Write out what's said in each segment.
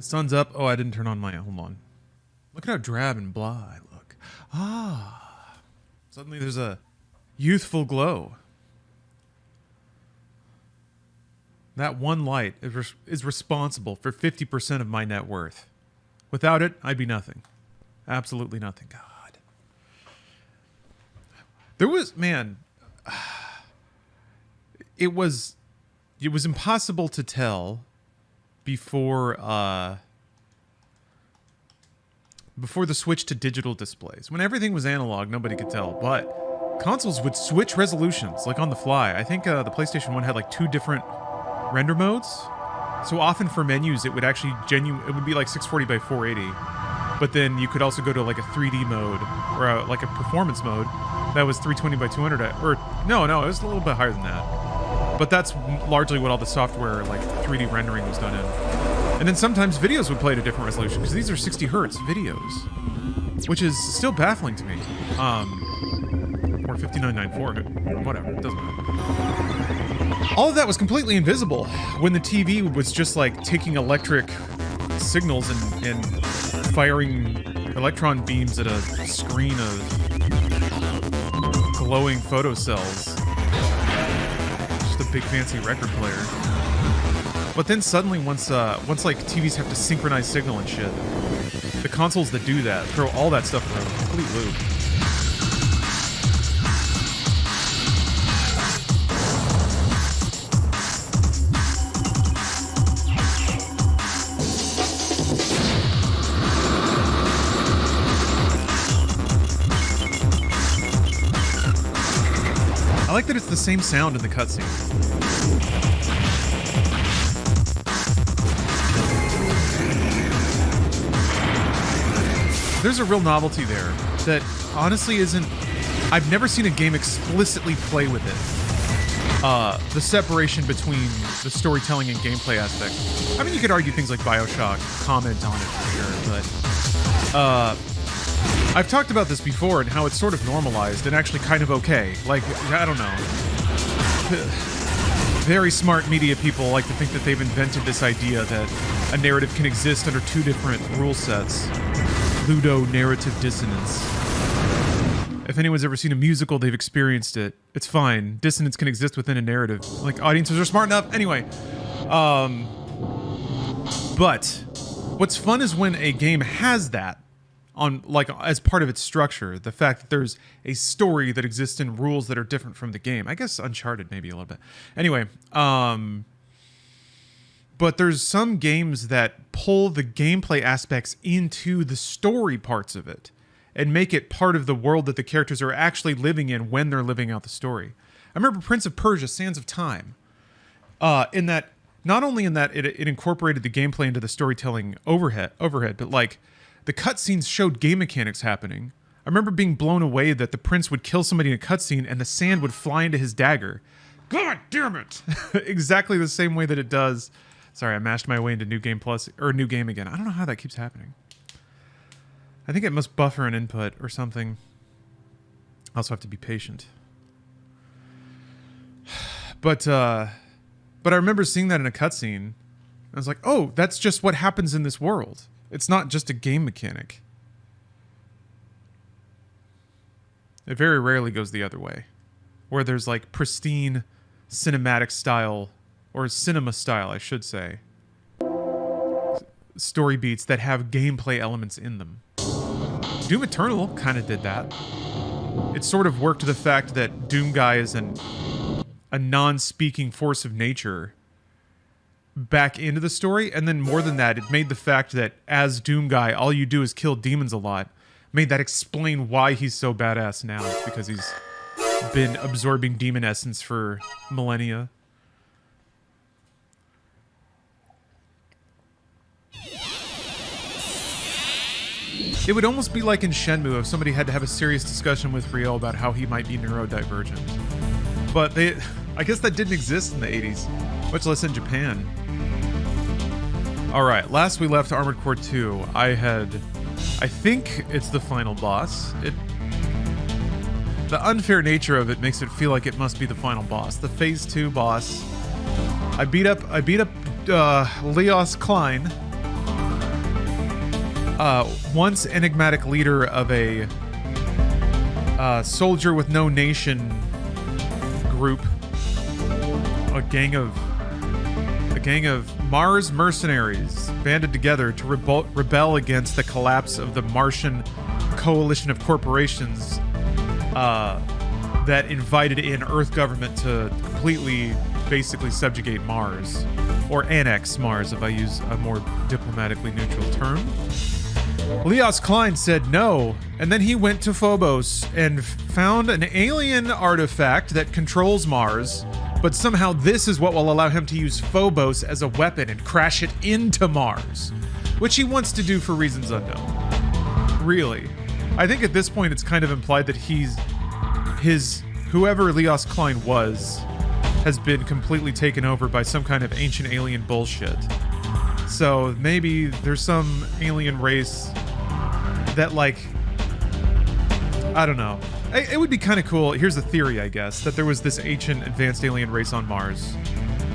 The sun's up. Oh, I didn't turn on my... Hold on. Look at how drab and blah I look. Ah. Suddenly there's a youthful glow. That one light is responsible for 50% of my net worth. Without it, I'd be nothing. Absolutely nothing. God. There was... Man... It was impossible to tell before the switch to digital displays. When everything was analog, nobody could tell, but consoles would switch resolutions like on the fly. I think the PlayStation 1 had like 2 different render modes. So often for menus, it would actually it would be like 640 by 480. But then you could also go to like a 3D mode or like a performance mode that was 320 by 200. Or no, it was a little bit higher than that. But that's largely what all the software, like 3D rendering, was done in. And then sometimes videos would play at a different resolution, because these are 60 hertz videos, which is still baffling to me. Or 5994, whatever, it doesn't matter. All of that was completely invisible when the TV was just like taking electric signals and firing electron beams at a screen of glowing photocells. A big fancy record player. But then suddenly once like TVs have to synchronize signal and shit, the consoles that do that throw all that stuff around a complete loop. I like that it's the same sound in the cutscene. There's a real novelty there that honestly isn't... I've never seen a game explicitly play with it. The separation between the storytelling and gameplay aspect. I mean, you could argue things like BioShock comment on it for sure, but... I've talked about this before and how it's sort of normalized and actually kind of okay. Like, I don't know. Very smart media people like to think that they've invented this idea that a narrative can exist under 2 different rule sets. Ludo-narrative dissonance. If anyone's ever seen a musical, they've experienced it. It's fine. Dissonance can exist within a narrative. Like, audiences are smart enough. Anyway. But what's fun is when a game has that on, like, as part of its structure, the fact that there's a story that exists in rules that are different from the game. I guess Uncharted maybe a little bit. Anyway, but there's some games that pull the gameplay aspects into the story parts of it and make it part of the world that the characters are actually living in when they're living out the story. I remember Prince of Persia: Sands of Time, in that, not only in that it incorporated the gameplay into the storytelling overhead, but like, the cutscenes showed game mechanics happening. I remember being blown away that the prince would kill somebody in a cutscene and the sand would fly into his dagger. God damn it! Exactly the same way that it does. Sorry, I mashed my way into New Game Plus, or New Game again. I don't know how that keeps happening. I think it must buffer an input or something. I also have to be patient. But I remember seeing that in a cutscene. I was like, oh, that's just what happens in this world. It's not just a game mechanic. It very rarely goes the other way, where there's like pristine cinematic style, or cinema style, I should say, story beats that have gameplay elements in them. Doom Eternal kind of did that. It sort of worked the fact that Doom Guy is a non-speaking force of nature back into the story, and then more than that, it made the fact that as Doom Guy, all you do is kill demons a lot, made that explain why he's so badass now. It's because he's been absorbing demon essence for millennia. It would almost be like in Shenmue if somebody had to have a serious discussion with Ryo about how he might be neurodivergent. But I guess that didn't exist in the 80s, much less in Japan. Alright, last we left Armored Core 2, I think it's the final boss. The unfair nature of it makes it feel like it must be the final boss. The Phase 2 boss. I beat up Leos Klein. once enigmatic leader of a soldier with no nation group, a gang of Mars mercenaries banded together to rebel against the collapse of the Martian coalition of corporations that invited in Earth government to completely, basically subjugate Mars, or annex Mars, if I use a more diplomatically neutral term. Leos Klein said no, and then he went to Phobos and found an alien artifact that controls Mars, but somehow this is what will allow him to use Phobos as a weapon and crash it into Mars, which he wants to do for reasons unknown. Really. I think at this point it's kind of implied that whoever Leos Klein was has been completely taken over by some kind of ancient alien bullshit. So maybe there's some alien race that, like, I don't know. It would be kind of cool. Here's the theory, I guess, that there was this ancient advanced alien race on Mars,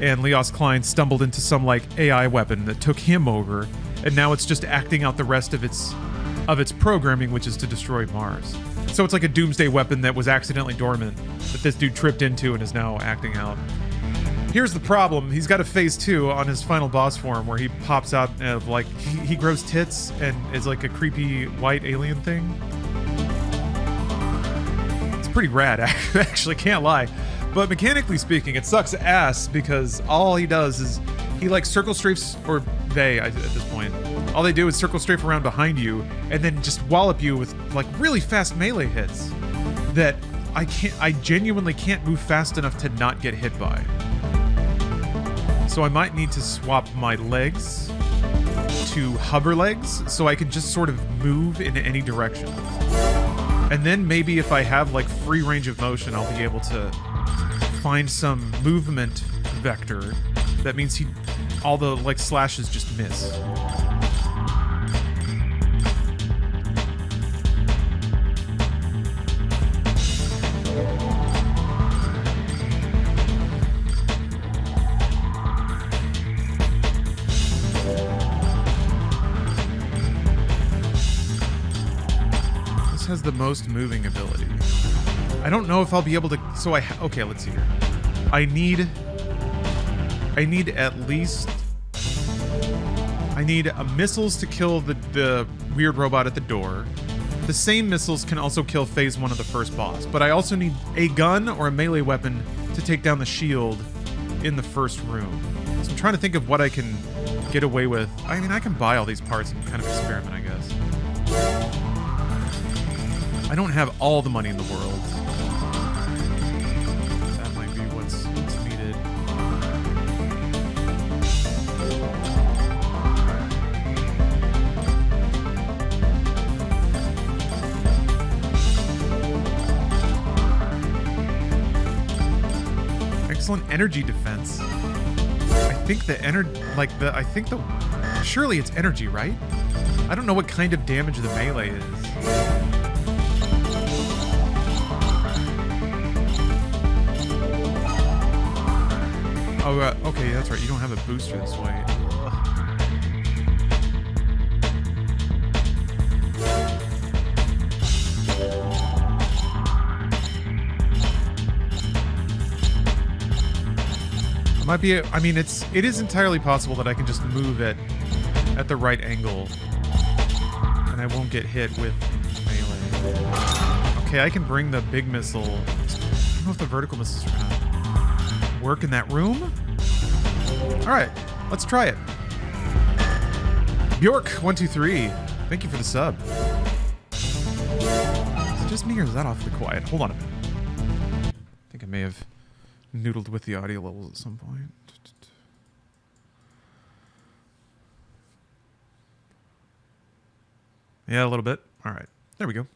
and Leos Klein stumbled into some, like, AI weapon that took him over, and now it's just acting out the rest of its programming, which is to destroy Mars. So it's like a doomsday weapon that was accidentally dormant that this dude tripped into and is now acting out. Here's the problem. He's got a phase 2 on his final boss form where he pops out of, like, he grows tits and is like a creepy white alien thing. It's pretty rad, actually, can't lie. But mechanically speaking, it sucks ass because all he does is he, like, circle strafes, or they, at this point, all they do is circle strafe around behind you and then just wallop you with, like, really fast melee hits that I genuinely can't move fast enough to not get hit by. So I might need to swap my legs to hover legs so I can just sort of move in any direction. And then maybe if I have, like, free range of motion, I'll be able to find some movement vector that means all the, like, slashes just miss. Has the most moving ability. I don't know if I'll be able to. So okay, let's see here. I need at least. I need missiles to kill the weird robot at the door. The same missiles can also kill phase 1 of the first boss, but I also need a gun or a melee weapon to take down the shield in the first room. So I'm trying to think of what I can get away with. I mean, I can buy all these parts and kind of experiment, I guess. I don't have all the money in the world. That might be what's needed. Excellent energy defense. I think surely it's energy, right? I don't know what kind of damage the melee is. Oh, okay, that's right. You don't have a booster this way. It might be. I mean, it is entirely possible that I can just move it at the right angle, and I won't get hit with melee. Okay, I can bring the big missile. I don't know if the vertical missiles are gonna work in that room. All right, let's try it. Bjork123, thank you for the sub. Is it just me or is that awfully quiet? Hold on a minute. I think I may have noodled with the audio levels at some point. Yeah, a little bit. All right, there we go.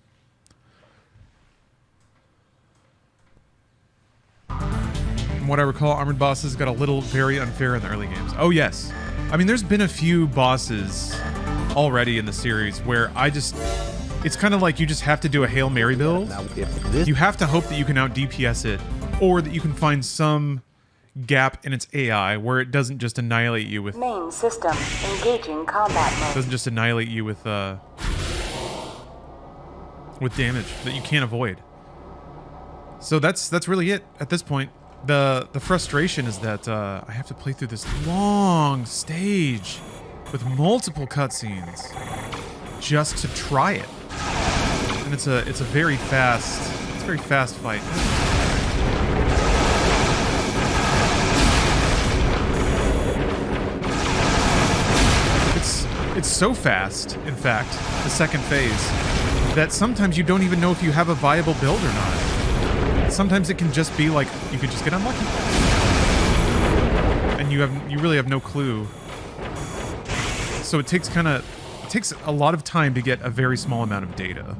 From what I recall, armored bosses got a little very unfair in the early games. Oh, yes. I mean, there's been a few bosses already in the series where it's kind of like you just have to do a Hail Mary build. You have to hope that you can out DPS it, or that you can find some gap in its AI where it doesn't just annihilate you with Main system engaging combat mode. doesn't just annihilate you with damage that you can't avoid. So that's really it at this point. The frustration is that I have to play through this long stage with multiple cutscenes just to try it. And it's a very fast fight. It's so fast, in fact, the second phase, that sometimes you don't even know if you have a viable build or not. Sometimes it can just be like you could just get unlucky, and you really have no clue. So it takes a lot of time to get a very small amount of data,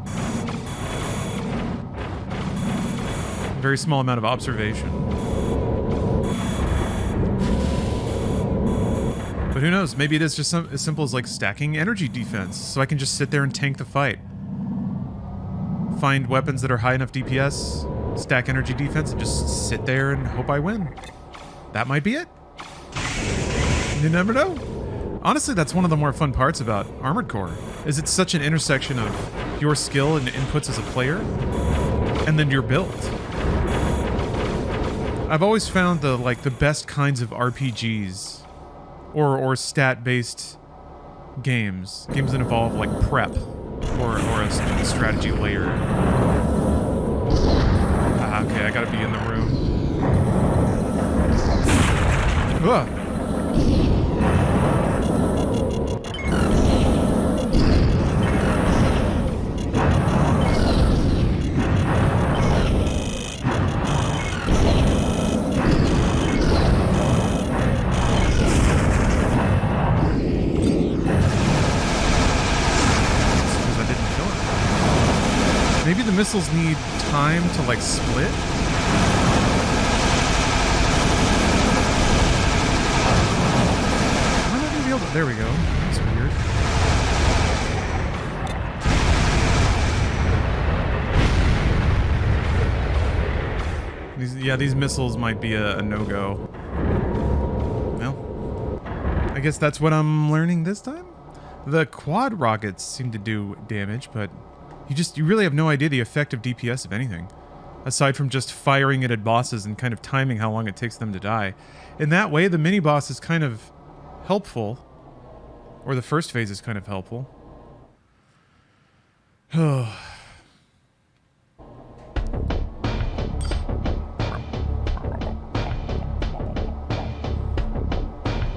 a very small amount of observation. But who knows? Maybe it is just as simple as like stacking energy defense, so I can just sit there and tank the fight. Find weapons that are high enough DPS, stack energy defense, and just sit there and hope I win. That might be it. You never know. Honestly, that's one of the more fun parts about Armored Core, is it's such an intersection of your skill and inputs as a player, and then your build. I've always found the best kinds of RPGs or stat-based games that involve like prep or a strategy layer. Okay, I gotta be in the room. Ugh. Maybe the missiles need time to like split? Am I not gonna be able to? There we go. That's weird. These missiles might be a no-go. Well, I guess that's what I'm learning this time? The quad rockets seem to do damage, but you really have no idea the effect of DPS of anything, aside from just firing it at bosses and kind of timing how long it takes them to die. In that way, the mini-boss is kind of helpful, or the first phase is kind of helpful.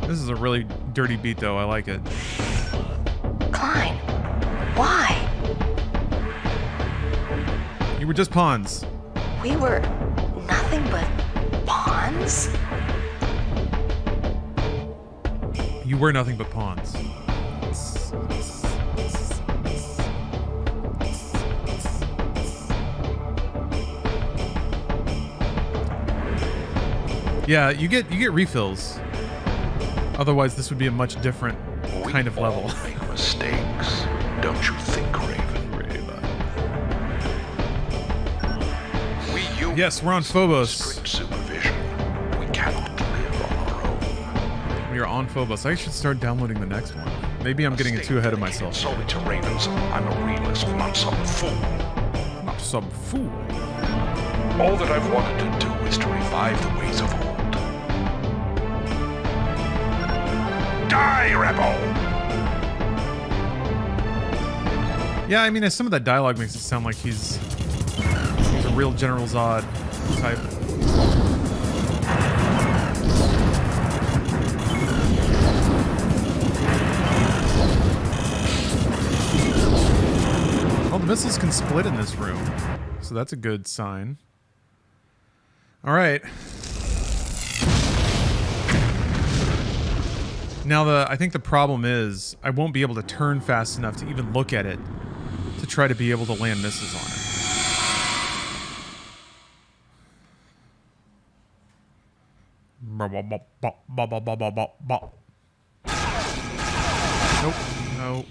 This is a really dirty beat, though. I like it. Klein, why? You were just pawns. We were nothing but pawns? You were nothing but pawns. Yeah, you get refills. Otherwise, this would be a much different kind of level. We make mistakes, don't you think, Raven? Yes, we're on Phobos. Strict supervision. We cannot live on our own. We are on Phobos. I should start downloading the next one. Maybe I'm getting too ahead of myself. Solely to Ravens, I'm a realist, not some fool. Not some fool. All that I've wanted to do is to revive the ways of old. Die, rebel! Yeah, I mean, some of that dialogue makes it sound like he's a real General Zod type. Well, the missiles can split in this room, so that's a good sign. All right. Now, I think the problem is I won't be able to turn fast enough to even look at it to try to be able to land missiles on it. Nope. No.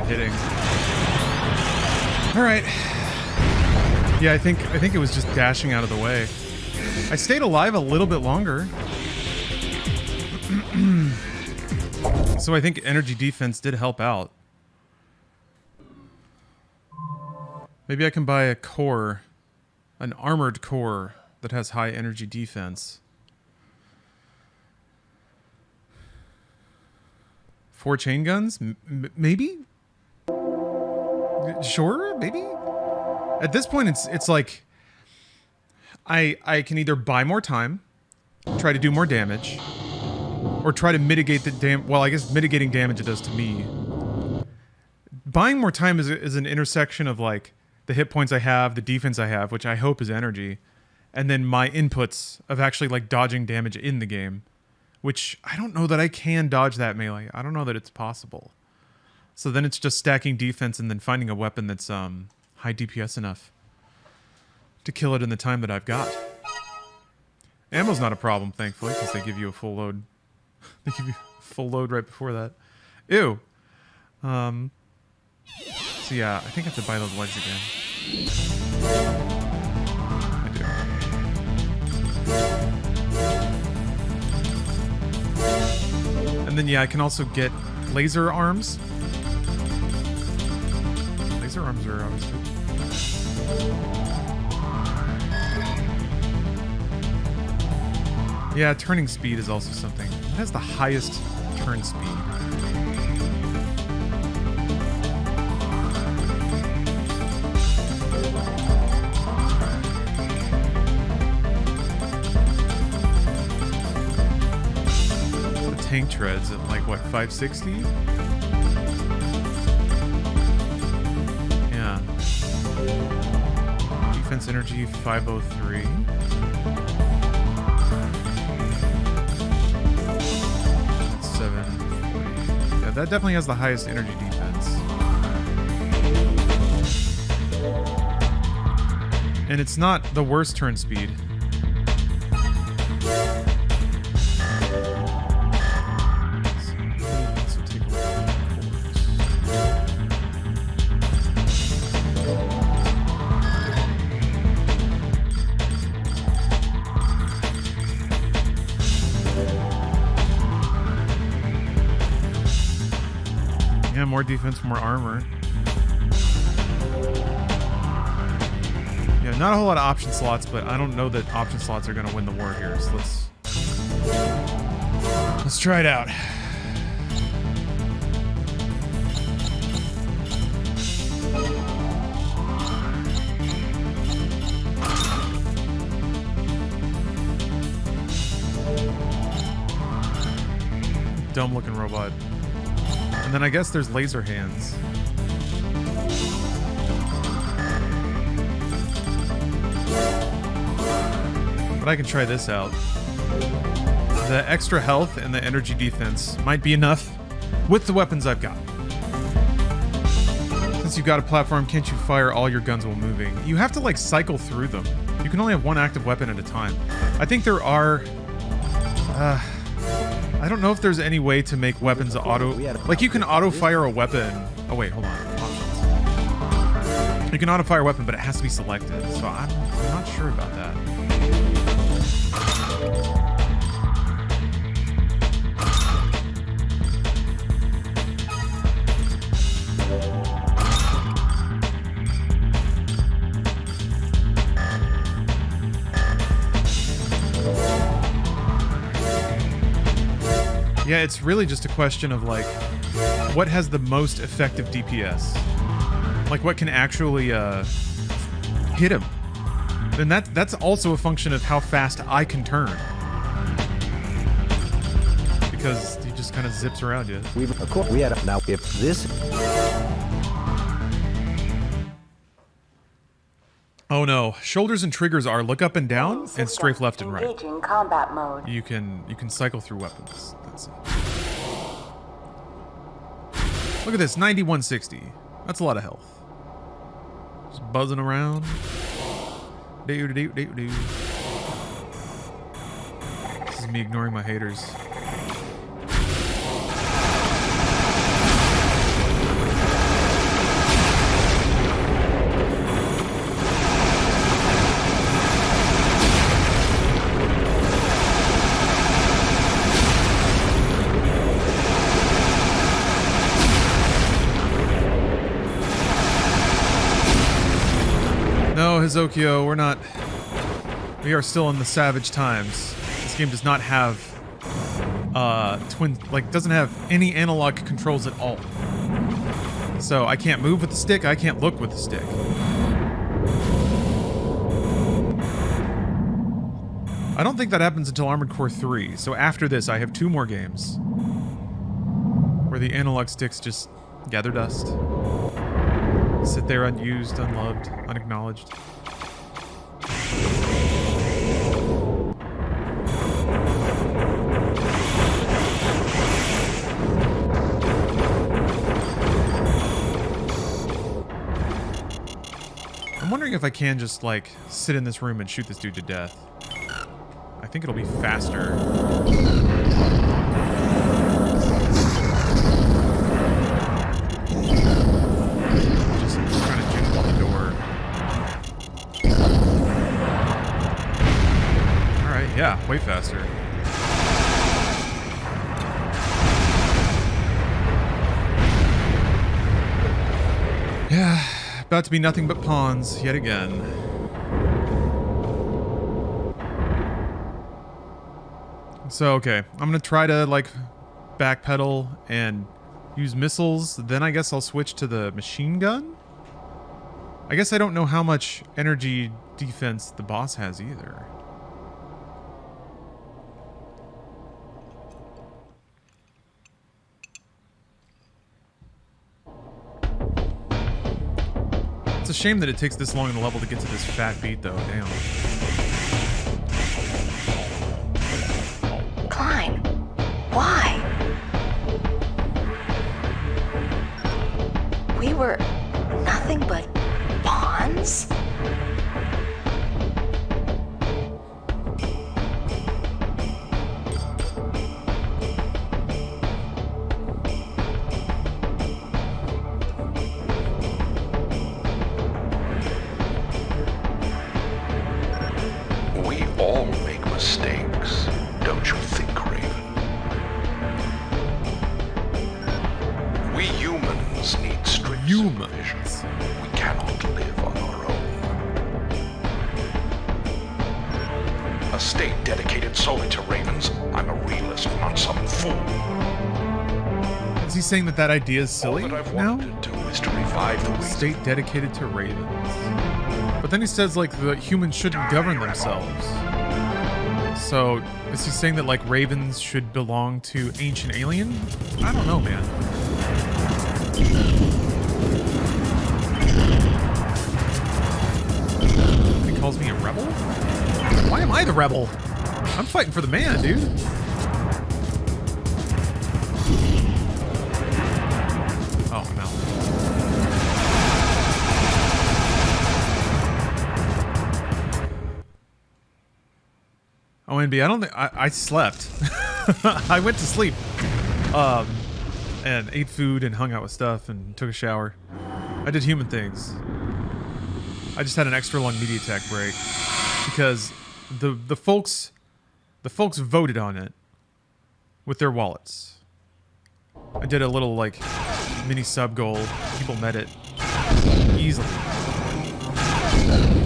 hitting. All right. Yeah, I think it was just dashing out of the way. I stayed alive a little bit longer. So I think energy defense did help out. Maybe I can buy a core, an armored core that has high energy defense. 4 chain guns? Maybe? Sure, maybe? At this point, it's like I can either buy more time, try to do more damage, or try to mitigate the well, I guess mitigating damage it does to me. Buying more time is an intersection of like the hit points I have, the defense I have, which I hope is energy, and then my inputs of actually like dodging damage in the game, which I don't know that I can dodge that melee. I don't know that it's possible. So then it's just stacking defense and then finding a weapon that's high DPS enough to kill it in the time that I've got. Ammo's not a problem, thankfully, because they give you a full load. They give you a full load right before that. Ew. So yeah, I think I have to buy those legs again. I do. And then yeah, I can also get laser arms. Laser arms are always good. Yeah, turning speed is also something. It has the highest turn speed. The tank treads at like what, 560? Yeah. Defense energy 503. That definitely has the highest energy defense. And it's not the worst turn speed. So take a look at yeah, more defense, more armor. Yeah, not a whole lot of option slots, but I don't know that option slots are going to win the war here. So let's try it out. Dumb looking robot. And then I guess there's laser hands. But I can try this out. The extra health and the energy defense might be enough with the weapons I've got. Since you've got a platform, can't you fire all your guns while moving? You have to like cycle through them. You can only have one active weapon at a time. I think there are... I don't know if there's any way to make weapons auto... Like, you can auto-fire a weapon... Oh, wait, hold on. Options. You can auto-fire a weapon, but it has to be selected. So I'm not sure about that. Yeah, it's really just a question of, like, what has the most effective DPS? Like, what can actually, hit him? And that's also a function of how fast I can turn. Because he just kind of zips around you. Now, if this... Oh no, shoulders and triggers are look up and down and strafe left and right. Engaging combat mode. You can cycle through weapons. That's it. Look at this, 9160. That's a lot of health. Just buzzing around. This is me ignoring my haters. I no, Hizokyo, we're not... We are still in the savage times. This game does not have... doesn't have any analog controls at all. So I can't move with the stick, I can't look with the stick. I don't think that happens until Armored Core 3, so after this I have 2 more games where the analog sticks just gather dust. Sit there unused, unloved, unacknowledged. I'm wondering if I can just, like, sit in this room and shoot this dude to death. I think it'll be faster. Just trying to jiggle the door. Alright, yeah, way faster. Yeah, about to be nothing but pawns yet again. So, okay, I'm gonna try to, like, backpedal and use missiles, then I guess I'll switch to the machine gun? I guess I don't know how much energy defense the boss has either. It's a shame that it takes this long in the level to get to this fat beat, though. Damn. Klein, why? We were nothing but pawns? We all make mistakes, don't you think, Raven? We humans need strict supervision. We cannot live on our own. A state dedicated solely to ravens. I'm a realist, not some fool. Is he saying that that idea is silly All that I've now? wanted to do is to revive the ways State dedicated to ravens. But then he says, like, the humans shouldn't govern themselves. So, is he saying that, like, ravens should belong to Ancient Alien? I don't know, man. He calls me a rebel? Why am I the rebel? I'm fighting for the man, dude. Oh, no. Oh, NB, I don't think... I slept. I went to sleep. And ate food and hung out with stuff and took a shower. I did human things. I just had an extra long media attack break. Because the folks voted on it with their wallets. I did a little, like, mini sub goal. People met it easily.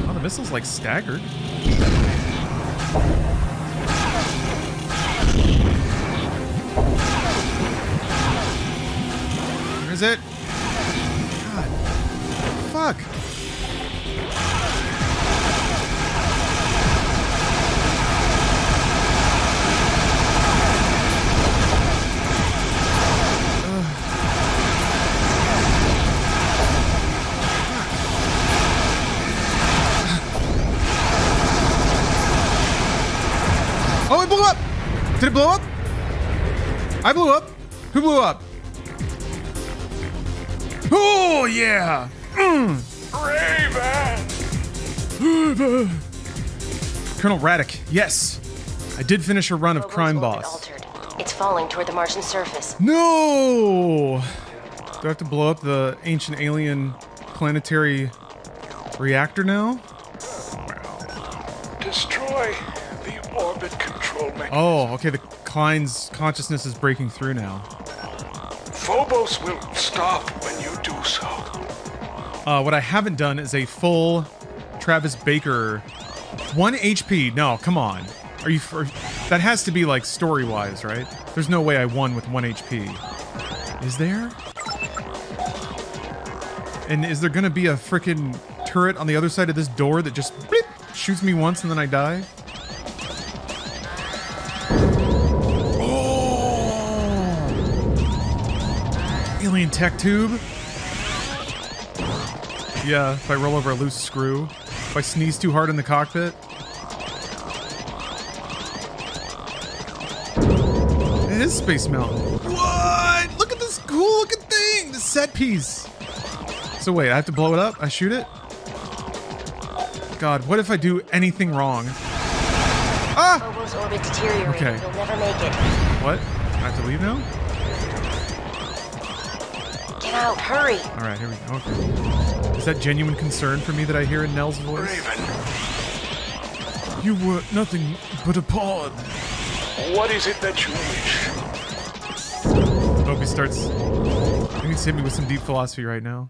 Oh, the missile's, like, staggered. Where is it? God. Fuck. Oh, it blew up! Did it blow up? I blew up. Who blew up? Oh, yeah! Raven! Colonel Raddick, yes! I did finish a run of Crime Boss. Altered. It's falling toward the Martian surface. No! Do I have to blow up the Ancient Alien planetary reactor now? Destroy the orbit control mechanism. Oh, okay, the Klein's consciousness is breaking through now. Phobos will stop when you do so. What I haven't done is a full Travis Baker. 1 HP. No, come on. Are you... that has to be, like, story-wise, right? There's no way I won with 1 HP. Is there? And is there gonna be a frickin' turret on the other side of this door that just bleep, shoots me once and then I die? Oh! Alien tech tube? Yeah, if I roll over a loose screw. If I sneeze too hard in the cockpit. It is Space Mountain. What? Look at this cool looking thing! This set piece! So wait, I have to blow it up? I shoot it? God, what if I do anything wrong? Ah! Phobos orbit deteriorating. Okay. You'll never make it. What? I have to leave now? Get out, hurry. Alright, here we go. Okay. Is that genuine concern for me that I hear in Nell's voice? Raven, You were nothing but a pawn. what is it that you wish? Hope he starts... He needs to hit me with some deep philosophy right now.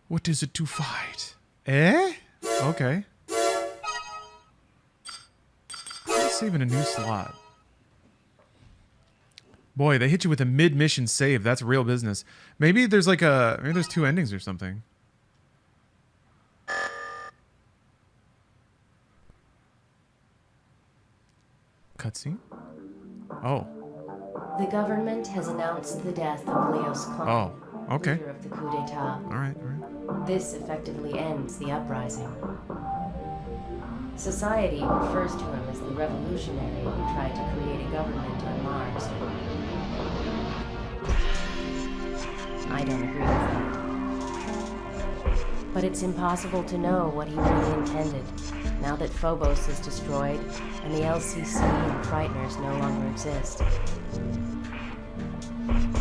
What is it to fight? Eh? Okay. I'm saving a new slot. Boy, they hit you with a mid-mission save. That's real business. Maybe there's like a... Maybe there's 2 endings or something. Cutscene? Oh. The government has announced the death of Leos Klein, Oh. Okay. leader of the coup d'etat. Alright, alright. This effectively ends the uprising. Society refers to him as the revolutionary who tried to create a government on Mars. I don't agree with that. But it's impossible to know what he really intended, now that Phobos is destroyed and the LCC and Frighteners no longer exist.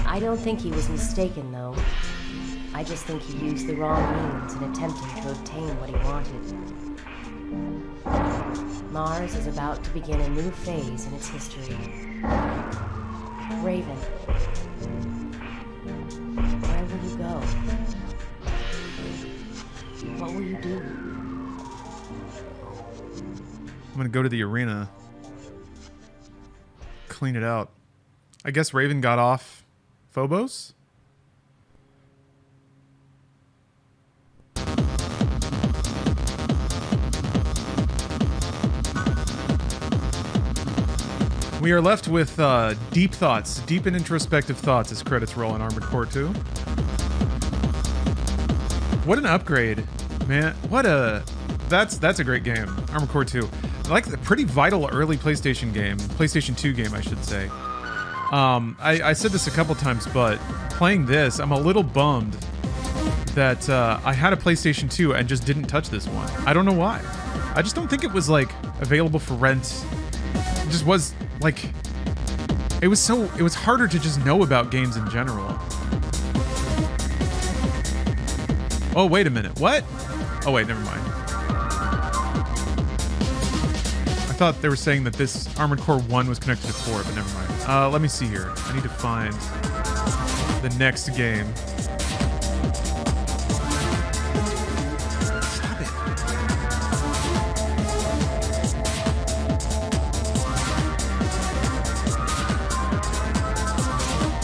I don't think he was mistaken, though. I just think he used the wrong means in attempting to obtain what he wanted. Mars is about to begin a new phase in its history. Raven, where will you go? What will you do? I'm gonna go to the arena. Clean it out. I guess Raven got off Phobos? We are left with deep thoughts, deep and introspective thoughts as credits roll in Armored Core 2. What an upgrade, man. What a... That's a great game. Armored Core 2. Like a pretty vital early PlayStation game. PlayStation 2 game, I should say. I said this a couple times, but playing this, I'm a little bummed that I had a PlayStation 2 and just didn't touch this one. I don't know why. I just don't think it was, like, available for rent. It just was, like... It was harder to just know about games in general. Oh, wait a minute. What? Oh, wait, never mind. I thought they were saying that this Armored Core 1 was connected to 4, but never mind. Let me see here. I need to find the next game. Stop it.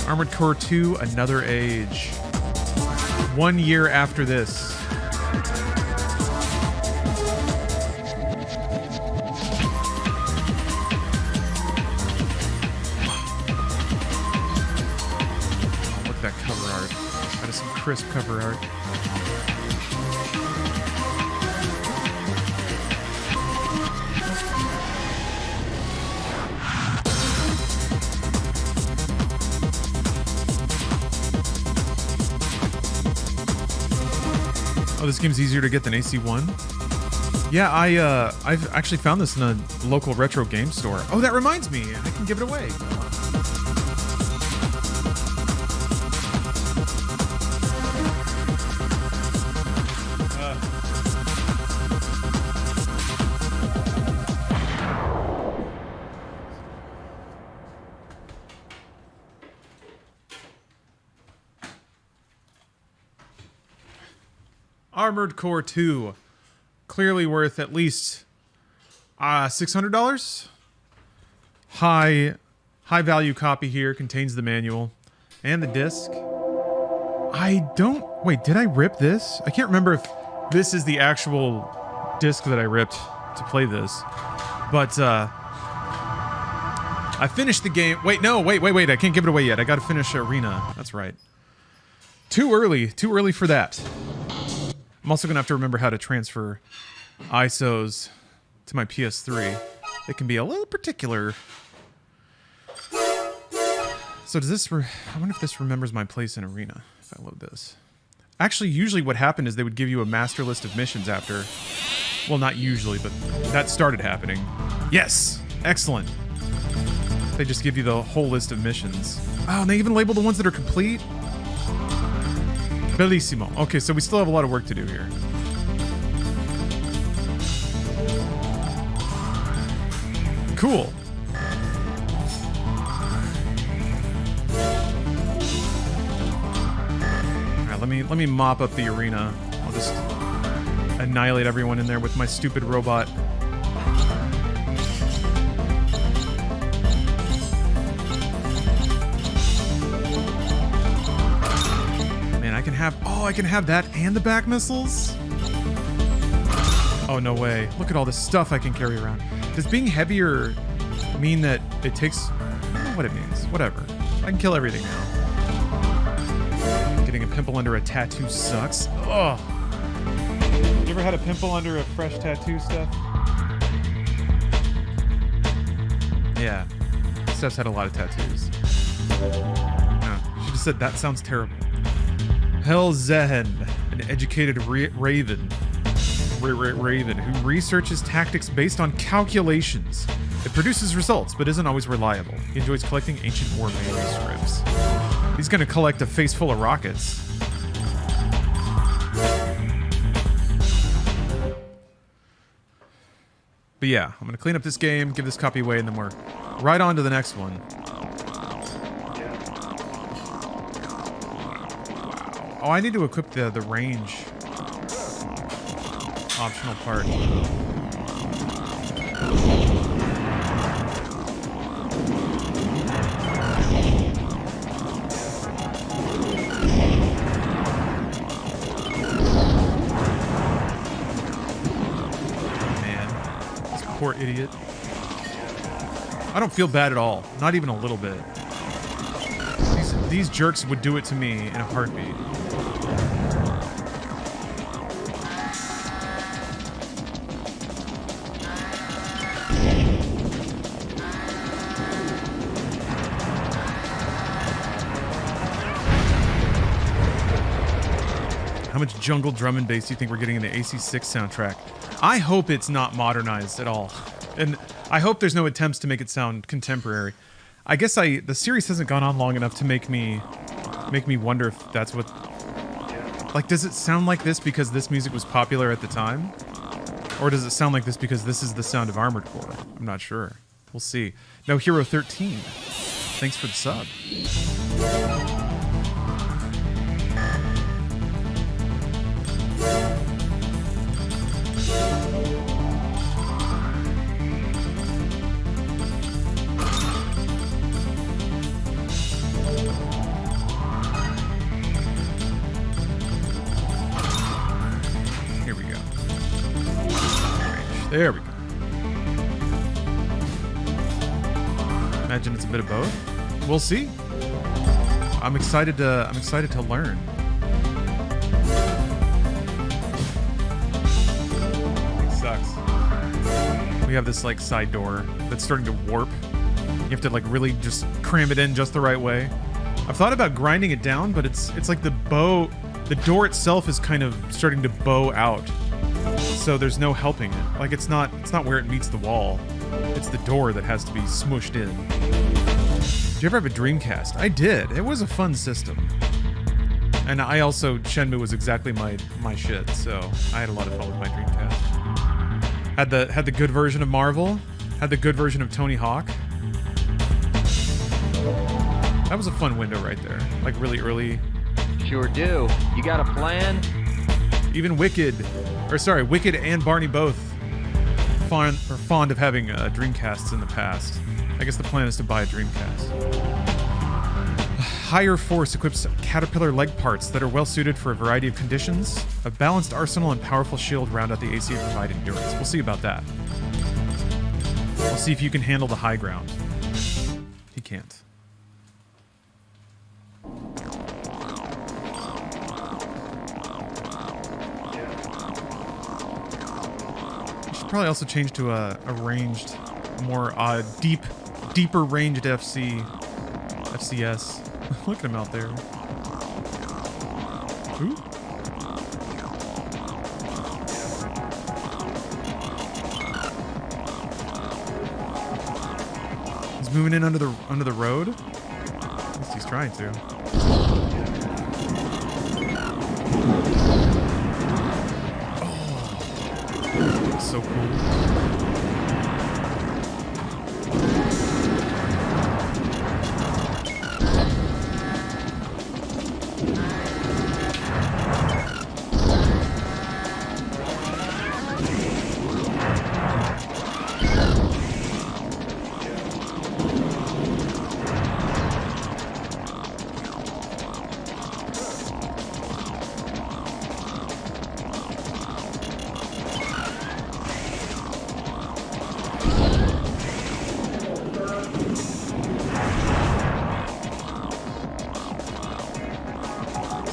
Armored Core 2, Another Age. 1 year after this. Crisp cover art. Oh, this game's easier to get than AC1? Yeah, I've actually found this in a local retro game store. Oh, that reminds me, I can give it away. Armored Core 2, clearly worth at least $600. High value copy here, contains the manual and the disc. Wait, did I rip this? I can't remember if this is the actual disc that I ripped to play this. But I finished the game. Wait, I can't give it away yet. I gotta finish Arena. That's right. Too early for that. I'm also gonna have to remember how to transfer ISOs to my PS3. It can be a little particular. So does this, I wonder if this remembers my place in Arena, if I load this. Actually, usually what happened is they would give you a master list of missions after. Well, not usually, but that started happening. Yes! Excellent. They just give you the whole list of missions. Oh, and they even label the ones that are complete? Bellissimo. Okay, so we still have a lot of work to do here. Cool. Alright, let me mop up the arena. I'll just annihilate everyone in there with my stupid robot. Man, I can have that and the back missiles? Oh, no way. Look at all this stuff I can carry around. Does being heavier mean that it takes... I don't know what it means. Whatever. I can kill everything now. Getting a pimple under a tattoo sucks. Ugh. You ever had a pimple under a fresh tattoo, Steph? Yeah. Steph's had a lot of tattoos. No, she just said, that sounds terrible. Hellzehen, an educated raven who researches tactics based on calculations. It produces results, but isn't always reliable. He enjoys collecting ancient war manuscripts. He's gonna collect a face full of rockets. But yeah, I'm gonna clean up this game, give this copy away, and then we're right on to the next one. Oh, I need to equip the range optional part. Man, this poor idiot. I don't feel bad at all. Not even a little bit. These jerks would do it to me in a heartbeat. How much jungle drum and bass do you think we're getting in the AC6 soundtrack? I hope it's not modernized at all. And I hope there's no attempts to make it sound contemporary. I guess the series hasn't gone on long enough to make me wonder if that's what... Like, does it sound like this because this music was popular at the time? Or does it sound like this because this is the sound of Armored Core? I'm not sure. We'll see. No, Hero 13. Thanks for the sub. There we go. Imagine it's a bit of both. We'll see. I'm excited to learn. It sucks. We have this like side door that's starting to warp. You have to like really just cram it in just the right way. I've thought about grinding it down, but it's like the door itself is kind of starting to bow out. So there's no helping it. Like it's not where it meets the wall. It's the door that has to be smushed in. Did you ever have a Dreamcast? I did. It was a fun system. And I also, Shenmue was exactly my shit, so I had a lot of fun with my Dreamcast. Had the good version of Marvel. Had the good version of Tony Hawk. That was a fun window right there. Like really early. Sure do. You got a plan? Even Wicked and Barney both fond of having Dreamcasts in the past. I guess the plan is to buy a Dreamcast. Higher Force equips Caterpillar leg parts that are well suited for a variety of conditions. A balanced arsenal and powerful shield round out the AC and provide endurance. We'll see about that. We'll see if you can handle the high ground. He can't. Probably also change to a ranged, more deeper ranged FCS. Look at him out there. Ooh. He's moving in under the road. At least he's trying to. So cool.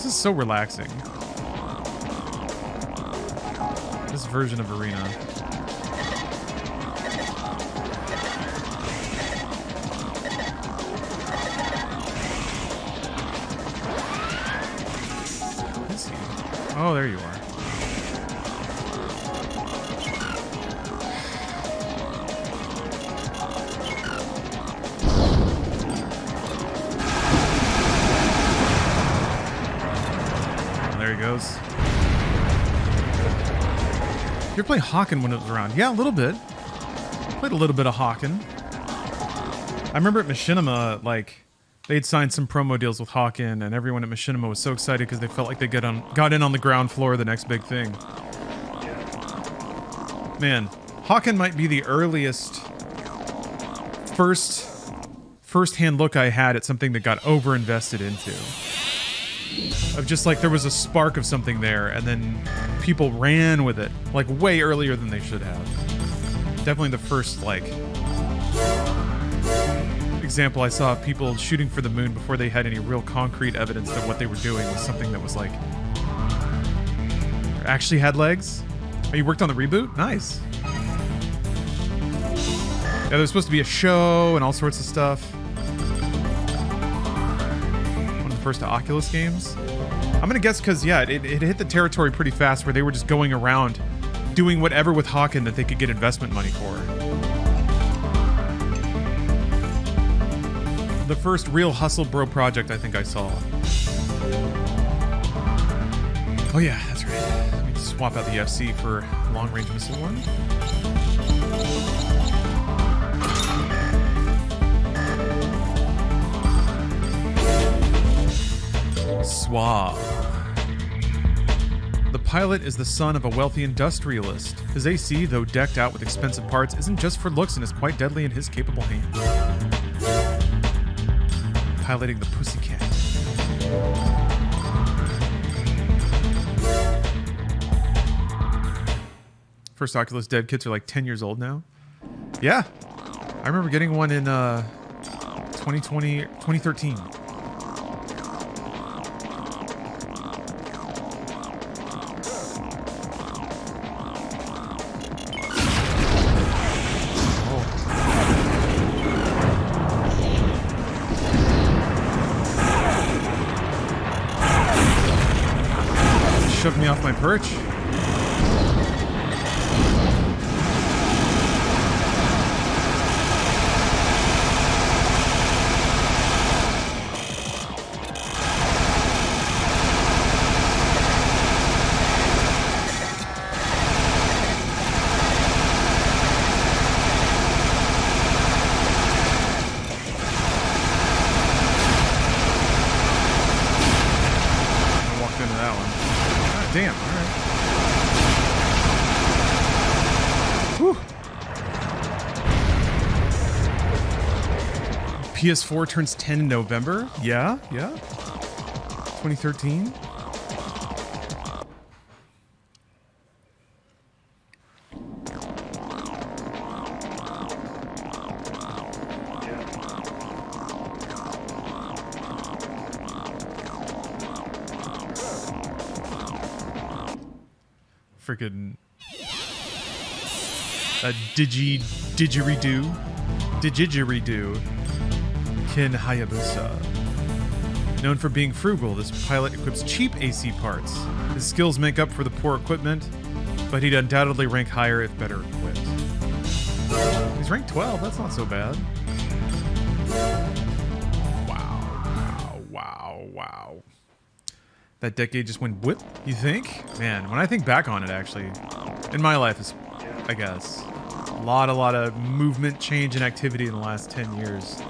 So relaxing. This version of Arena. Is he? Oh, there you are. Goes. You're playing Hawken when it was around. Yeah, a little bit. Played a little bit of Hawken. I remember at Machinima, like, they'd signed some promo deals with Hawken, and everyone at Machinima was so excited because they felt like they got in on the ground floor of the next big thing. Man, Hawken might be the earliest first-hand look I had at something that got over-invested into. Of just like there was a spark of something there, and then people ran with it like way earlier than they should have. Definitely the first like example I saw of people shooting for the moon before they had any real concrete evidence that what they were doing was something that was like actually had legs. Oh, you worked on the reboot? Nice. Yeah, there's supposed to be a show and all sorts of stuff. First Oculus games. I'm gonna guess because yeah, it hit the territory pretty fast where they were just going around doing whatever with Hawken that they could get investment money for. The first real hustle bro project I think I saw. Oh yeah, that's right. Let me just swap out the FC for long range missile one. Suave. The pilot is the son of a wealthy industrialist. His AC, though decked out with expensive parts, isn't just for looks and is quite deadly in his capable hands. Piloting the Pussycat. First Oculus dev kits are like 10 years old now. Yeah. I remember getting one in 2013. Shoved me off my perch. Damn, alright. PS4 turns 10 in November. Yeah. 2013. Freaking didgeridoo Ken Hayabusa. Known for being frugal, this pilot equips cheap AC parts. His skills make up for the poor equipment, but he'd undoubtedly rank higher if better equipped. He's ranked 12, that's not so bad. Wow. That decade just went whip, you think? Man, when I think back on it, actually, in my life, I guess, a lot of movement, change, and activity in the last 10 years.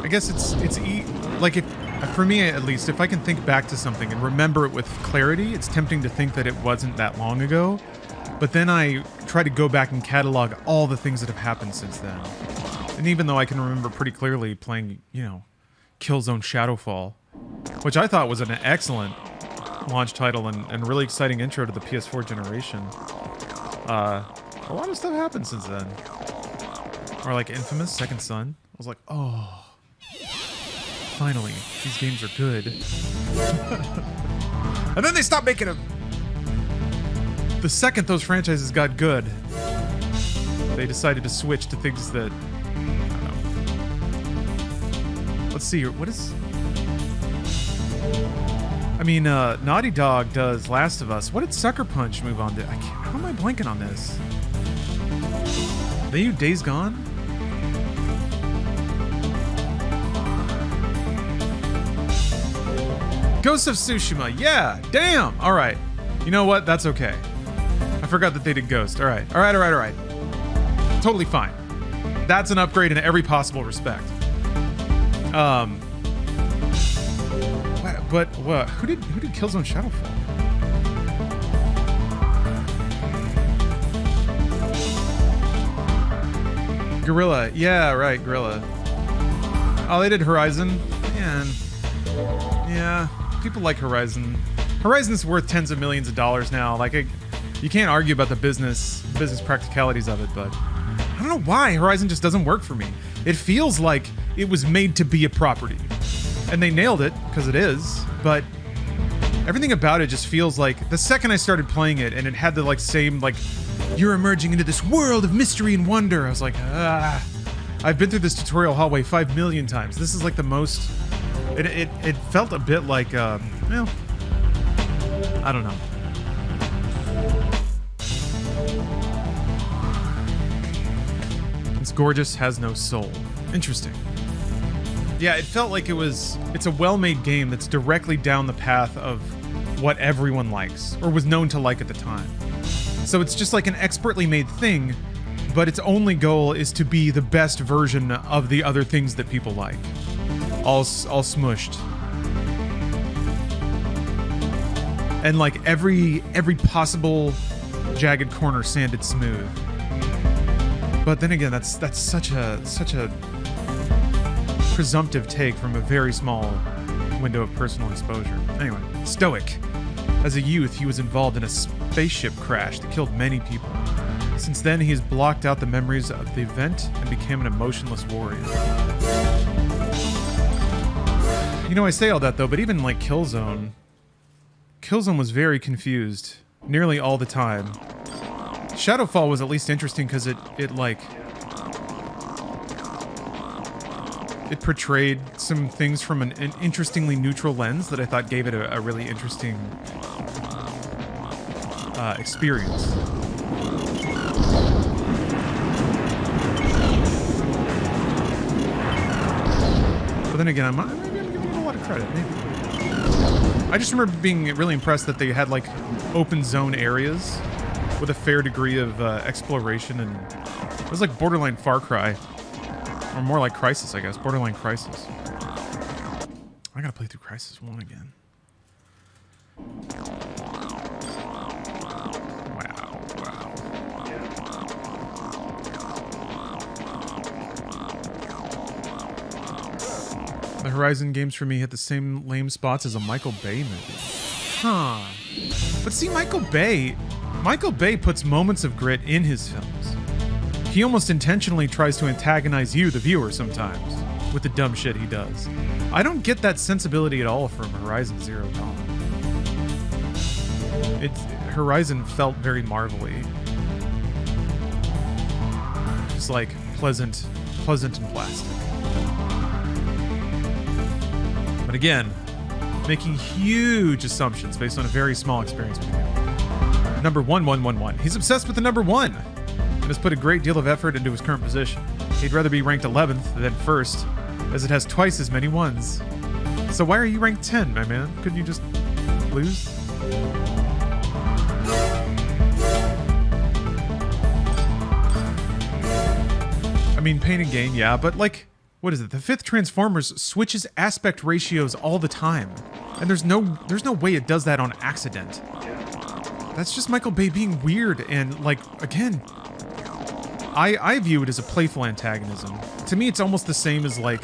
I guess like for me at least, if I can think back to something and remember it with clarity, it's tempting to think that it wasn't that long ago. But then I try to go back and catalog all the things that have happened since then. And even though I can remember pretty clearly playing, Killzone Shadowfall, which I thought was an excellent launch title and really exciting intro to the PS4 generation, a lot of stuff happened since then. Or like Infamous Second Son. I was like, oh, finally, these games are good. And then they stopped making them. The second those franchises got good, they decided to switch to things that, I don't know. Let's see, what is... I mean, Naughty Dog does Last of Us. What did Sucker Punch move on to? How am I blanking on this? They do Days Gone? Ghost of Tsushima, yeah, damn, all right. You know what, that's okay. I forgot that they did Ghost, all right. Totally fine. That's an upgrade in every possible respect. But what? Who did Killzone Shadowfall? Guerrilla, yeah, right, Guerrilla. Oh, they did Horizon, man. Yeah, people like Horizon. Horizon's worth tens of millions of dollars now. Like, you can't argue about the business practicalities of it, but I don't know why Horizon just doesn't work for me. It feels like it was made to be a property, and they nailed it because it is. But everything about it just feels like the second I started playing it, and it had the same you're emerging into this world of mystery and wonder. I was like, I've been through this tutorial hallway 5 million times. This is like the most. It felt a bit like I don't know. It's gorgeous, has no soul. Interesting. Yeah, it felt like it's a well-made game that's directly down the path of what everyone likes, or was known to like at the time. So it's just like an expertly made thing, but its only goal is to be the best version of the other things that people like. All smushed. And like every possible jagged corner sanded smooth. But then again, that's such a presumptive take from a very small window of personal exposure. Anyway, stoic. As a youth, he was involved in a spaceship crash that killed many people. Since then, he has blocked out the memories of the event and became an emotionless warrior. I say all that though, but even like Killzone was very confused nearly all the time. Shadowfall was at least interesting because it portrayed some things from an interestingly neutral lens that I thought gave it a really interesting experience. But then again, maybe I'm giving it a lot of credit. Maybe. I just remember being really impressed that they had like open zone areas with a fair degree of exploration, and it was like borderline Far Cry, or more like Crysis, I guess. Borderline Crysis. I gotta play through Crisis 1 again. Wow. The Horizon games for me hit the same lame spots as a Michael Bay movie. Huh. But see, Michael Bay puts moments of grit in his films. He almost intentionally tries to antagonize you, the viewer, sometimes, with the dumb shit he does. I don't get that sensibility at all from Horizon Zero Dawn. Horizon felt very Marvel-y. Just like pleasant and plastic. But again, making huge assumptions based on a very small experience with him. Number 1111. He's obsessed with the number 1 and has put a great deal of effort into his current position. He'd rather be ranked 11th than 1st, as it has twice as many ones. So why are you ranked 10, my man? Couldn't you just lose? I mean, pain and gain, yeah, but like, what is it? The 5th Transformers switches aspect ratios all the time. And there's no way it does that on accident. That's just Michael Bay being weird and, like, again, I view it as a playful antagonism. To me, it's almost the same as, like,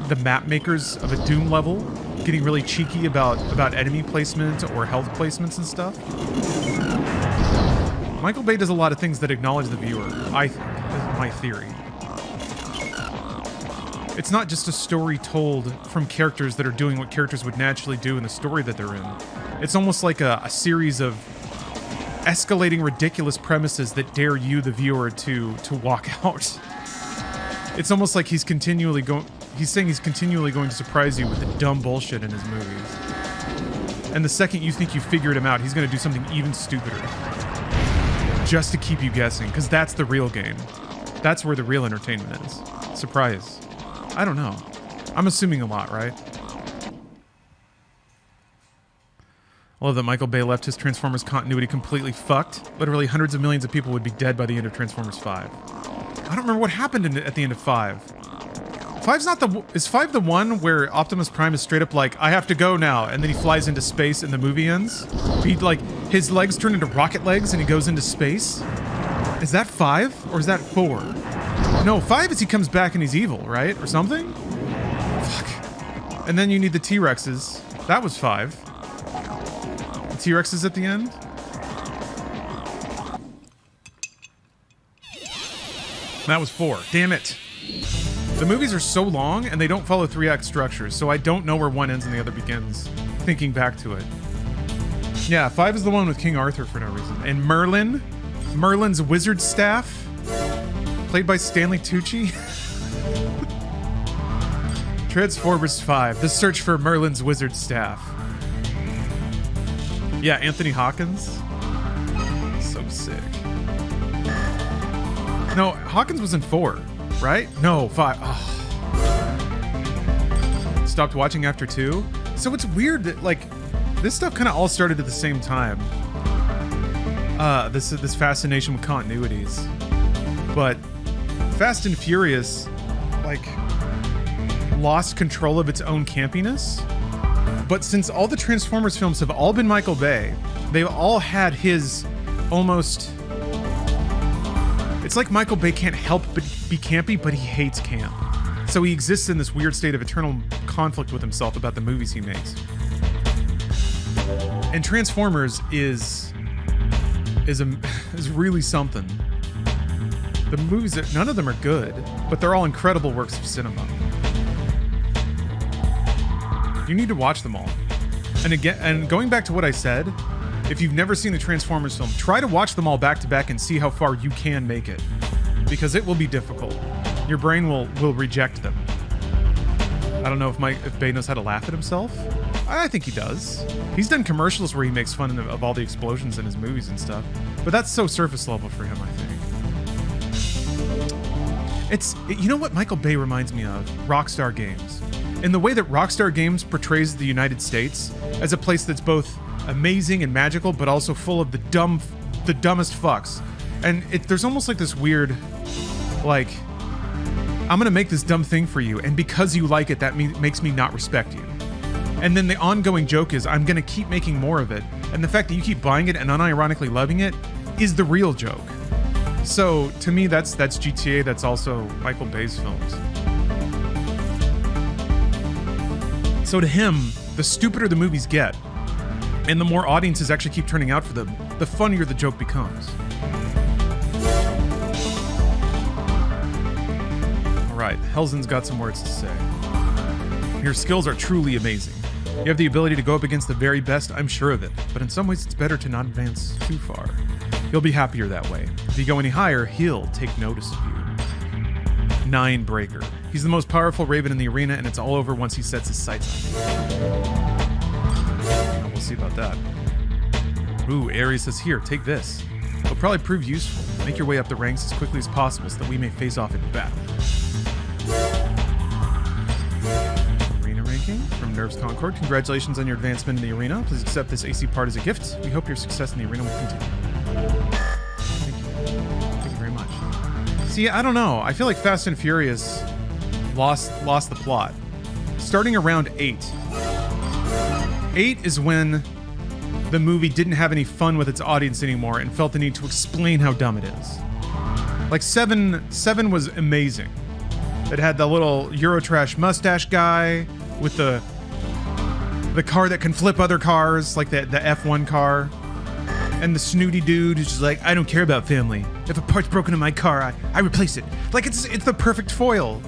the map makers of a Doom level getting really cheeky about enemy placement or health placements and stuff. Michael Bay does a lot of things that acknowledge the viewer, I think, is my theory. It's not just a story told from characters that are doing what characters would naturally do in the story that they're in. It's almost like a series of escalating ridiculous premises that dare you, the viewer, to walk out. It's almost like he's saying he's continually going to surprise you with the dumb bullshit in his movies. And the second you think you figured him out, he's going to do something even stupider. Just to keep you guessing, because that's the real game. That's where the real entertainment is. Surprise. I don't know. I'm assuming a lot, right? I love that Michael Bay left his Transformers continuity completely fucked. Literally hundreds of millions of people would be dead by the end of Transformers 5. I don't remember what happened at the end of 5. Is 5 the one where Optimus Prime is straight up like, I have to go now, and then he flies into space and the movie ends? His legs turn into rocket legs and he goes into space? Is that 5 or is that 4? No, 5 is he comes back and he's evil, right? Or something? Fuck. And then you need the T-Rexes. That was 5. The T-Rexes at the end? That was 4. Damn it. The movies are so long and they don't follow 3-act structures, so I don't know where one ends and the other begins, thinking back to it. Yeah, 5 is the one with King Arthur for no reason. And Merlin's wizard staff, played by Stanley Tucci. Transformers 5, The Search for Merlin's Wizard Staff. Yeah, Anthony Hawkins. So sick. No, Hawkins was in 4, right? No, 5. Oh. Stopped watching after 2. So it's weird that, like, this stuff kind of all started at the same time. This fascination with continuities. But Fast and Furious, like, lost control of its own campiness. But since all the Transformers films have all been Michael Bay, they've all had his almost... It's like Michael Bay can't help but be campy, but he hates camp. So he exists in this weird state of eternal conflict with himself about the movies he makes. And Transformers is really something. The movies, none of them are good, but they're all incredible works of cinema. You need to watch them all. And going back to what I said, if you've never seen the Transformers film, try to watch them all back to back and see how far you can make it. Because it will be difficult. Your brain will reject them. I don't know if Bay knows how to laugh at himself. I think he does. He's done commercials where he makes fun of all the explosions in his movies and stuff. But that's so surface level for him, I think. You know what Michael Bay reminds me of? Rockstar Games. In the way that Rockstar Games portrays the United States as a place that's both amazing and magical, but also full of the dumbest fucks. And there's almost like this weird, like, I'm gonna make this dumb thing for you, and because you like it, that makes me not respect you. And then the ongoing joke is, I'm going to keep making more of it. And the fact that you keep buying it and unironically loving it is the real joke. So to me, that's GTA. That's also Michael Bay's films. So to him, the stupider the movies get, and the more audiences actually keep turning out for them, the funnier the joke becomes. All right, Helzen's got some words to say. Your skills are truly amazing. You have the ability to go up against the very best, I'm sure of it, but in some ways it's better to not advance too far. You'll be happier that way. If you go any higher, he'll take notice of you. 9 Breaker. He's the most powerful Raven in the arena, and it's all over once he sets his sights on you. Well, we'll see about that. Ooh, Ares says, here, take this. It'll probably prove useful. Make your way up the ranks as quickly as possible so that we may face off in battle. Arena ranking from Nerves Concord. Congratulations on your advancement in the arena. Please accept this AC part as a gift. We hope your success in the arena will continue. Thank you. Thank you very much. See, I don't know. I feel like Fast and Furious lost the plot. Starting around 8. 8 is when the movie didn't have any fun with its audience anymore and felt the need to explain how dumb it is. Like 7 was amazing. It had the little Eurotrash mustache guy with the car that can flip other cars, like the F1 car. And the snooty dude who's just like, I don't care about family. If a part's broken in my car, I replace it. Like, it's the perfect foil.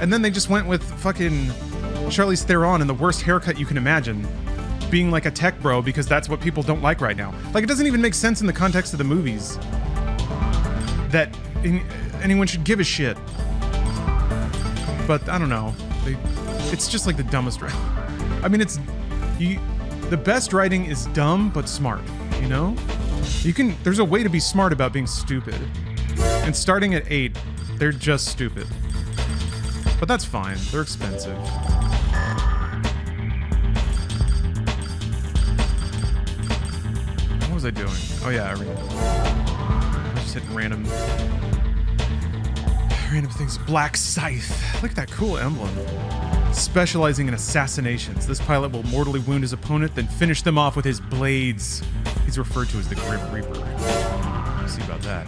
And then they just went with fucking Charlize Theron and the worst haircut you can imagine, being like a tech bro because that's what people don't like right now. Like, it doesn't even make sense in the context of the movies that anyone should give a shit. But I don't know. It's just like the dumbest writing. I mean, the best writing is dumb but smart. You know? There's a way to be smart about being stupid. And starting at 8, they're just stupid. But that's fine. They're expensive. What was I doing? Oh yeah, I was just hitting random things. Black Scythe. Look at that cool emblem. Specializing in assassinations, this pilot will mortally wound his opponent, then finish them off with his blades. He's referred to as the Grim Reaper. We'll see about that.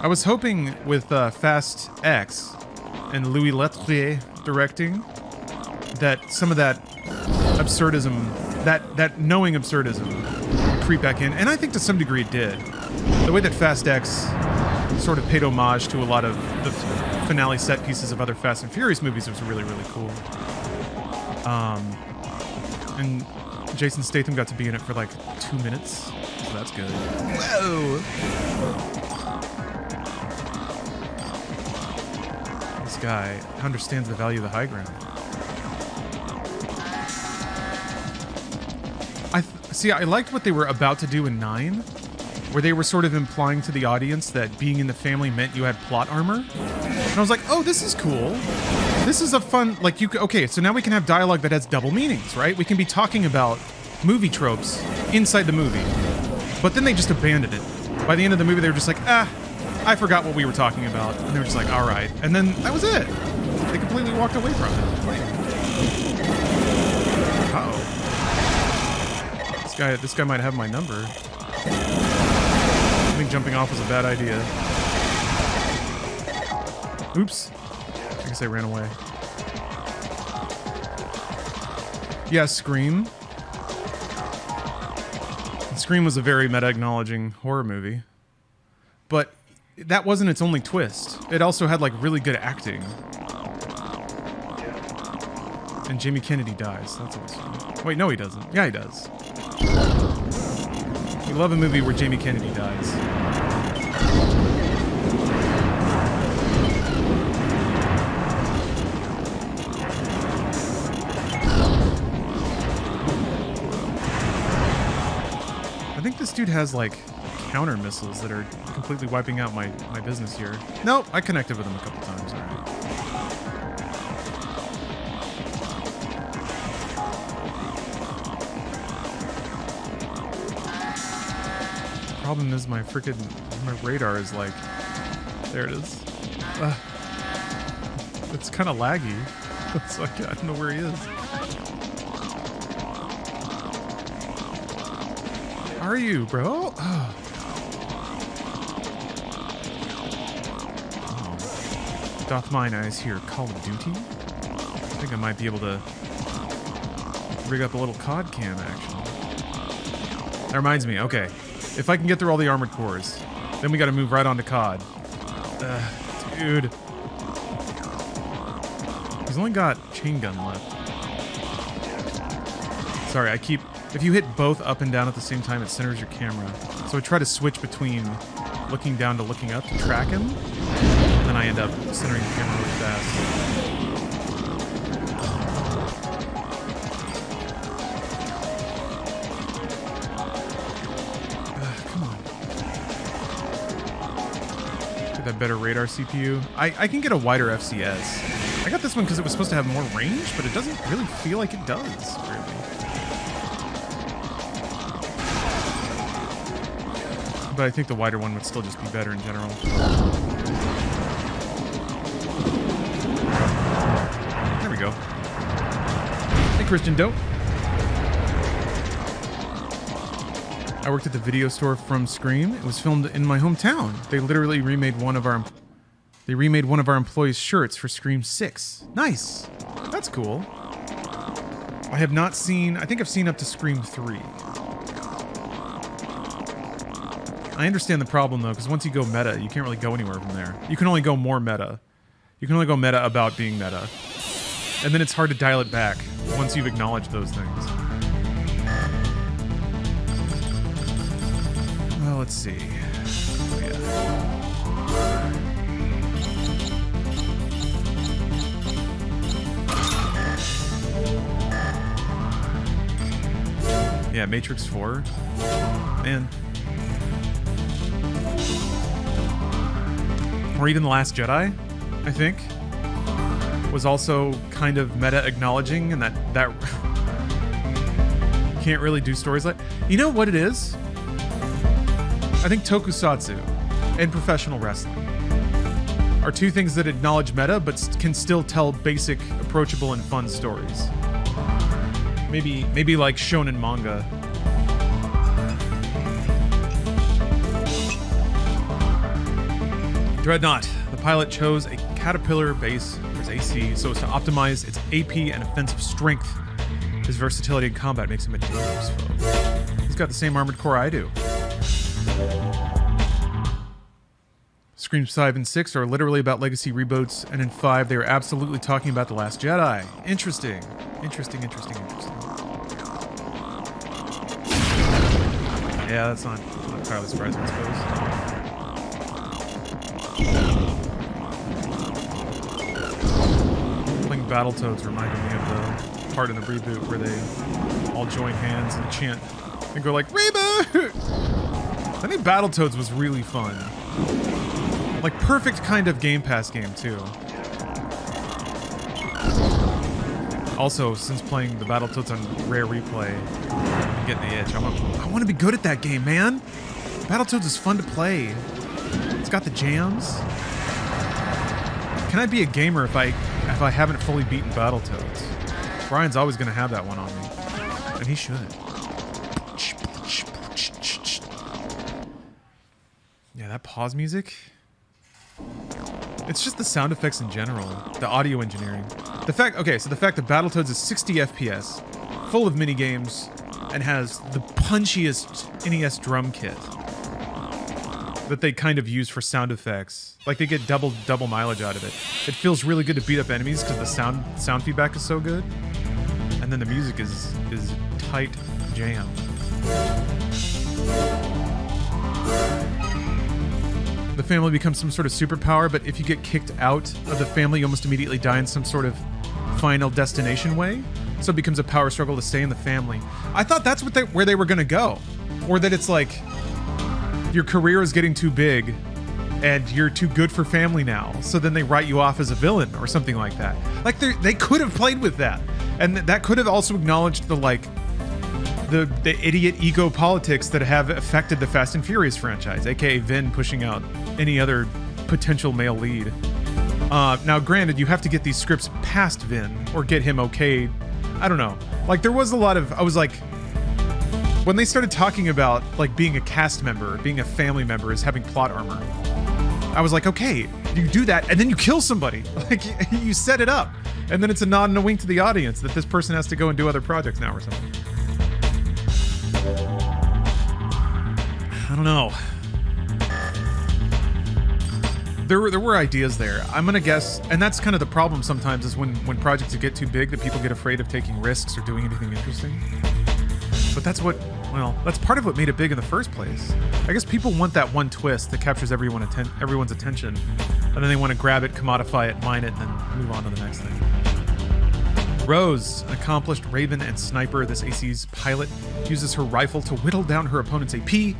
I was hoping with Fast X and Louis Leterrier directing that some of that absurdism, that knowing absurdism would creep back in, and I think to some degree it did. The way that Fast X sort of paid homage to a lot of the finale set pieces of other Fast and Furious movies was really, really cool. And Jason Statham got to be in it for like 2 minutes, so that's good. Whoa! This guy understands the value of the high ground. I liked what they were about to do in 9, where they were sort of implying to the audience that being in the family meant you had plot armor. And I was like, oh, this is cool. This is a fun, like, okay, so now we can have dialogue that has double meanings, right? We can be talking about movie tropes inside the movie. But then they just abandoned it. By the end of the movie, they were just like, I forgot what we were talking about. And they were just like, all right. And then that was it. They completely walked away from it. Uh-oh. This guy might have my number. I think jumping off was a bad idea. Oops. I guess I ran away. Yeah, Scream. Scream was a very meta-acknowledging horror movie. But that wasn't its only twist. It also had, like, really good acting. And Jamie Kennedy dies. That's always fun. Wait, no he doesn't. Yeah, he does. You love a movie where Jamie Kennedy dies. I think this dude has, like, counter missiles that are completely wiping out my business here. Nope, I connected with him a couple times. All right. problem is my radar is like, there it is. It's kind of laggy. It's like, I don't know where he is. Are you, bro? Oh. Doth mine eyes here Call of Duty? I think I might be able to rig up a little COD cam action. That reminds me, okay. If I can get through all the armored cores, then we gotta move right on to COD. Dude. He's only got chain gun left. Sorry, if you hit both up and down at the same time, it centers your camera. So I try to switch between looking down to looking up to track him. And then I end up centering the camera really fast. Come on. Get that better radar CPU. I can get a wider FCS. I got this one because it was supposed to have more range, but it doesn't really feel like it does, really. But I think the wider one would still just be better in general. There we go. Hey, Christian Dope. I worked at the video store from Scream. It was filmed in my hometown. They literally remade one of our employees' shirts for Scream 6. Nice. That's cool. I have not seen... I think I've seen up to Scream 3. I understand the problem, though, because once you go meta, you can't really go anywhere from there. You can only go more meta. You can only go meta about being meta. And then it's hard to dial it back once you've acknowledged those things. Well, let's see. Oh, yeah. Yeah, Matrix 4. Man. Or even The Last Jedi, I think, was also kind of meta acknowledging, and that can't really do stories like. You know what it is? I think tokusatsu and professional wrestling are two things that acknowledge meta, but can still tell basic, approachable, and fun stories. Maybe like shonen manga. Dreadnought. The pilot chose a Caterpillar base for his AC so as to optimize its AP and offensive strength. His versatility in combat makes him a dangerous foe. He's got the same armored core I do. Scream 5 and 6 are literally about legacy reboots, and in 5 they are absolutely talking about The Last Jedi. Interesting. Interesting. Yeah, that's not entirely surprising, I suppose. Playing Battletoads reminded me of the part in the reboot where they all join hands and chant and go like, "Reboot!" I think Battletoads was really fun. Like, perfect kind of Game Pass game, too. Also, since playing the Battletoads on Rare Replay, I'm getting the itch. I want to be good at that game, man! Battletoads is fun to play. It's got the jams. Can I be a gamer if I haven't fully beaten Battletoads? Brian's always going to have that one on me. And he should. Yeah, that pause music. It's just the sound effects in general. The audio engineering. The fact that Battletoads is 60 FPS, full of minigames, and has the punchiest NES drum kit that they kind of use for sound effects. Like, they get double mileage out of it. It feels really good to beat up enemies because the sound feedback is so good. And then the music is tight jam. The family becomes some sort of superpower, but if you get kicked out of the family, you almost immediately die in some sort of final destination way. So it becomes a power struggle to stay in the family. I thought that's where they were going to go. Or that it's like, your career is getting too big and you're too good for family now, so then they write you off as a villain or something like that. Like, they could have played with that, and that could have also acknowledged the, like, the idiot ego politics that have affected the Fast and Furious franchise, aka Vin pushing out any other potential male lead. Now, granted, you have to get these scripts past Vin or get him okayed. I don't know. Like, there was a lot of, I was like, when they started talking about like being a cast member, being a family member as having plot armor, I was like, okay, you do that and then you kill somebody. Like, you set it up, and then it's a nod and a wink to the audience that this person has to go and do other projects now or something. I don't know. There were ideas there. I'm gonna guess, and that's kind of the problem sometimes, is when projects get too big that people get afraid of taking risks or doing anything interesting. But that's what, well, that's part of what made it big in the first place. I guess people want that one twist that captures everyone's attention, and then they want to grab it, commodify it, mine it, and then move on to the next thing. Rose, an accomplished raven and sniper, this AC's pilot, uses her rifle to whittle down her opponent's AP.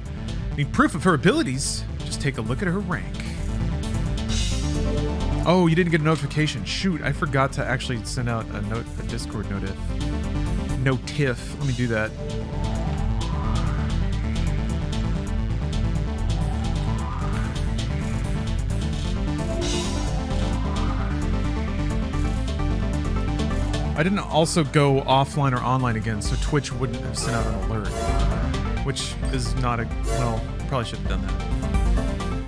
Need proof of her abilities? Just take a look at her rank. Oh, you didn't get a notification. Shoot, I forgot to actually send out a Discord notif. Notif. Let me do that. I didn't also go offline or online again, so Twitch wouldn't have sent out an alert, which is not a, well, probably should have done that.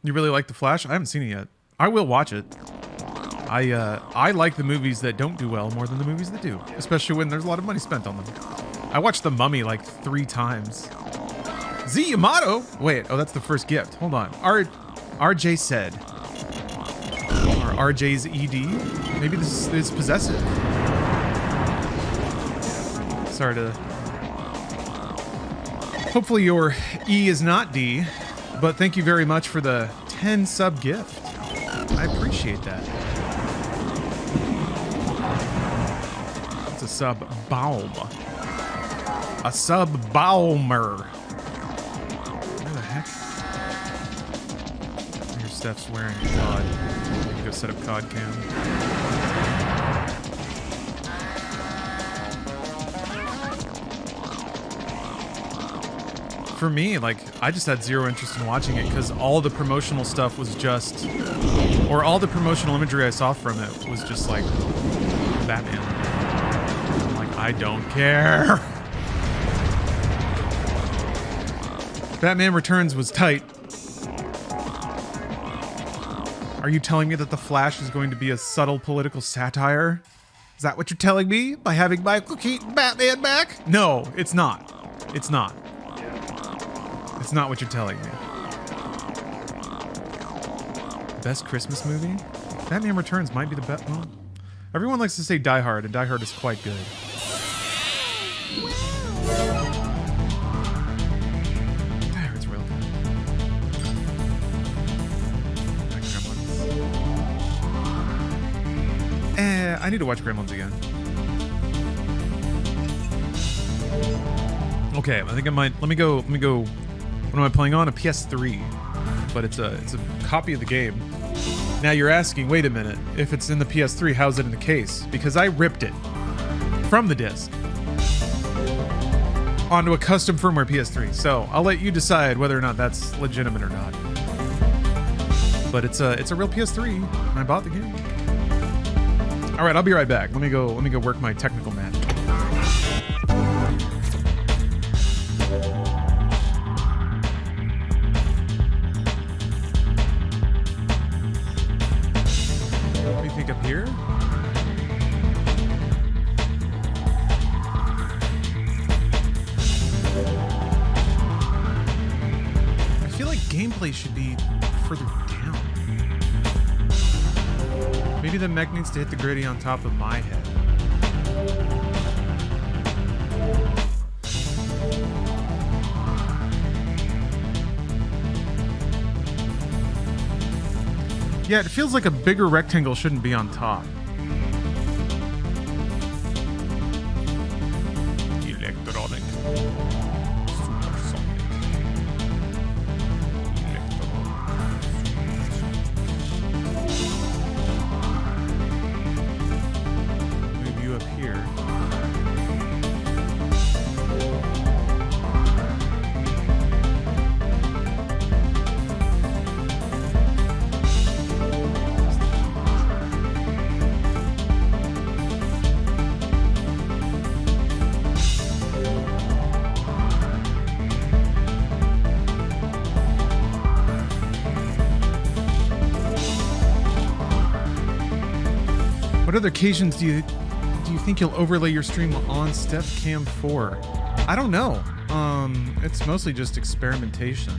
You really like The Flash? I haven't seen it yet. I will watch it. I like the movies that don't do well more than the movies that do, especially when there's a lot of money spent on them. I watched The Mummy like 3 times. Z Yamato? Wait, oh, that's the first gift. Hold on. RJ said. Or RJ's ED? Maybe this is possessive. Sorry to... Hopefully your E is not D, but thank you very much for the 10 sub gift. I appreciate that. It's a sub-baum. A sub-baumer. Where the heck? Here's Steph's wearing COD. You can go set up COD cam. For me, like, I just had zero interest in watching it because all the promotional stuff was just, or all the promotional imagery I saw from it was just like Batman. I'm like, I don't care. Batman Returns was tight. Are you telling me that The Flash is going to be a subtle political satire? Is that what you're telling me by having Michael Keaton Batman back? No, it's not. It's not. It's not what you're telling me. Best Christmas movie? Batman Returns might be the best. Well, everyone likes to say Die Hard, and Die Hard is quite good. Die Hard's real good. Gremlins. I need to watch Gremlins again. Okay, I think I might. Let me go. What am I playing on? A PS3, but it's a copy of the game. Now you're asking, wait a minute, if it's in the PS3, how's it in the case? Because I ripped it from the disc onto a custom firmware PS3. So I'll let you decide whether or not that's legitimate or not. But it's a real PS3, and I bought the game. All right, I'll be right back. Let me go work my technical magic. Up here. I feel like gameplay should be further down. Maybe the mech needs to hit the gritty on top of my head. Yeah, it feels like a bigger rectangle shouldn't be on top. Electronic. Supersonic. Move you up here. other occasions do you think you'll overlay your stream on Steph Cam 4? I don't know. It's mostly just experimentation.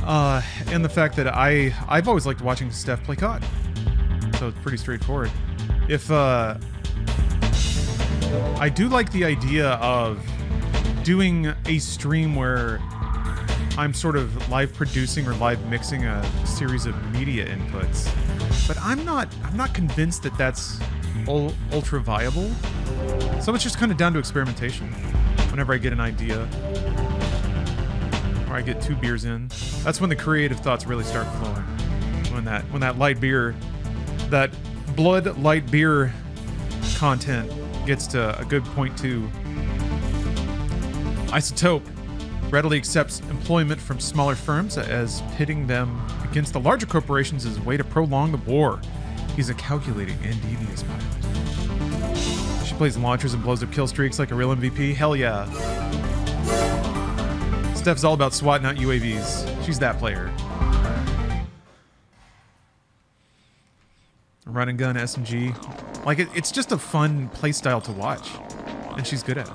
And the fact that I've always liked watching Steph play COD. So it's pretty straightforward. If I do like the idea of doing a stream where I'm sort of live producing or live mixing a series of media inputs, but I'm not convinced that that's ultra viable. So it's just kind of down to experimentation. Whenever I get an idea, or I get 2 beers in, that's when the creative thoughts really start flowing. When that light beer, that blood light beer content gets to a good point too. Isotope readily accepts employment from smaller firms as pitting them against the larger corporations is a way to prolong the war. He's a calculating and devious pilot. She plays launchers and blows up kill streaks like a real MVP. Hell yeah. Steph's all about swatting out UAVs. She's that player. Run and gun SMG. Like, it's just a fun playstyle to watch. And she's good at it.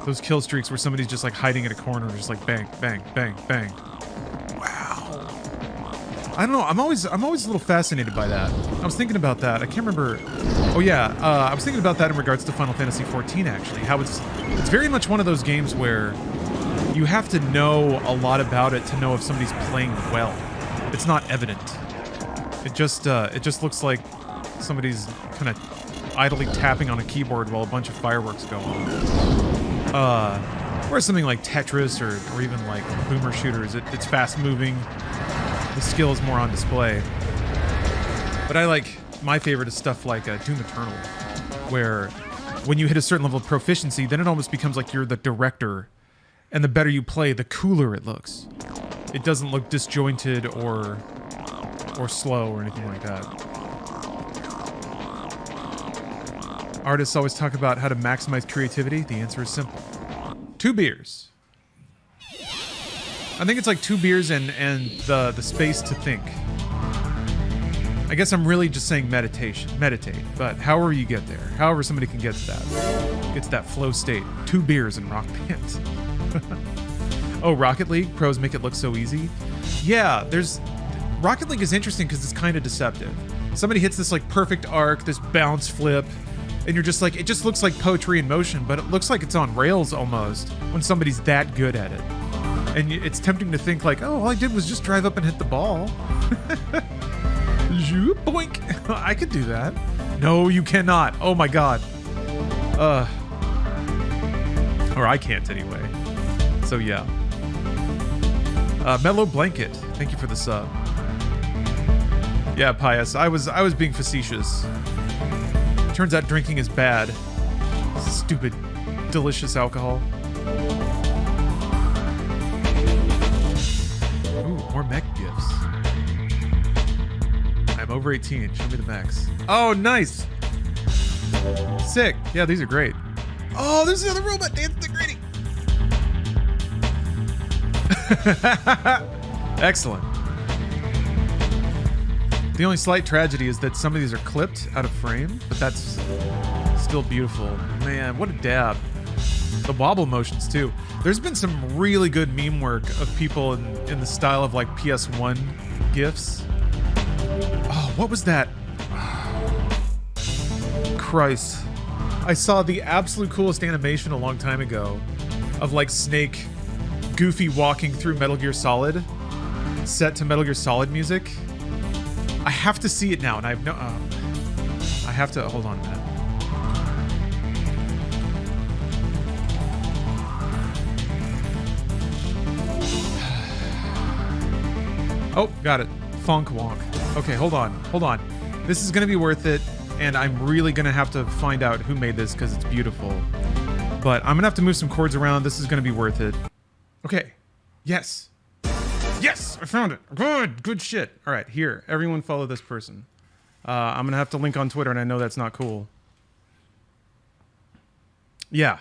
Those kill streaks where somebody's just like hiding in a corner, just like bang, bang, bang, bang. Wow. I don't know. I'm always a little fascinated by that. I was thinking about that. I can't remember. Oh yeah, I was thinking about that in regards to Final Fantasy XIV. Actually, how it's very much one of those games where you have to know a lot about it to know if somebody's playing well. It's not evident. It just looks like somebody's kind of idly tapping on a keyboard while a bunch of fireworks go on. Whereas something like Tetris or even like Boomer Shooters, it's fast moving. The skill is more on display. But my favorite is stuff like Doom Eternal, where when you hit a certain level of proficiency, then it almost becomes like you're the director, and the better you play, the cooler it looks. It doesn't look disjointed or slow or anything like that. Artists always talk about how to maximize creativity. The answer is simple. 2 beers. I think it's like 2 beers and the space to think. I guess I'm really just saying meditate, but however you get there, however somebody can get to that flow state. 2 beers and Rock Band. Oh, Rocket League? Pros make it look so easy? Yeah, Rocket League is interesting because it's kind of deceptive. Somebody hits this like perfect arc, this bounce flip, and you're just like, it just looks like poetry in motion, but it looks like it's on rails almost when somebody's that good at it. And it's tempting to think like, oh, all I did was just drive up and hit the ball. Boink. I could do that. No, you cannot. Oh my god. Or I can't anyway. So yeah. Mellow Blanket, thank you for the sub. Yeah, Pius, I was being facetious. Turns out drinking is bad. Stupid, delicious alcohol. Ooh, more mech gifts. I'm over 18. Show me the mechs. Oh, nice. Sick. Yeah, these are great. Oh, there's another robot dancing the gritty. Excellent. The only slight tragedy is that some of these are clipped out of frame, but that's still beautiful. Man, what a dab. The wobble motions too. There's been some really good meme work of people in the style of like PS1 GIFs. Oh, what was that? Christ. I saw the absolute coolest animation a long time ago of like Snake goofy walking through Metal Gear Solid, set to Metal Gear Solid music. I have to see it now, and I have no. I have to hold on a minute. Oh, got it. Funk wonk. Okay, hold on. This is gonna be worth it, and I'm really gonna have to find out who made this because it's beautiful. But I'm gonna have to move some chords around. This is gonna be worth it. Okay. Yes. Yes, I found it. Good shit. All right, here. Everyone follow this person. I'm going to have to link on Twitter, and I know that's not cool. Yeah.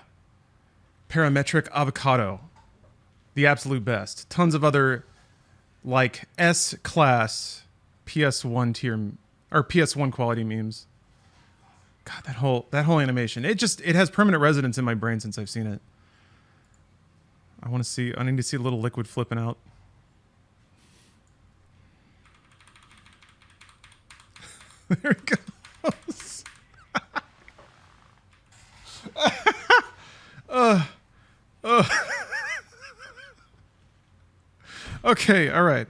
Parametric avocado. The absolute best. Tons of other like S-class PS1 tier or PS1 quality memes. God, that whole animation. It has permanent residence in my brain since I've seen it. I need to see a little liquid flipping out. There it goes. Okay, all right.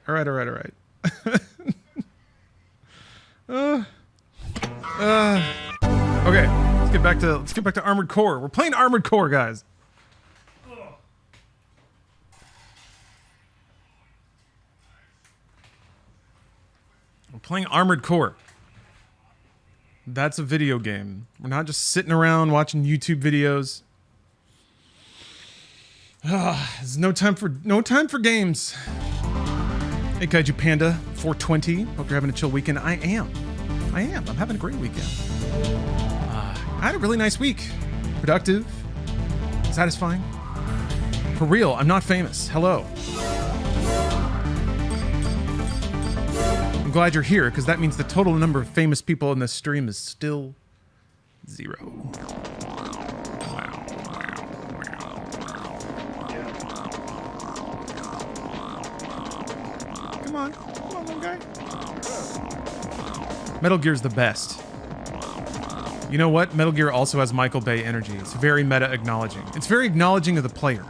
Okay, let's get back to Armored Core. We're playing Armored Core, guys. We're playing Armored Core. That's a video game. We're not just sitting around watching YouTube videos. There's no time for games. Hey, Kaiju Panda 420. Hope you're having a chill weekend. I am. I'm having a great weekend. I had a really nice week. Productive. Satisfying. For real, I'm not famous. Hello. I'm glad you're here, because that means the total number of famous people in this stream is still 0. Come on, little guy. Metal Gear's the best. You know what? Metal Gear also has Michael Bay energy. It's very meta acknowledging. It's very acknowledging of the player.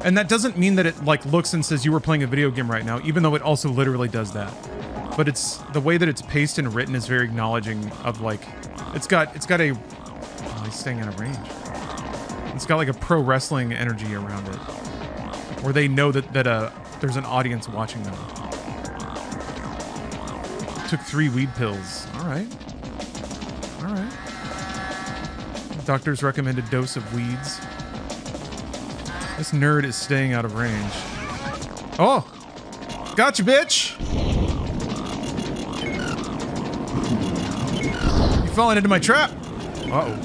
And that doesn't mean that it like looks and says you were playing a video game right now, even though it also literally does that. But it's the way that it's paced and written is very acknowledging of like it's got a oh, he's staying out of range. It's got like a pro wrestling energy around it. Where they know that there's an audience watching them. Took 3 weed pills. All right. Doctor's recommended dose of weeds. This nerd is staying out of range. Oh! Gotcha, bitch! You falling into my trap! Uh-oh.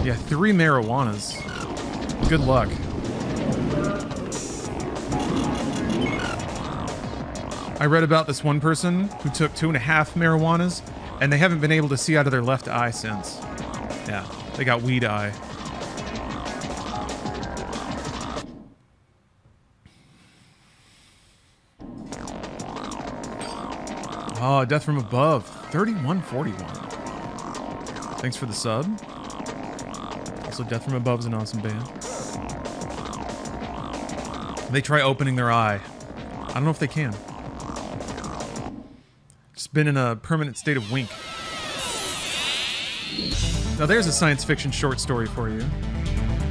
Yeah, 3 marijuanas. Good luck. I read about this one person who took 2.5 marijuanas, and they haven't been able to see out of their left eye since. Yeah, they got weed eye. Oh, Death from Above. 3141. Thanks for the sub. Also, Death from Above is an awesome band. They try opening their eye. I don't know if they can. Just been in a permanent state of wink. Now there's a science fiction short story for you.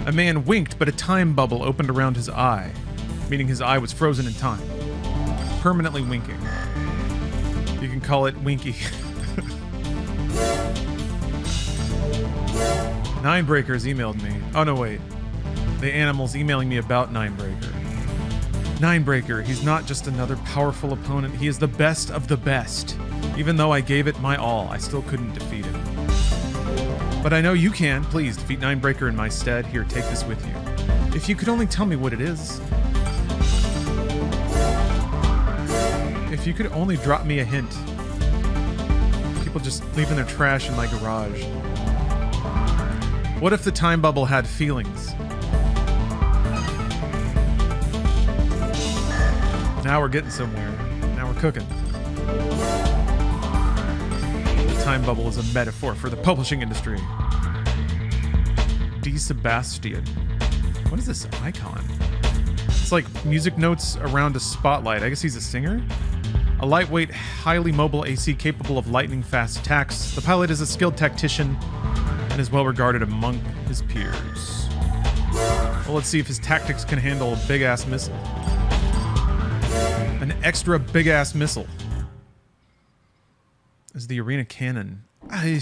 A man winked, but a time bubble opened around his eye, meaning his eye was frozen in time. Permanently winking. You can call it Winky. Ninebreakers emailed me. Oh no, wait. The animal's emailing me about Ninebreaker. Ninebreaker, he's not just another powerful opponent, he is the best of the best. Even though I gave it my all, I still couldn't defeat him. But I know you can. Please, defeat Ninebreaker in my stead. Here, take this with you. If you could only tell me what it is. If you could only drop me a hint. People just leaving their trash in my garage. What if the time bubble had feelings? Now we're getting somewhere. Now we're cooking. The time bubble is a metaphor for the publishing industry. D. Sebastian. What is this icon? It's like music notes around a spotlight. I guess he's a singer? A lightweight, highly mobile AC capable of lightning-fast attacks. The pilot is a skilled tactician and is well regarded among his peers. Well, let's see if his tactics can handle a big-ass missile. An extra big-ass missile. Is the arena cannon. I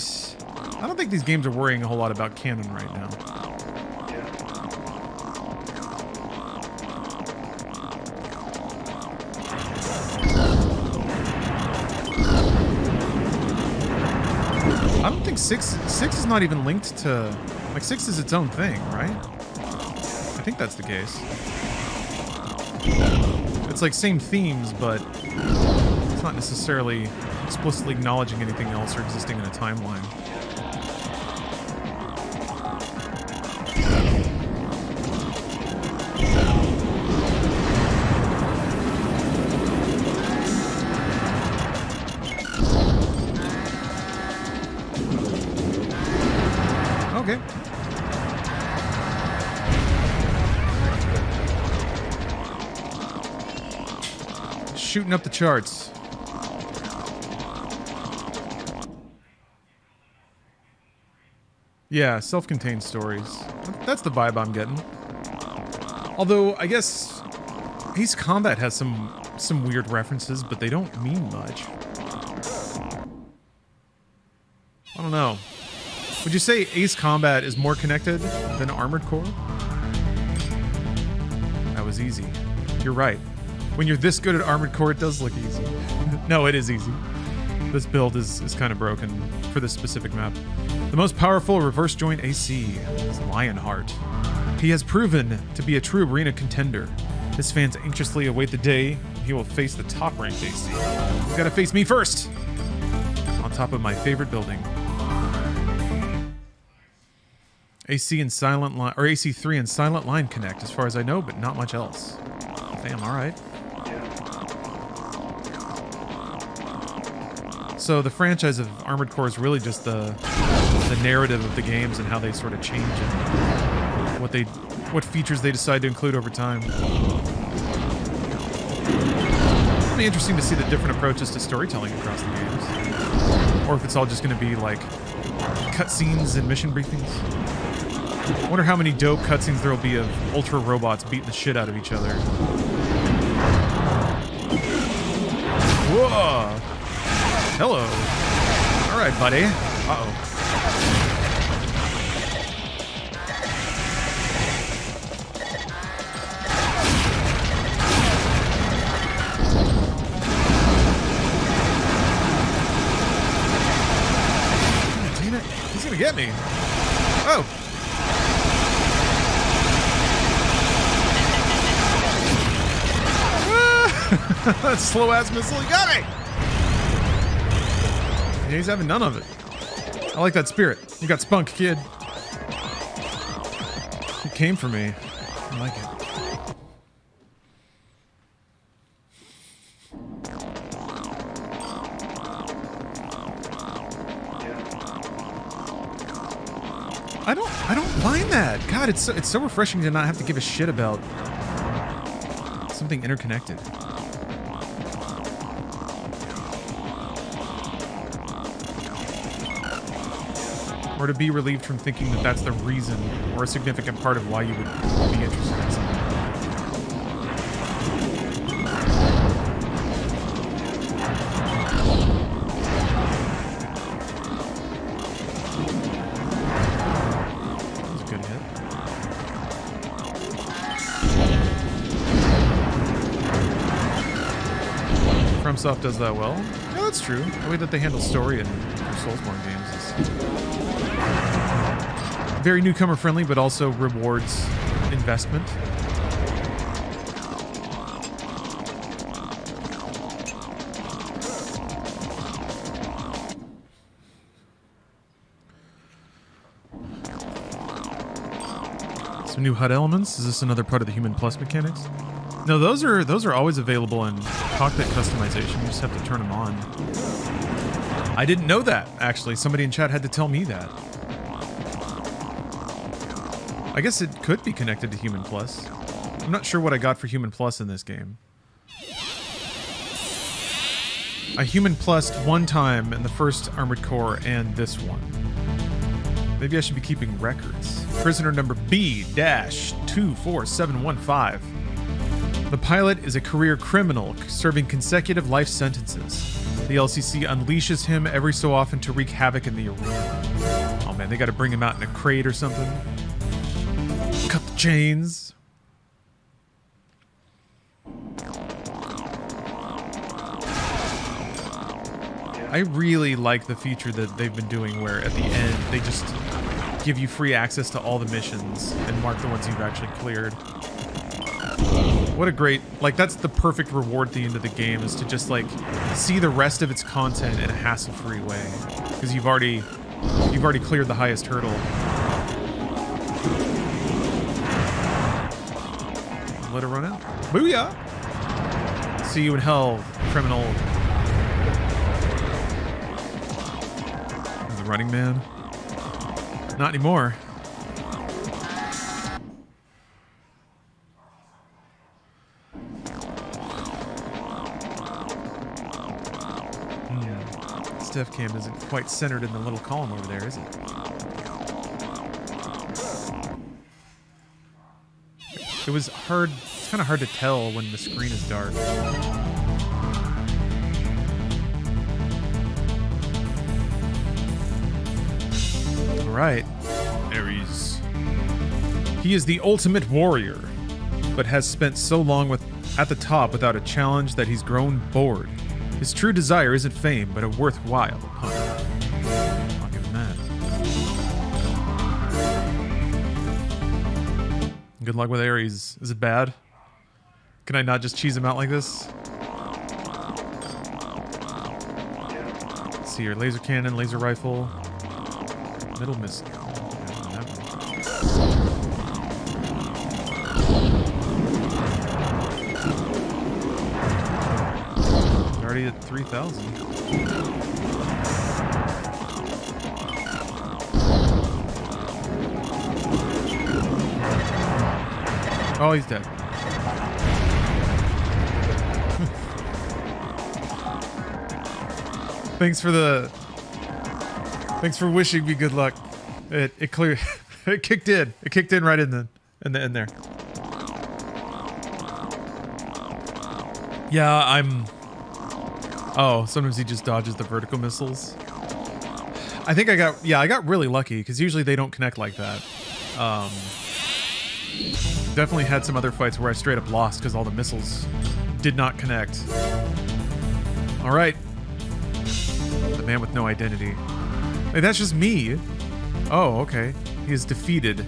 don't think these games are worrying a whole lot about canon right now. I don't think 6 is not even linked to Like 6 is its own thing, right? I think that's the case. It's like same themes, but it's not necessarily explicitly acknowledging anything else or existing in a timeline. Okay. Shooting up the charts. Yeah, self-contained stories. That's the vibe I'm getting. Although, I guess Ace Combat has some weird references, but they don't mean much. I don't know. Would you say Ace Combat is more connected than Armored Core? That was easy. You're right. When you're this good at Armored Core, it does look easy. No, it is easy. This build is kind of broken for this specific map. The most powerful reverse joint AC is Lionheart. He has proven to be a true arena contender. His fans anxiously await the day he will face the top-ranked AC. He's got to face me first! On top of my favorite building. AC and Silent Line, or AC3 and Silent Line connect, as far as I know, but not much else. Damn, alright. So the franchise of Armored Core is really just the narrative of the games and how they sort of change and what features they decide to include over time. It'll be interesting to see the different approaches to storytelling across the games, or if it's all just going to be like cutscenes and mission briefings. I wonder how many dope cutscenes there will be of ultra robots beating the shit out of each other. Whoa! Hello. All right, buddy. Uh-oh. Damn it. He's gonna get me. Oh. That slow-ass missile, he got me! Yeah, he's having none of it. I like that spirit. You got spunk, kid. He came for me. I like it. I don't mind that. God, it's so refreshing to not have to give a shit about something interconnected. Or to be relieved from thinking that that's the reason or a significant part of why you would be interested in something. That was a good hit. FromSoft does that well. Yeah, that's true. The way that they handle story in their Soulsborne games is very newcomer friendly, but also rewards investment. Some new HUD elements. Is this another part of the Human Plus mechanics? No, those are always available in cockpit customization. You just have to turn them on. I didn't know that, actually. Somebody in chat had to tell me that. I guess it could be connected to Human Plus. I'm not sure what I got for Human Plus in this game. I Human Plussed one time in the first Armored Core and this one. Maybe I should be keeping records. Prisoner number B-24715. The pilot is a career criminal serving consecutive life sentences. The LCC unleashes him every so often to wreak havoc in the arena. Oh man, they gotta bring him out in a crate or something. Cut the chains. I really like the feature that they've been doing where at the end they just give you free access to all the missions and mark the ones you've actually cleared. What a great, like, that's the perfect reward at the end of the game, is to just, like, see the rest of its content in a hassle-free way. Because you've already cleared the highest hurdle. Let it run out. Booyah! See you in hell, criminal. The running man? Not anymore. Steph cam isn't quite centered in the little column over there, is it? It was hard. It's kind of hard to tell when the screen is dark. All right, Ares. He is the ultimate warrior, but has spent so long at the top without a challenge that he's grown bored. His true desire isn't fame, but a worthwhile opponent. I'll give him that. Good luck with Ares. Is it bad? Can I not just cheese him out like this? Let's see here. Laser cannon, laser rifle, middle missile. Already at 3,000. Oh, he's dead. Thanks for wishing me good luck. It clear it kicked in. It kicked in right in there. Yeah, oh, sometimes he just dodges the vertical missiles. I think I got really lucky, because usually they don't connect like that. Definitely had some other fights where I straight up lost because all the missiles did not connect. All right. The man with no identity. Hey, that's just me. Oh, okay. He has defeated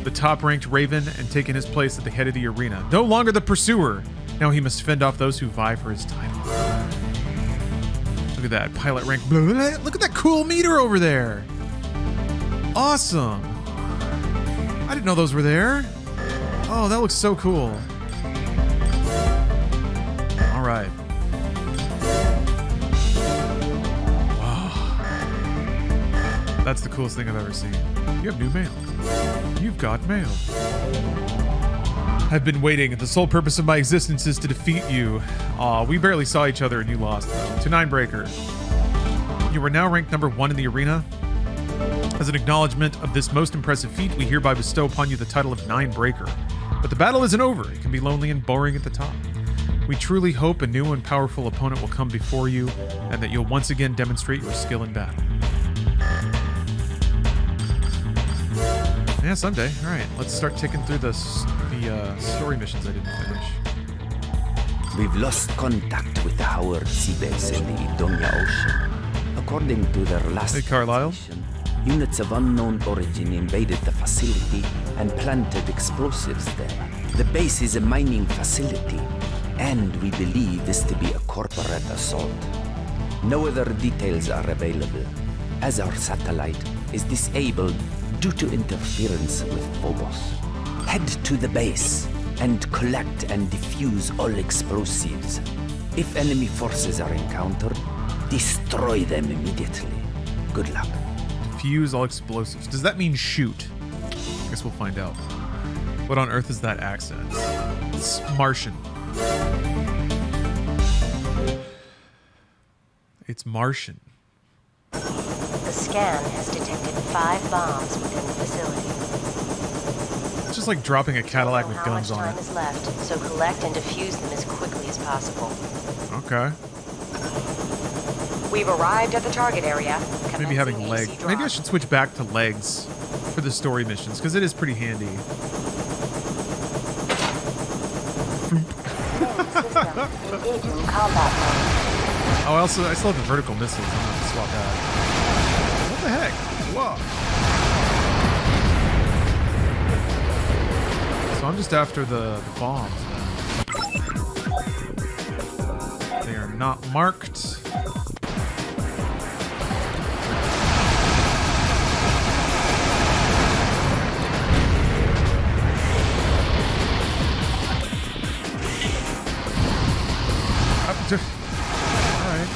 the top-ranked Raven and taken his place at the head of the arena. No longer the pursuer. Now he must fend off those who vie for his title. Look at that. Pilot rank. Look at that cool meter over there. Awesome. I didn't know those were there. Oh, that looks so cool. All right. Wow. That's the coolest thing I've ever seen. You have new mail. You've got mail. I've been waiting. The sole purpose of my existence is to defeat you. Aw, we barely saw each other and you lost, though. To Ninebreaker. You are now ranked number 1 in the arena. As an acknowledgement of this most impressive feat, we hereby bestow upon you the title of Ninebreaker. But the battle isn't over. It can be lonely and boring at the top. We truly hope a new and powerful opponent will come before you, and that you'll once again demonstrate your skill in battle. Yeah, someday. All right, let's start ticking through the story missions I didn't finish. We've lost contact with the Howard Sea Base in the Idonia Ocean. According to their last Hey, Carlisle. transmission, units of unknown origin invaded the facility and planted explosives there. The base is a mining facility, and we believe this to be a corporate assault. No other details are available, as our satellite is disabled due to interference with Phobos. Head to the base and collect and defuse all explosives. If enemy forces are encountered, destroy them immediately. Good luck. Fuse all explosives. Does that mean shoot? I guess we'll find out. What on earth is that accent? It's Martian. It's Martian. The scan has detected 5 bombs within the facility. It's just like dropping a Cadillac with guns on How much time it. is left, so collect and defuse them as quickly as possible. Okay. We've arrived at the target area. Maybe having Commencing legs. AC Maybe I drop. should switch back to legs for the story missions, because it is pretty handy. System engaging combat mode. Oh, I still have the vertical missiles. I'm gonna have to swap that. What the heck? Whoa. I'm just after the bombs. They are not marked. Alright.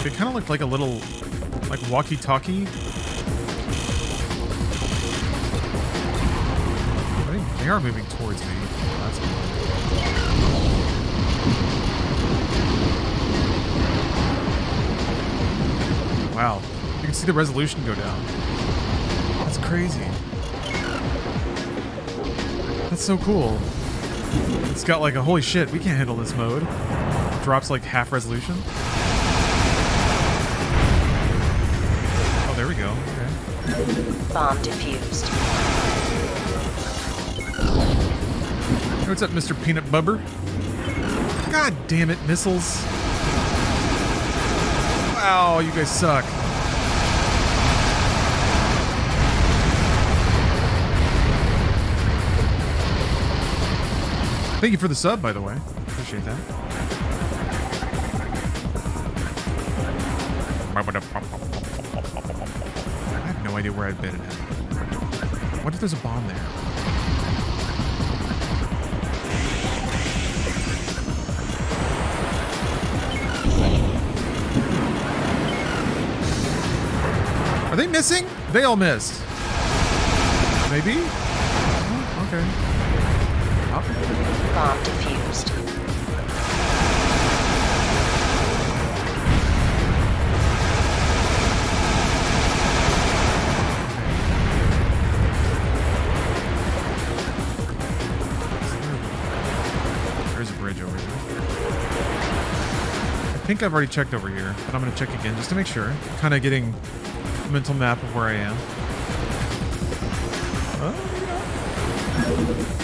They kind of looked like a little, like, walkie-talkie. I think they are moving towards me. That's cool. Wow. You can see the resolution go down. That's crazy. That's so cool. It's got like a holy shit, we can't handle this mode. Drops like half resolution. Oh, there we go. Okay. Bomb defused. Hey, what's up, Mr. Peanut Bubber? God damn it, missiles. Wow, you guys suck. Thank you for the sub, by the way. Appreciate that. I have no idea where I'd been at. What if there's a bomb there? Are they missing? They all missed. Maybe? Oh, okay. Oh. Bomb defused. There's a bridge over here. I think I've already checked over here, but I'm going to check again just to make sure. Kind of getting a mental map of where I am. Oh,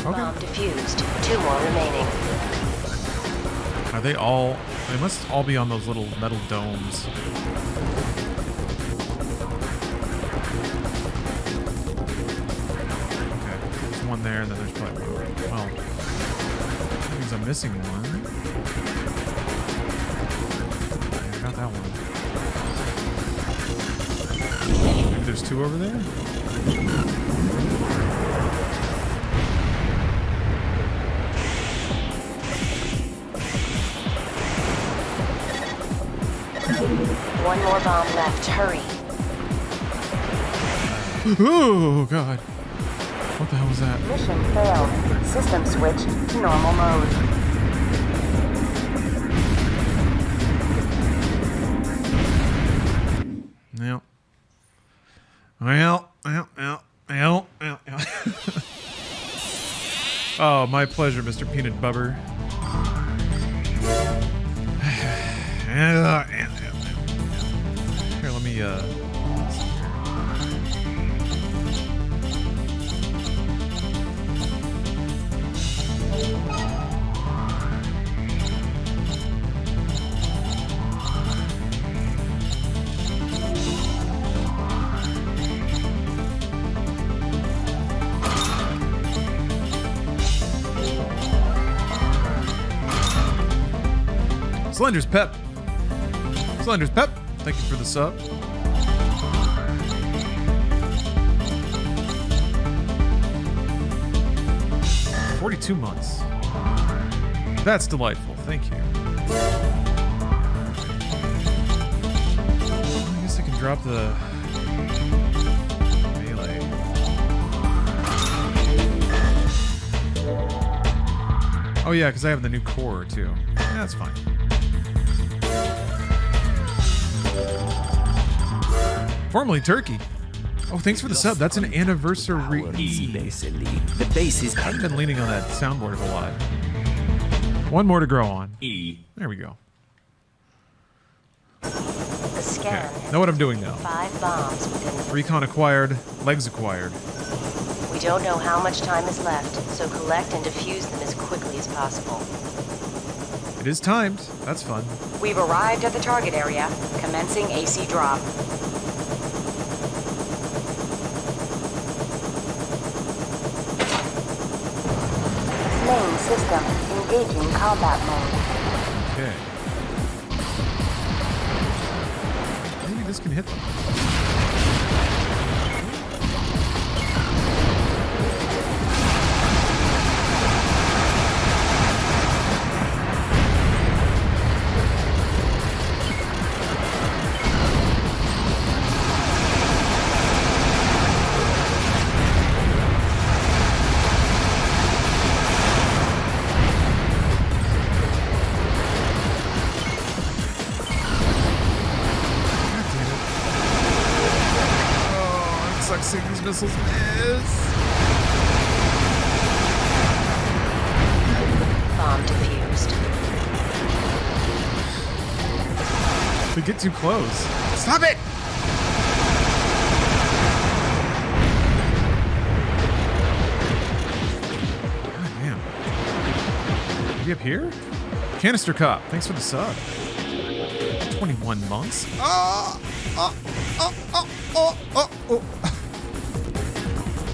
yeah. Okay. Bomb defused. 2 more remaining. Are they all... They must all be on those little metal domes. Okay. There's one there, and then there's probably one over. Well, that means I'm missing one. Okay, I got that one. Maybe there's 2 over there? One more bomb left. Hurry. Oh, God. What the hell was that? Mission failed. System switched to normal mode. Yeah. Well. Oh, my pleasure, Mr. Peanut Bubber. Here, let me, Slender's Pep. Slender's Pep, thank you for the sub. $42 months. That's delightful, thank you. Well, I guess I can drop the melee. Oh yeah, because I have the new core too. Yeah, that's fine. Formerly Turkey. Oh, thanks for the sub. That's an anniversary. The base is I've been leaning on that soundboard a lot. One more to grow on. There we go. The scan. Okay. Know what I'm doing now. 5 bombs within. Recon acquired. Legs acquired. We don't know how much time is left, so collect and defuse them as quickly as possible. It is timed. That's fun. We've arrived at the target area. Commencing AC drop. Main system engaging combat mode. Okay. Maybe this can hit them. Seeing these missiles miss. Bomb defused. They get too close. Stop it! God damn. Maybe up here? Canister Cop, thanks for the sub. 21 months. Oh!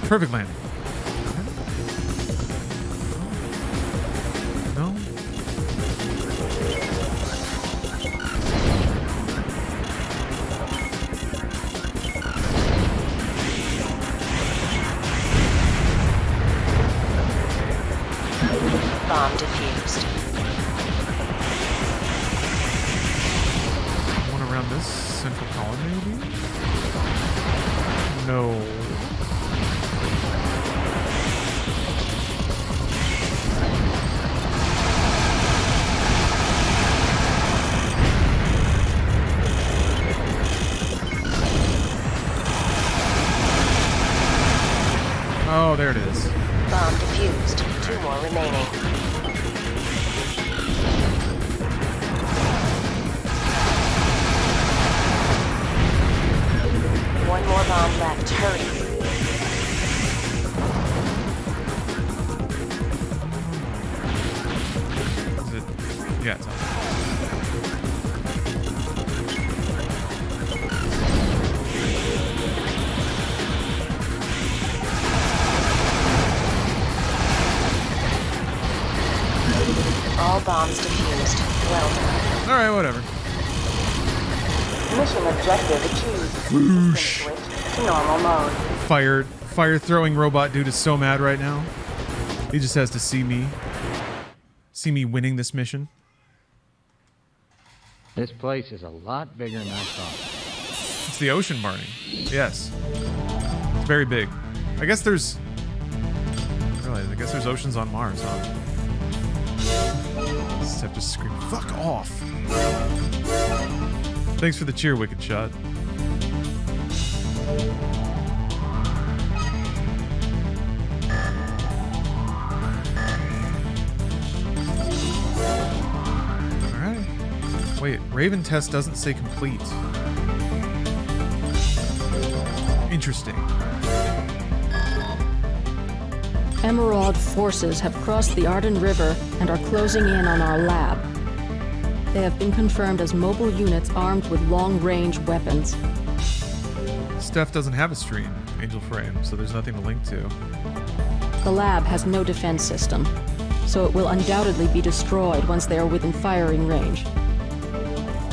Perfect landing. No? Bomb defused. One around this central column, maybe? No. Oh, there it is. Bomb defused. 2 more remaining. One more bomb left. Hurry. Is it? Yeah, it's on. All bombs defused. Well done. All right, whatever. Mission objective achieved. Whoosh. System switch to normal mode. Fire throwing robot dude is so mad right now. He just has to see me winning this mission. This place is a lot bigger than I thought. It's the ocean, Barney. Yes. It's very big. I guess there's oceans on Mars, huh? Steph just screamed, "Fuck off!" Thanks for the cheer, Wicked Shot. Alright. Wait, Raven test doesn't say complete. Interesting. Emerald forces have crossed the Arden River and are closing in on our lab. They have been confirmed as mobile units armed with long-range weapons. Steph doesn't have a stream, Angel Frame, so there's nothing to link to. The lab has no defense system, so it will undoubtedly be destroyed once they are within firing range.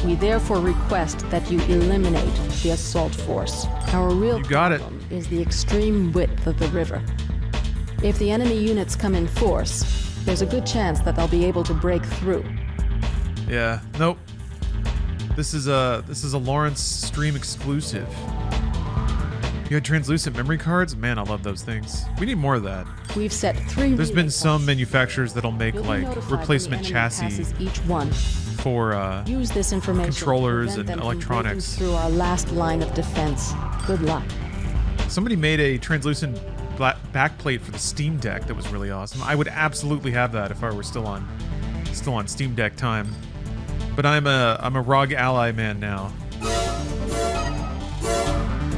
We therefore request that you eliminate the assault force. Our real You got it. problem is the extreme width of the river. If the enemy units come in force, there's a good chance that they'll be able to break through. Yeah, nope. This is a Lawrence stream exclusive. You had translucent memory cards? Man, I love those things. We need more of that. We've set 3 There's been relay some points. manufacturers that'll make You'll be like notified when replacement the enemy chassis passes each one. for Use this information to controllers prevent and them from electronics. breaking through our last line of defense. Good luck. Somebody made a translucent backplate for the Steam Deck that was really awesome. I would absolutely have that if I were still on Steam Deck time. But I'm a ROG Ally man now.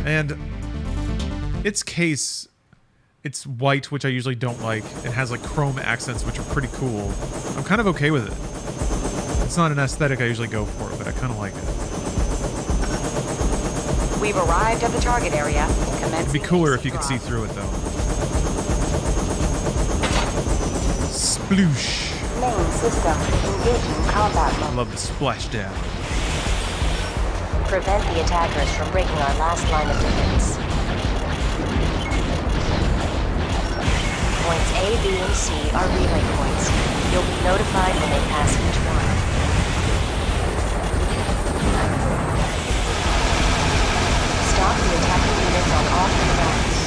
And its case, it's white, which I usually don't like. It has like chrome accents, which are pretty cool. I'm kind of okay with it. It's not an aesthetic I usually go for, but I kind of like it. We've arrived at the target area. It'd be cooler if you could see through it, though. Sploosh. Main system engaging combat I mode. love the splashdown. Prevent the attackers from breaking our last line of defense. Points A, B, and C are relay points. You'll be notified when they pass each one. Stop the attacking units on all three routes.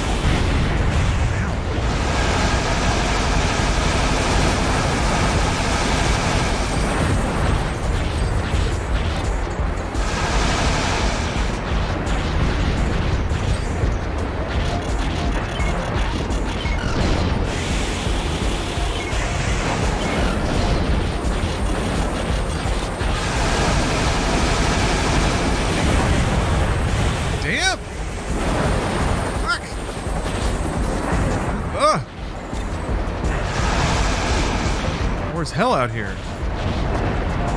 Damn! Fuck! Ugh! Where's hell out here?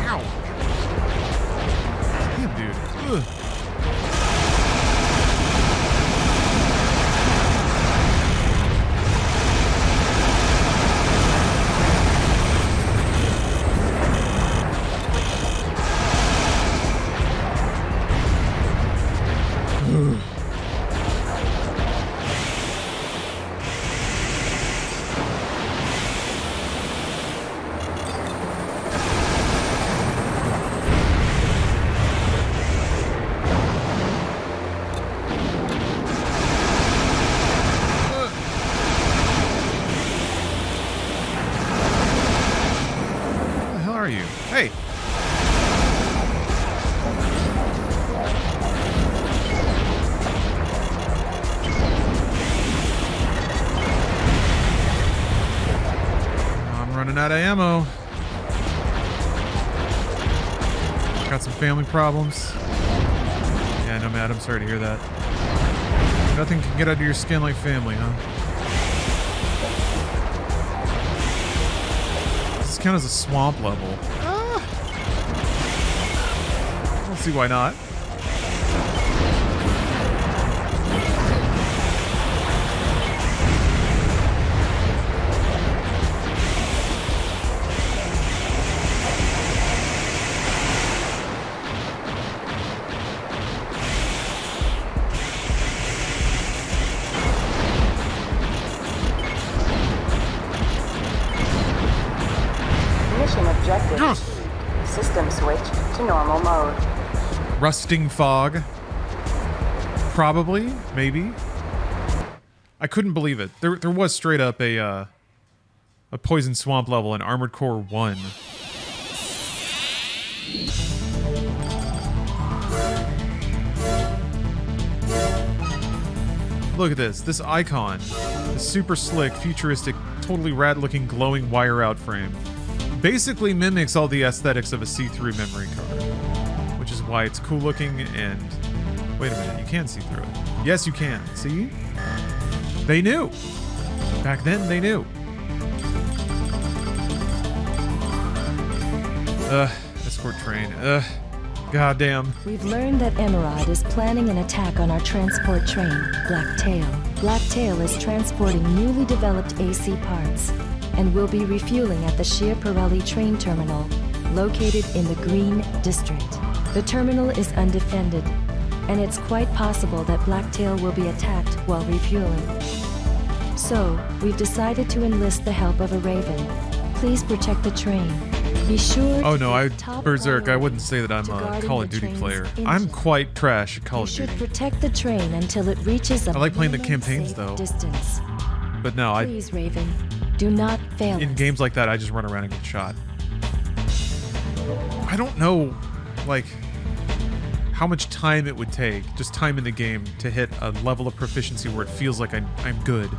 Ow! Damn, dude. Ugh. Are you? Hey! I'm running out of ammo. Got some family problems. Yeah, no, Matt, I'm sorry to hear that. Nothing can get under your skin like family, huh? Count as a swamp level. I don't see why not. Objective. System switch to normal mode. Rusting fog. Probably, maybe. I couldn't believe it. There was straight up a poison swamp level in Armored Core 1. Look at this icon. This super slick, futuristic, totally rad-looking, glowing wire-out frame. Basically mimics all the aesthetics of a see-through memory card, which is why it's cool looking. And wait a minute, you can see through it. Yes, you can. See? They knew. Back then, they knew. Escort train. Goddamn. We've learned that Emerald is planning an attack on our transport train, Blacktail. Blacktail is transporting newly developed AC parts and will be refueling at the Schiaparelli train terminal, located in the Green District. The terminal is undefended, and it's quite possible that Blacktail will be attacked while refueling. So, we've decided to enlist the help of a Raven. Please protect the train. Be sure Oh no, to top Berserk, I wouldn't say that I'm a Call of Duty player. I'm quite trash at Call of Duty. You should protect the train until it reaches a I like playing the minimum campaigns, safe though. Distance. But no, Please, Raven, do not fail in us. games like that, I just run around and get shot. I don't know, like, how much time it would take, just time in the game, to hit a level of proficiency where it feels like I'm good.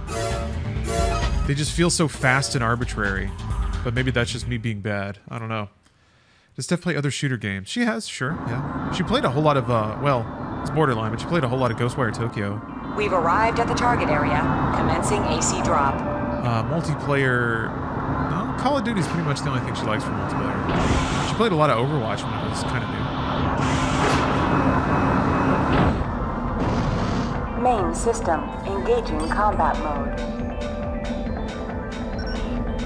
They just feel so fast and arbitrary. But maybe that's just me being bad. I don't know. Does Steph play other shooter games? She has, sure, yeah. She played a whole lot of, well, it's borderline, but she played a whole lot of Ghostwire Tokyo. We've arrived at the target area. Commencing AC drop. Multiplayer... No? Call of Duty is pretty much the only thing she likes for multiplayer. She played a lot of Overwatch when it was kind of new. Main system engaging combat mode.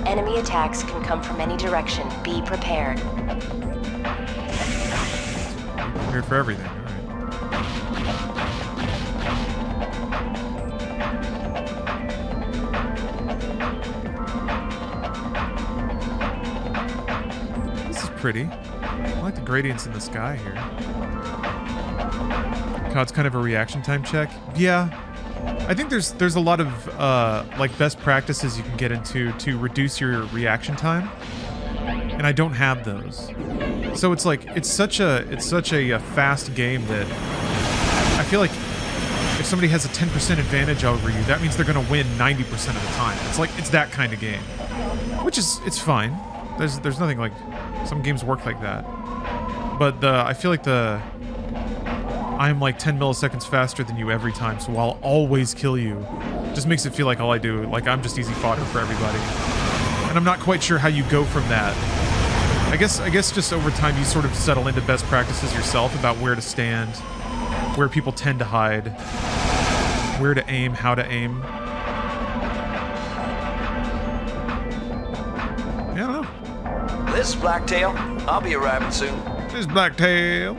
Enemy attacks can come from any direction. Be prepared. Here for everything. Pretty. I like the gradients in the sky here. COD's kind of a reaction time check. Yeah. I think there's a lot of like best practices you can get into to reduce your reaction time. And I don't have those. So it's like it's such a fast game that I feel like if somebody has a 10% advantage over you, that means they're going to win 90% of the time. It's like it's that kind of game. Which is it's fine. There's nothing like some games work like that, but I feel like I'm like 10 milliseconds faster than you every time, so I'll always kill you. Just makes it feel like all I do, like I'm just easy fodder for everybody. And I'm not quite sure how you go from that. I guess just over time you sort of settle into best practices yourself about where to stand, where people tend to hide, where to aim, how to aim. Yeah, I don't know. This is Blacktail. I'll be arriving soon. This is Blacktail.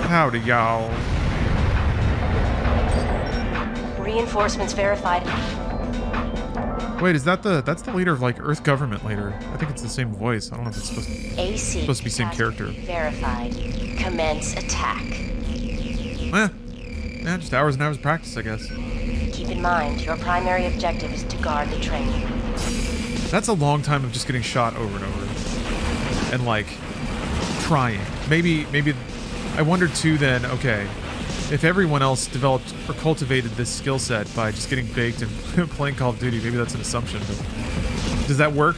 Howdy, y'all. Reinforcements verified. Wait, is that that's the leader of like Earth government later? I think it's the same voice. I don't know if it's supposed to be same character. Verified. Commence attack. Yeah, just hours and hours of practice, I guess. Keep in mind, your primary objective is to guard the train. That's a long time of just getting shot over and over. And like trying. Maybe I wondered too then, okay, if everyone else developed or cultivated this skill set by just getting baked and playing Call of Duty, maybe that's an assumption, but does that work?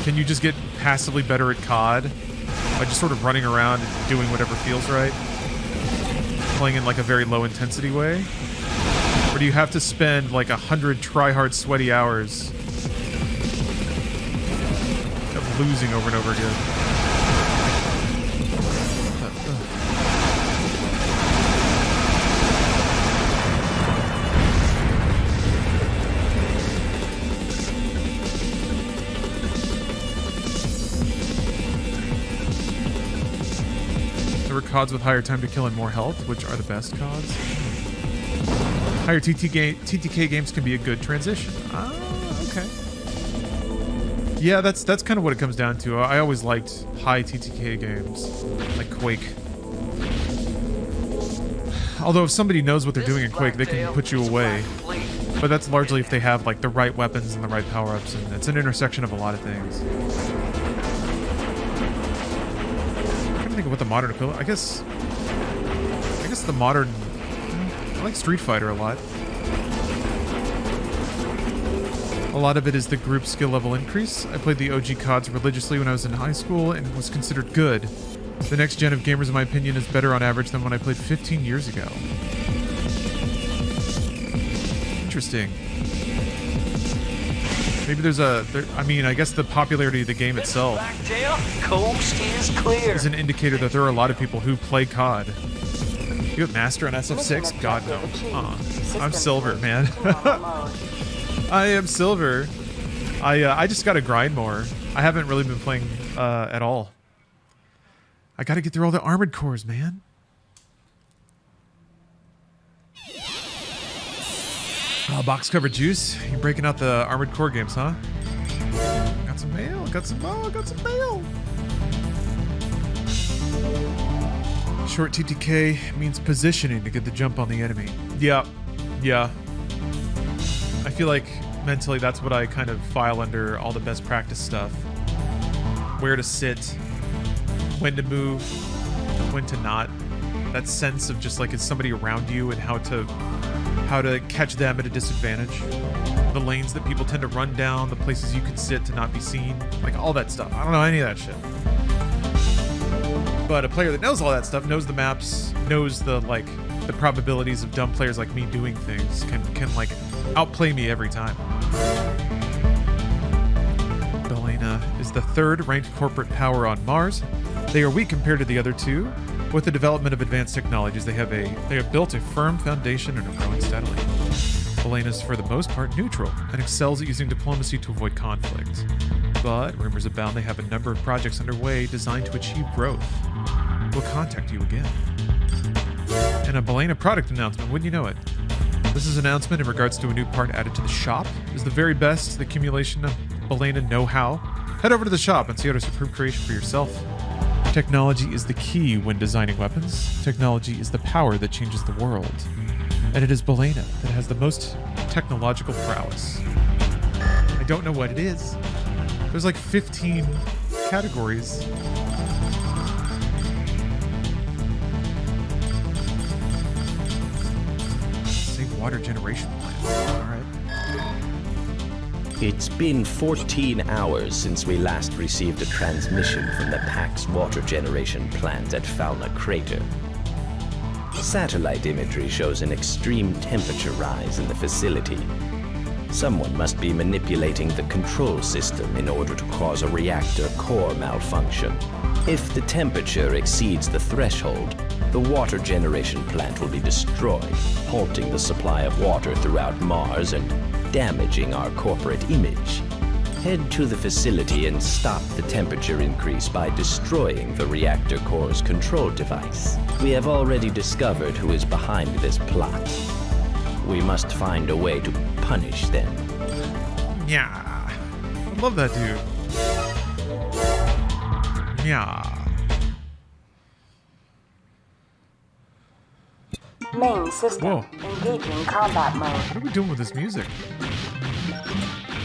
Can you just get passively better at COD by just sort of running around and doing whatever feels right? Playing in like a very low intensity way? Or do you have to spend like 100 try-hard sweaty hours of losing over and over again? CODs with higher time to kill and more health, which are the best CODs. Higher TTK games can be a good transition. Ah, okay. Yeah, that's kind of what it comes down to. I always liked high TTK games, like Quake. Although if somebody knows what they're doing in Quake, they can put you away. But that's largely if they have like the right weapons and the right power-ups, and it's an intersection of a lot of things. Think of what the modern equivalent. I guess the modern. I like Street Fighter a lot. A lot of it is the group skill level increase. I played the OG CODs religiously when I was in high school and was considered good. The next gen of gamers, in my opinion, is better on average than when I played 15 years ago. Interesting. Maybe there's I mean, I guess the popularity of the game itself Coast is clear. is an indicator that there are a lot of people who play COD. You have Master on SF6? God, no. I'm Silver, man. I am Silver. I just gotta grind more. I haven't really been playing at all. I gotta get through all the armored cores, man. Box cover juice. You're breaking out the Armored Core games, huh? Got some mail. Got some mail. Short TTK means positioning to get the jump on the enemy. Yeah. I feel like mentally that's what I kind of file under all the best practice stuff. Where to sit, when to move, when to not. That sense of just like, is somebody around you and how to catch them at a disadvantage. The lanes that people tend to run down, the places you can sit to not be seen, like all that stuff. I don't know any of that shit. But a player that knows all that stuff, knows the maps, knows the probabilities of dumb players like me doing things, can like outplay me every time. is the third ranked corporate power on Mars. They are weak compared to the other two. With the development of advanced technologies, they have built a firm foundation and are growing steadily. Balena is for the most part neutral and excels at using diplomacy to avoid conflict. But rumors abound they have a number of projects underway designed to achieve growth. We'll contact you again. And a Balena product announcement, wouldn't you know it? This is an announcement in regards to a new part added to the shop. Is the very best, the accumulation of Balena know-how. Head over to the shop and see out a superb creation for yourself. Technology is the key when designing weapons. Technology is the power that changes the world. And it is Balena that has the most technological prowess. I don't know what it is. There's like 15 categories. Water generation plant. All right. It's been 14 hours since we last received a transmission from the PAC's water generation plant at Fauna Crater. Satellite imagery shows an extreme temperature rise in the facility. Someone must be manipulating the control system in order to cause a reactor core malfunction. If the temperature exceeds the threshold, the water generation plant will be destroyed, halting the supply of water throughout Mars and damaging our corporate image. Head to the facility and stop the temperature increase by destroying the reactor core's control device. We have already discovered who is behind this plot. We must find a way to punish them. Yeah. I love that dude. Yeah. Main system. Engaging combat mode. What are we doing with this music?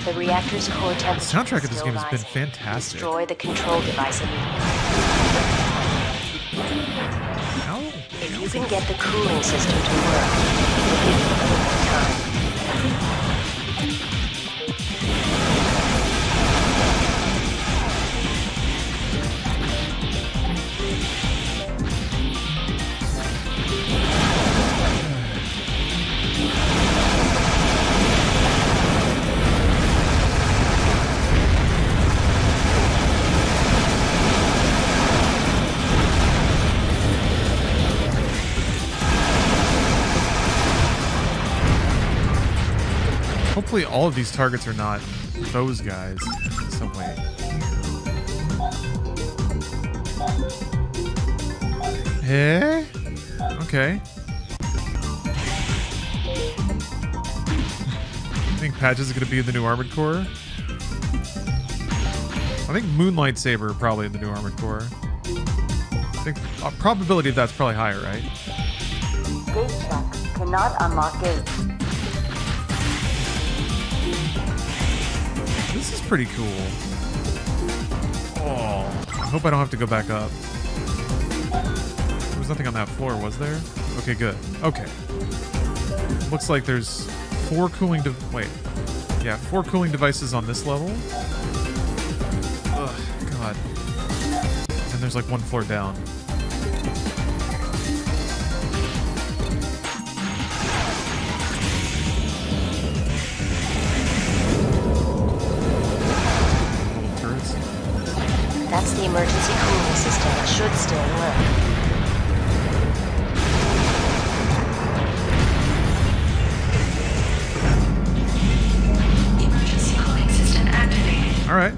The reactor's core temperature. The soundtrack of this game has been fantastic. Destroy the control device immediately. If you can get the cooling system to work, we'll give you a little more time. Hopefully all of these targets are not those guys in some way. Hey? Okay. I think Patches is going to be in the new Armored Core. I think Moonlight Saber probably in the new Armored Core. I think probability of that's probably higher, right? Gate check. Cannot unlock gate. This is pretty cool. Oh, I hope I don't have to go back up. There was nothing on that floor, was there? Okay, good. Okay. Looks like there's 4 cooling four cooling devices on this level. Ugh, God. And there's like 1 floor down. That's the emergency cooling system. It should still work. Emergency cooling system activated. All right.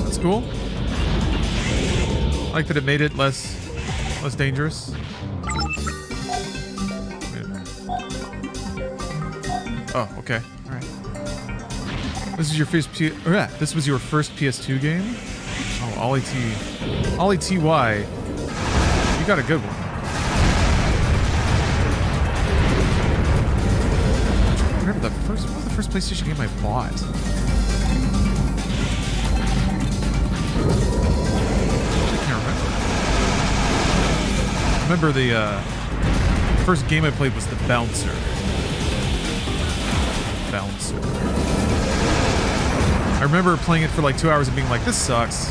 That's cool. I like that it made it less dangerous. Wait a minute. Oh, okay. All right. This is your first this was your first PS2 game? Oh, Ollie TY. You got a good one. I remember what was the first PlayStation game I bought? I can't remember. The first game I played was the Bouncer. I remember playing it for like 2 hours and being like, this sucks.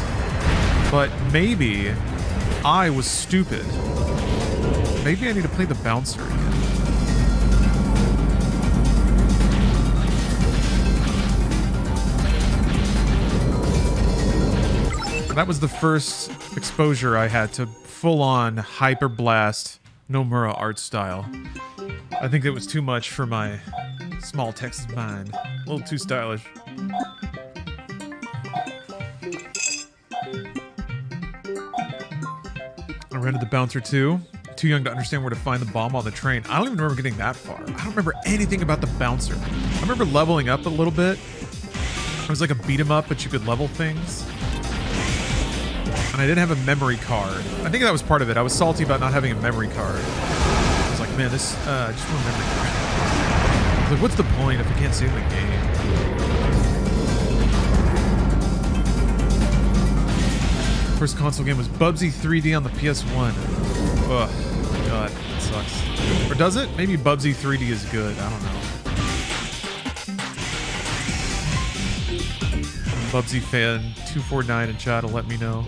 But maybe I was stupid. Maybe I need to play the Bouncer again. That was the first exposure I had to full-on Hyper Blast Nomura art style. I think it was too much for my small Texas mind. A little too stylish. I rented the Bouncer too. Too young to understand where to find the bomb on the train. I don't even remember getting that far. I don't remember anything about the Bouncer. I remember leveling up a little bit. It was like a beat 'em up, but you could level things. And I didn't have a memory card. I think that was part of it. I was salty about not having a memory card. I was like, man, this, just one memory card. I was like, what's the point if I can't save the game? First console game was Bubsy 3D on the PS1. Ugh, God, that sucks. Or does it? Maybe Bubsy 3D is good. I don't know. Bubsy fan 249 in chat will let me know.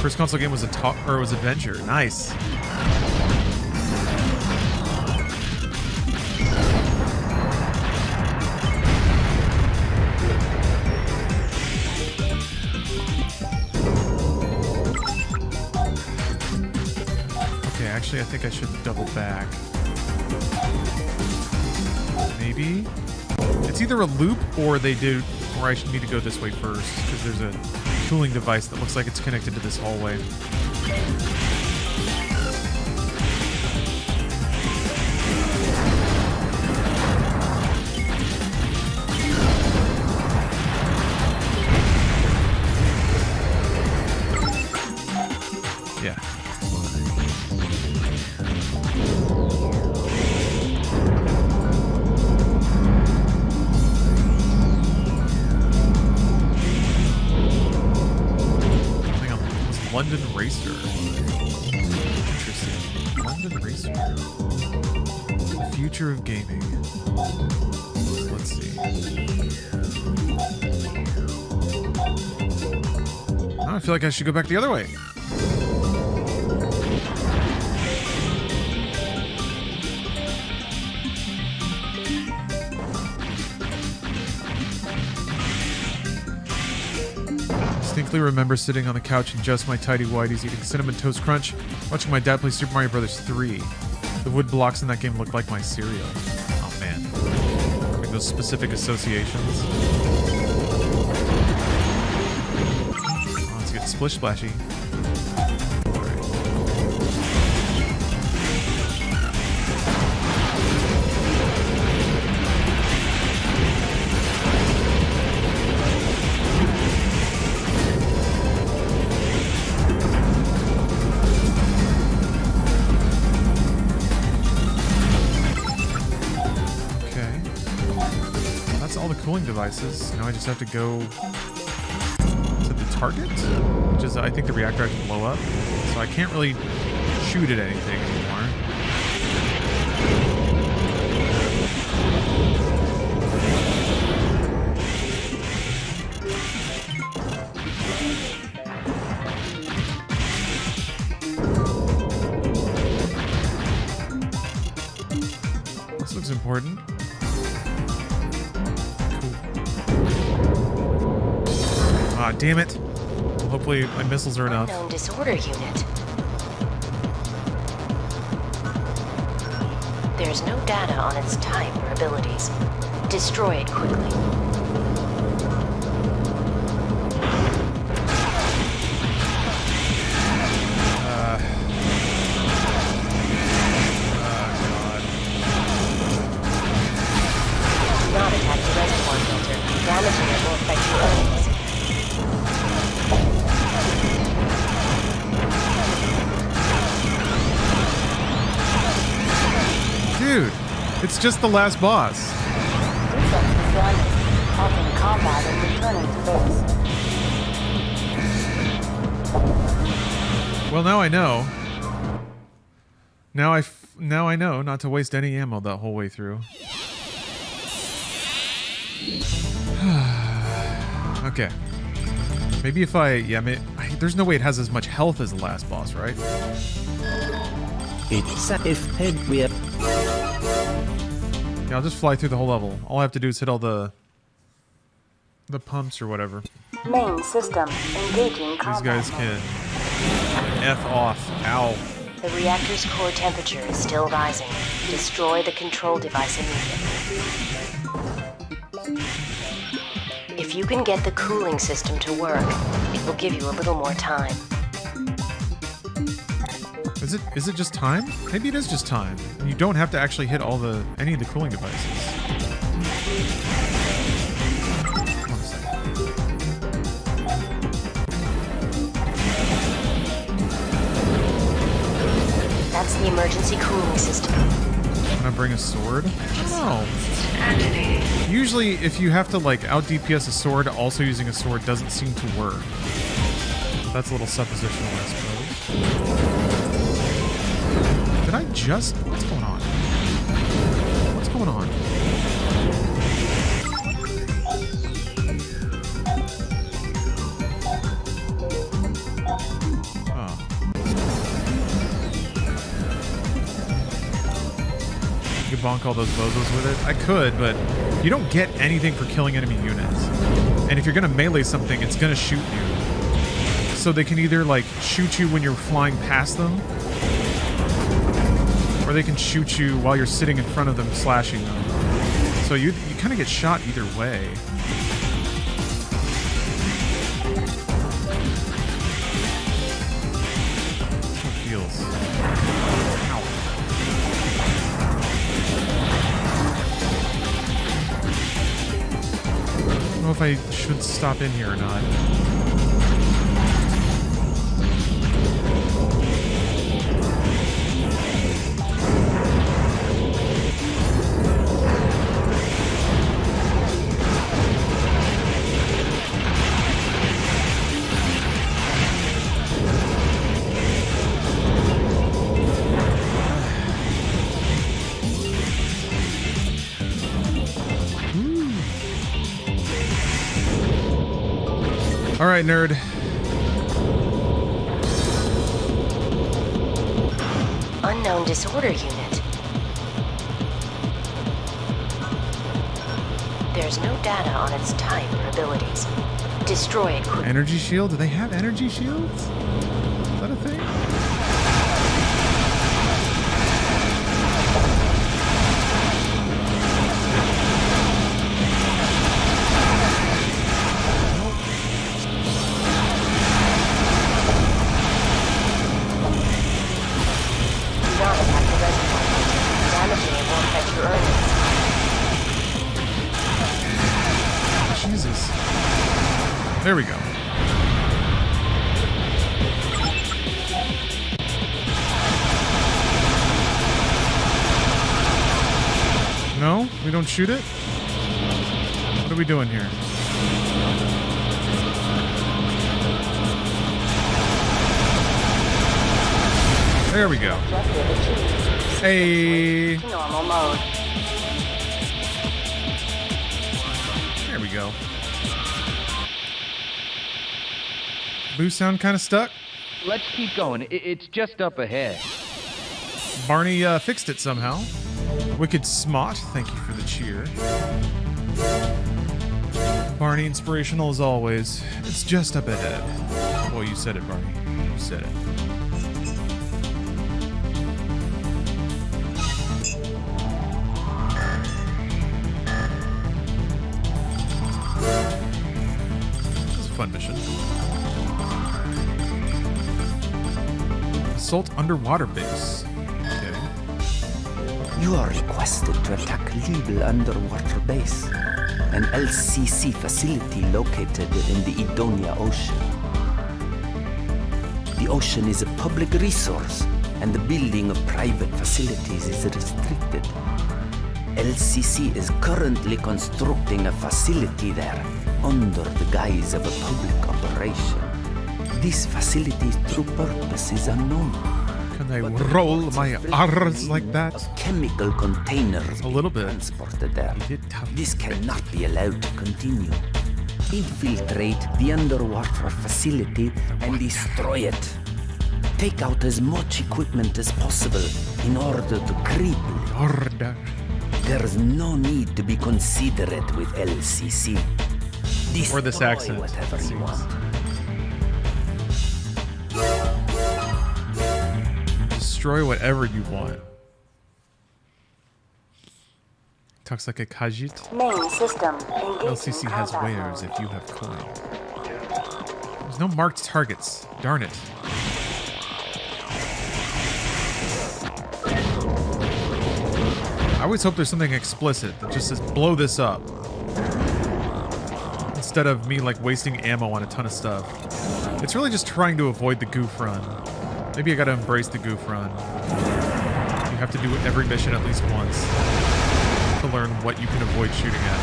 First console game was was Adventure. Nice. Okay, actually I think I should double back. Maybe? It's either a loop or I should need to go this way first, because there's a cooling device that looks like it's connected to this hallway. Yeah. London Racer. Interesting. London Racer. The future of gaming. Let's see. Oh, I feel like I should go back the other way. Distinctly remember sitting on the couch in just my tidy whities eating Cinnamon Toast Crunch, watching my dad play Super Mario Bros. 3. The wood blocks in that game looked like my cereal. Oh man. Like those specific associations. Oh, let's get Splish Splashy. Cooling devices. Now I just have to go to the target, which is, I think, the reactor I can blow up. So I can't really shoot at anything anymore. This looks important. Ah, damn it. Well, hopefully my missiles are enough. Unknown disorder unit. There's no data on its type or abilities. Destroy it quickly. God. Do not attack the reservoir filter. Damaging it will affect your earnings. Dude, it's just the last boss. Well, now I know. Now I know not to waste any ammo that whole way through. Okay. Maybe if there's no way it has as much health as the last boss, right? It's if head we have. Yeah, I'll just fly through the whole level. All I have to do is hit all the pumps or whatever. Main system engaging These combat guys can F off. Ow. The reactor's core temperature is still rising. Destroy the control device immediately. If you can get the cooling system to work, it will give you a little more time. Is it just time? Maybe it is just time. You don't have to actually hit any of the cooling devices. One second. That's the emergency cooling system. Can I bring a sword? No. Usually, if you have to like out DPS a sword, also using a sword doesn't seem to work. That's a little suppositional, I suppose. Did I just... What's going on? What's going on? Oh. You could bonk all those bozos with it? I could, but you don't get anything for killing enemy units. And if you're gonna melee something, it's gonna shoot you. So they can either, like, shoot you when you're flying past them, or they can shoot you while you're sitting in front of them, slashing them. So you kind of get shot either way. That's how it feels. Ow. I don't know if I should stop in here or not. All right, nerd. Unknown disorder unit. There's no data on its type or abilities. Destroy it quickly. Energy shield? Do they have energy shields? Is that a thing? Jesus. There we go. No? We don't shoot it? What are we doing here? There we go. Hey. Normal mode. There we go. Boo sound kind of stuck. Let's keep going. It's just up ahead. Barney fixed it somehow. Wicked Smot, thank you for the cheer. Barney, inspirational as always. It's just up ahead. Well, you said it, Barney. You said it. It's a fun mission. Assault underwater base. Okay. You are requested to attack Liebel underwater base, an LCC facility located in the Edonia Ocean. The ocean is a public resource, and the building of private facilities is restricted. LCC is currently constructing a facility there under the guise of a public operation. This facility's true purpose is unknown. Can I roll my R's like that? Chemical containers a little bit transported there. This cannot be allowed to continue. Infiltrate the underwater facility and destroy it. Take out as much equipment as possible in order to cripple it. There's no need to be considerate with LCC. Or this Destroy accent. whatever you want. Destroy whatever you want. Talks like a Khajiit. Main system LCC has wares if you have coin. There's no marked targets. Darn it. I always hope there's something explicit that just says blow this up. Instead of me like wasting ammo on a ton of stuff. It's really just trying to avoid the goof run. Maybe I gotta embrace the goof run. You have to do every mission at least once to learn what you can avoid shooting at.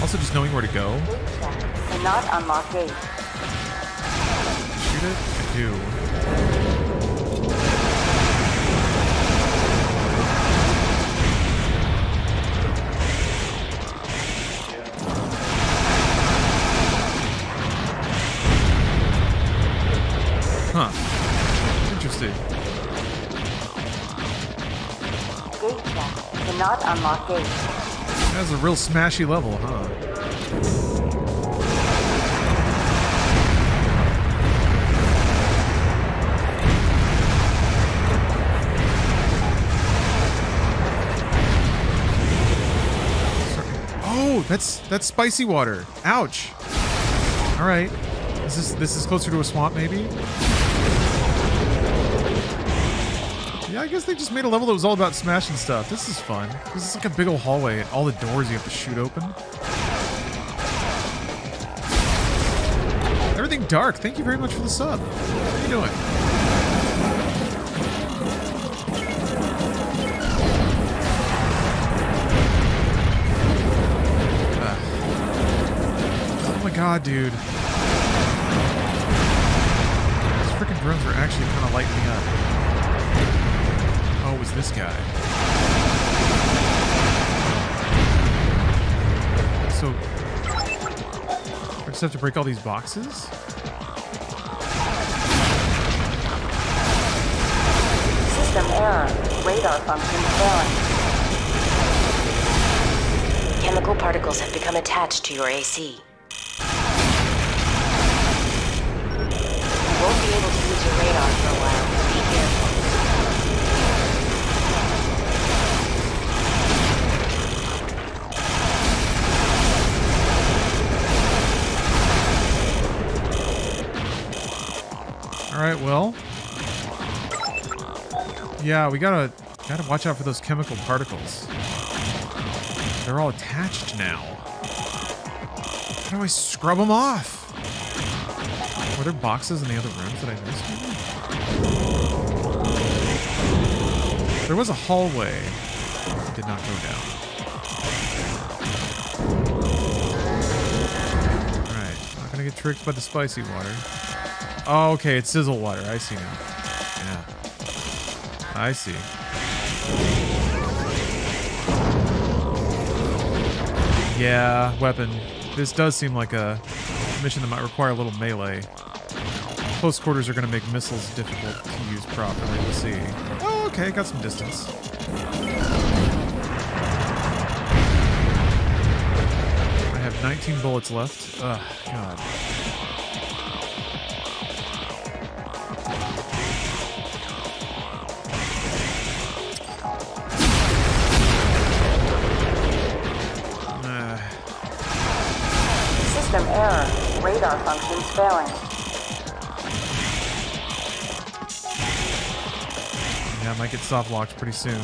Also just knowing where to go. Cannot unlock gate. Shoot it? I do. Huh. Interesting. Gate check. Cannot unlock gate. That's a real smashy level, huh? Oh, that's spicy water. Ouch. All right. This is closer to a swamp, maybe? Yeah, I guess they just made a level that was all about smashing stuff. This is fun. This is like a big old hallway and all the doors you have to shoot open. Everything dark. Thank you very much for the sub. How are you doing? Oh my god, dude. These freaking drones are actually kind of lighting me up. Oh, it was this guy. So, I just have to break all these boxes? System error. Radar function failing. Chemical particles have become attached to your AC. You won't be able to use your radar for a while. Be careful. Alright, well. Yeah, we gotta watch out for those chemical particles. They're all attached now. How do I scrub them off? Were there boxes in the other rooms that I missed? Maybe? There was a hallway. It did not go down. Alright, not gonna get tricked by the spicy water. Oh, okay, it's sizzle water. I see now. Yeah. I see. Yeah, weapon. This does seem like a mission that might require a little melee. Close quarters are going to make missiles difficult to use properly. We'll see. Oh, okay, got some distance. I have 19 bullets left. Ugh, God. System error. Radar functions failing. Yeah, I might get soft locked pretty soon.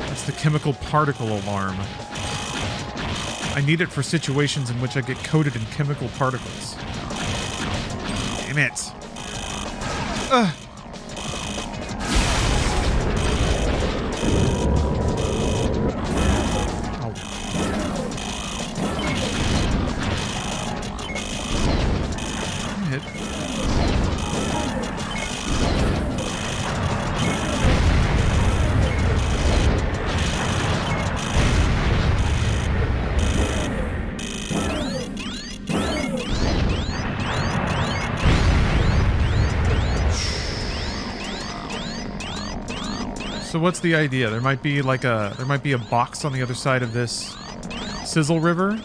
That's the chemical particle alarm. I need it for situations in which I get coated in chemical particles. Damn it. Ugh. So what's the idea? There might be like a box on the other side of this Sizzle River.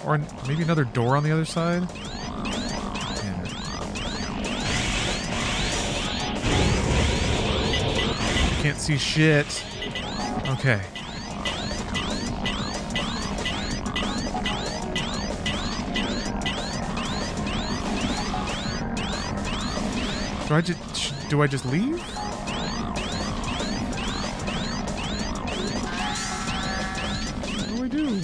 Or maybe another door on the other side. Damn it. Can't see shit. Okay. Do I just leave? What do I do?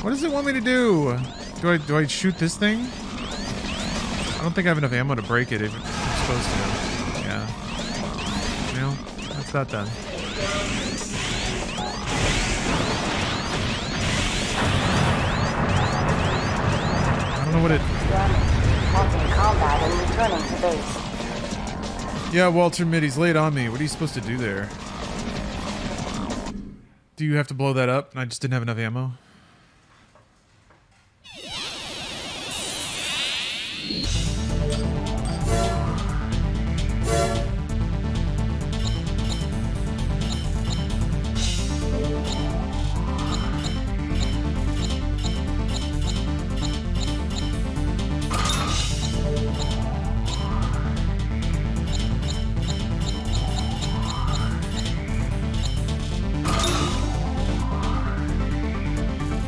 What does it want me to do? Do I shoot this thing? I don't think I have enough ammo to break it if I'm supposed to. Yeah. Well, that's that then. I don't know what it... Halting combat and returning to base. Yeah, Walter Mitty's laid on me. What are you supposed to do there? Do you have to blow that up? I just didn't have enough ammo.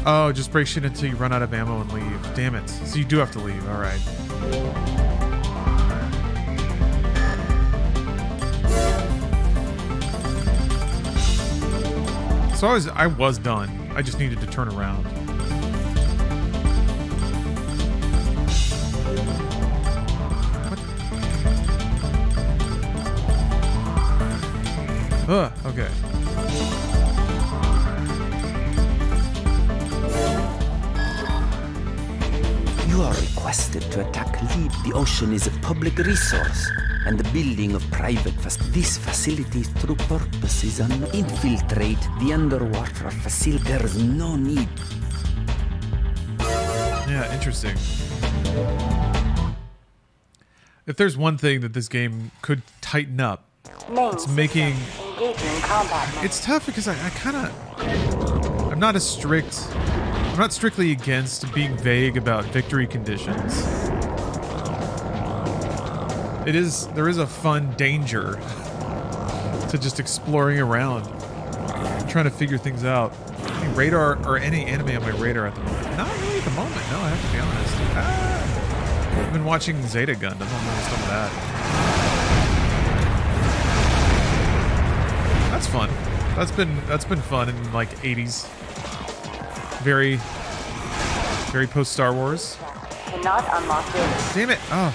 Oh, just break shit until you run out of ammo and leave. Damn it. So you do have to leave. All right. So I was done. I just needed to turn around. What? Okay. You are requested to attack Lead. The ocean is a public resource, and the building of private This facility through purpose is infiltrate the underwater facility. There is no need. Yeah, interesting. If there's one thing that this game could tighten up, it's making... It's tough because I kind of... I'm not strictly against being vague about victory conditions. There is a fun danger to just exploring around, trying to figure things out. Any radar or any enemy on my radar at the moment? Not really at the moment, no, I have to be honest. I've been watching Zeta Gun, I've noticed some of that. That's fun. That's been fun in like 80s. Very post Star Wars. Cannot unlock it. Damn it! Oh.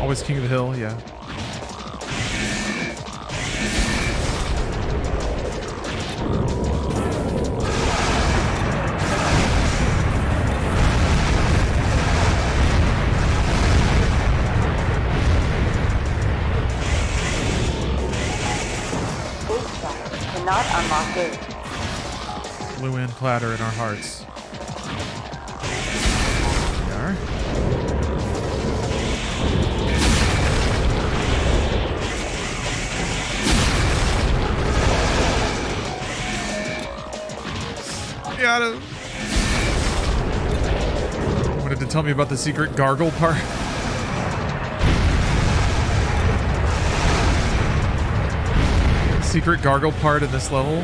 Always king of the hill, yeah. Cannot unlock gate. Luan clatter in our hearts. There we are. Got him. Wanted to tell me about the secret gargle part. Secret gargle part in this level.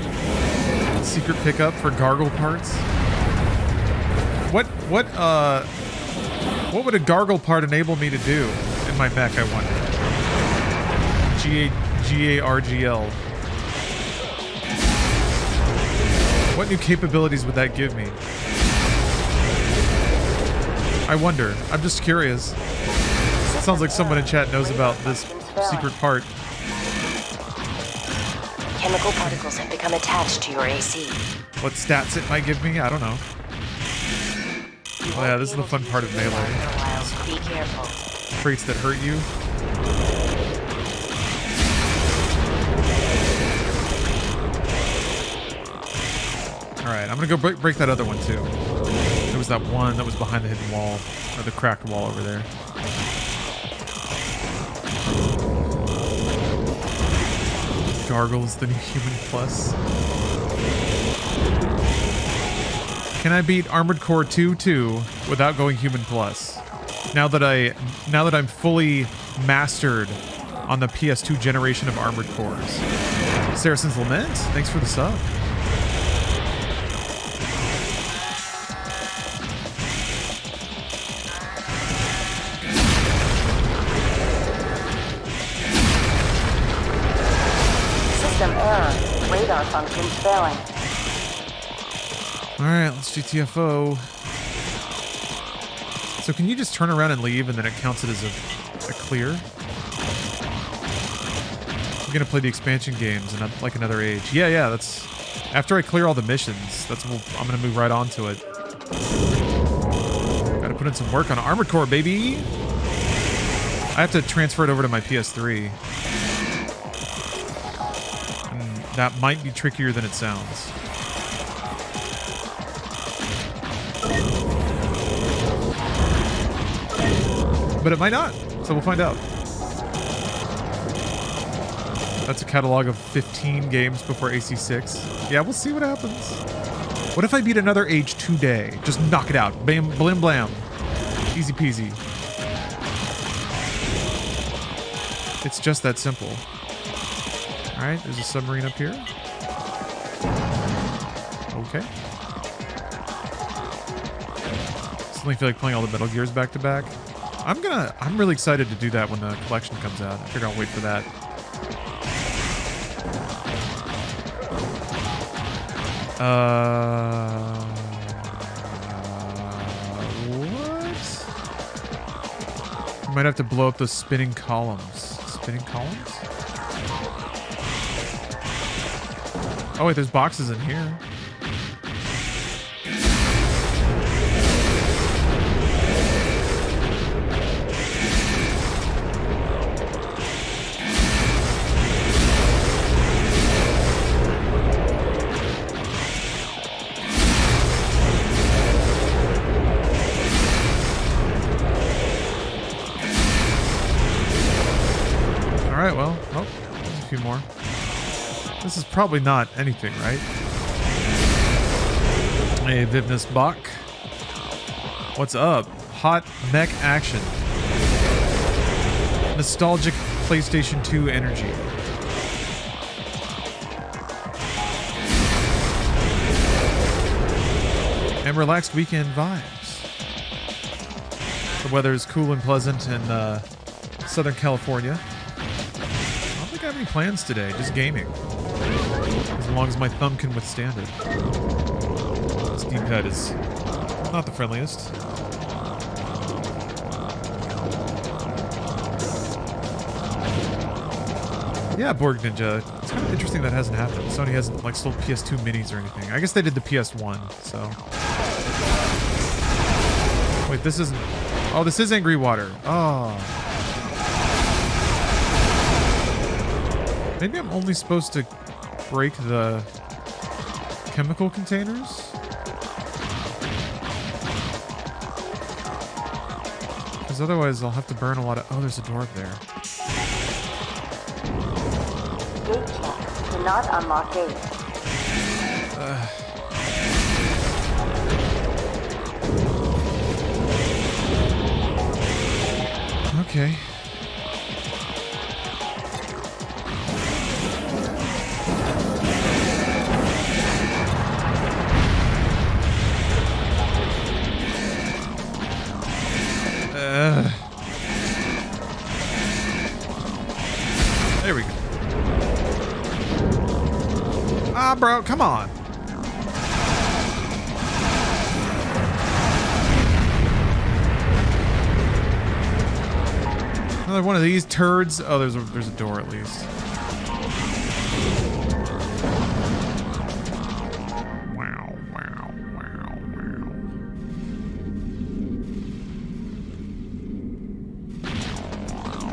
Secret pickup for gargle parts. What would a gargle part enable me to do in my mech, I wonder? G-A-R-G-L. What new capabilities would that give me? I wonder. I'm just curious. Sounds like someone in chat knows about this secret part. Chemical particles have become attached to your AC. What stats it might give me? I don't know. Oh yeah, this is the fun part of Melee. Be careful. Traits that hurt you. Alright, I'm gonna go break that other one too. There was that one that was behind the hidden wall, or the cracked wall over there. Gargle's the new Human Plus. Can I beat Armored Core 2 without going Human Plus? Now that I'm fully mastered on the PS2 generation of Armored Cores. Saracen's Lament, thanks for the sub. System error. Radar functions failing. Alright, let's GTFO. So can you just turn around and leave and then it counts it as a clear? I'm gonna play the expansion games and like another age. Yeah, that's... After I clear all the missions, I'm gonna move right on to it. Gotta put in some work on Armored Core, baby! I have to transfer it over to my PS3. And that might be trickier than it sounds. But it might not, so we'll find out. That's a catalog of 15 games before AC6. Yeah, we'll see what happens. What if I beat another age today? Just knock it out. Bam, blim, blam. Easy peasy. It's just that simple. Alright, there's a submarine up here. Okay. Suddenly feel like playing all the Metal Gears back to back. I'm really excited to do that when the collection comes out. I figure I'll wait for that. What? I might have to blow up those spinning columns. Spinning columns? Oh wait, there's boxes in here. Alright, well, oh, there's a few more. This is probably not anything, right? Hey, Vivnus Bach. What's up? Hot mech action. Nostalgic PlayStation 2 energy. And relaxed weekend vibes. The weather is cool and pleasant in Southern California. I don't think I have any plans today, just gaming. As long as my thumb can withstand it. This D-pad is not the friendliest. Yeah, Borg Ninja. It's kind of interesting that hasn't happened. Sony hasn't like sold PS2 minis or anything. I guess they did the PS1, so. Wait, this isn't... Oh, this is Angry Water. Oh. Maybe I'm only supposed to break the chemical containers? Because otherwise I'll have to burn a lot of... Oh, there's a door up there. Gate check. Do not unlock gate. Okay. There we go. Ah, bro, come on. Another one of these turds. Oh, there's a door at least. Wow, wow, wow,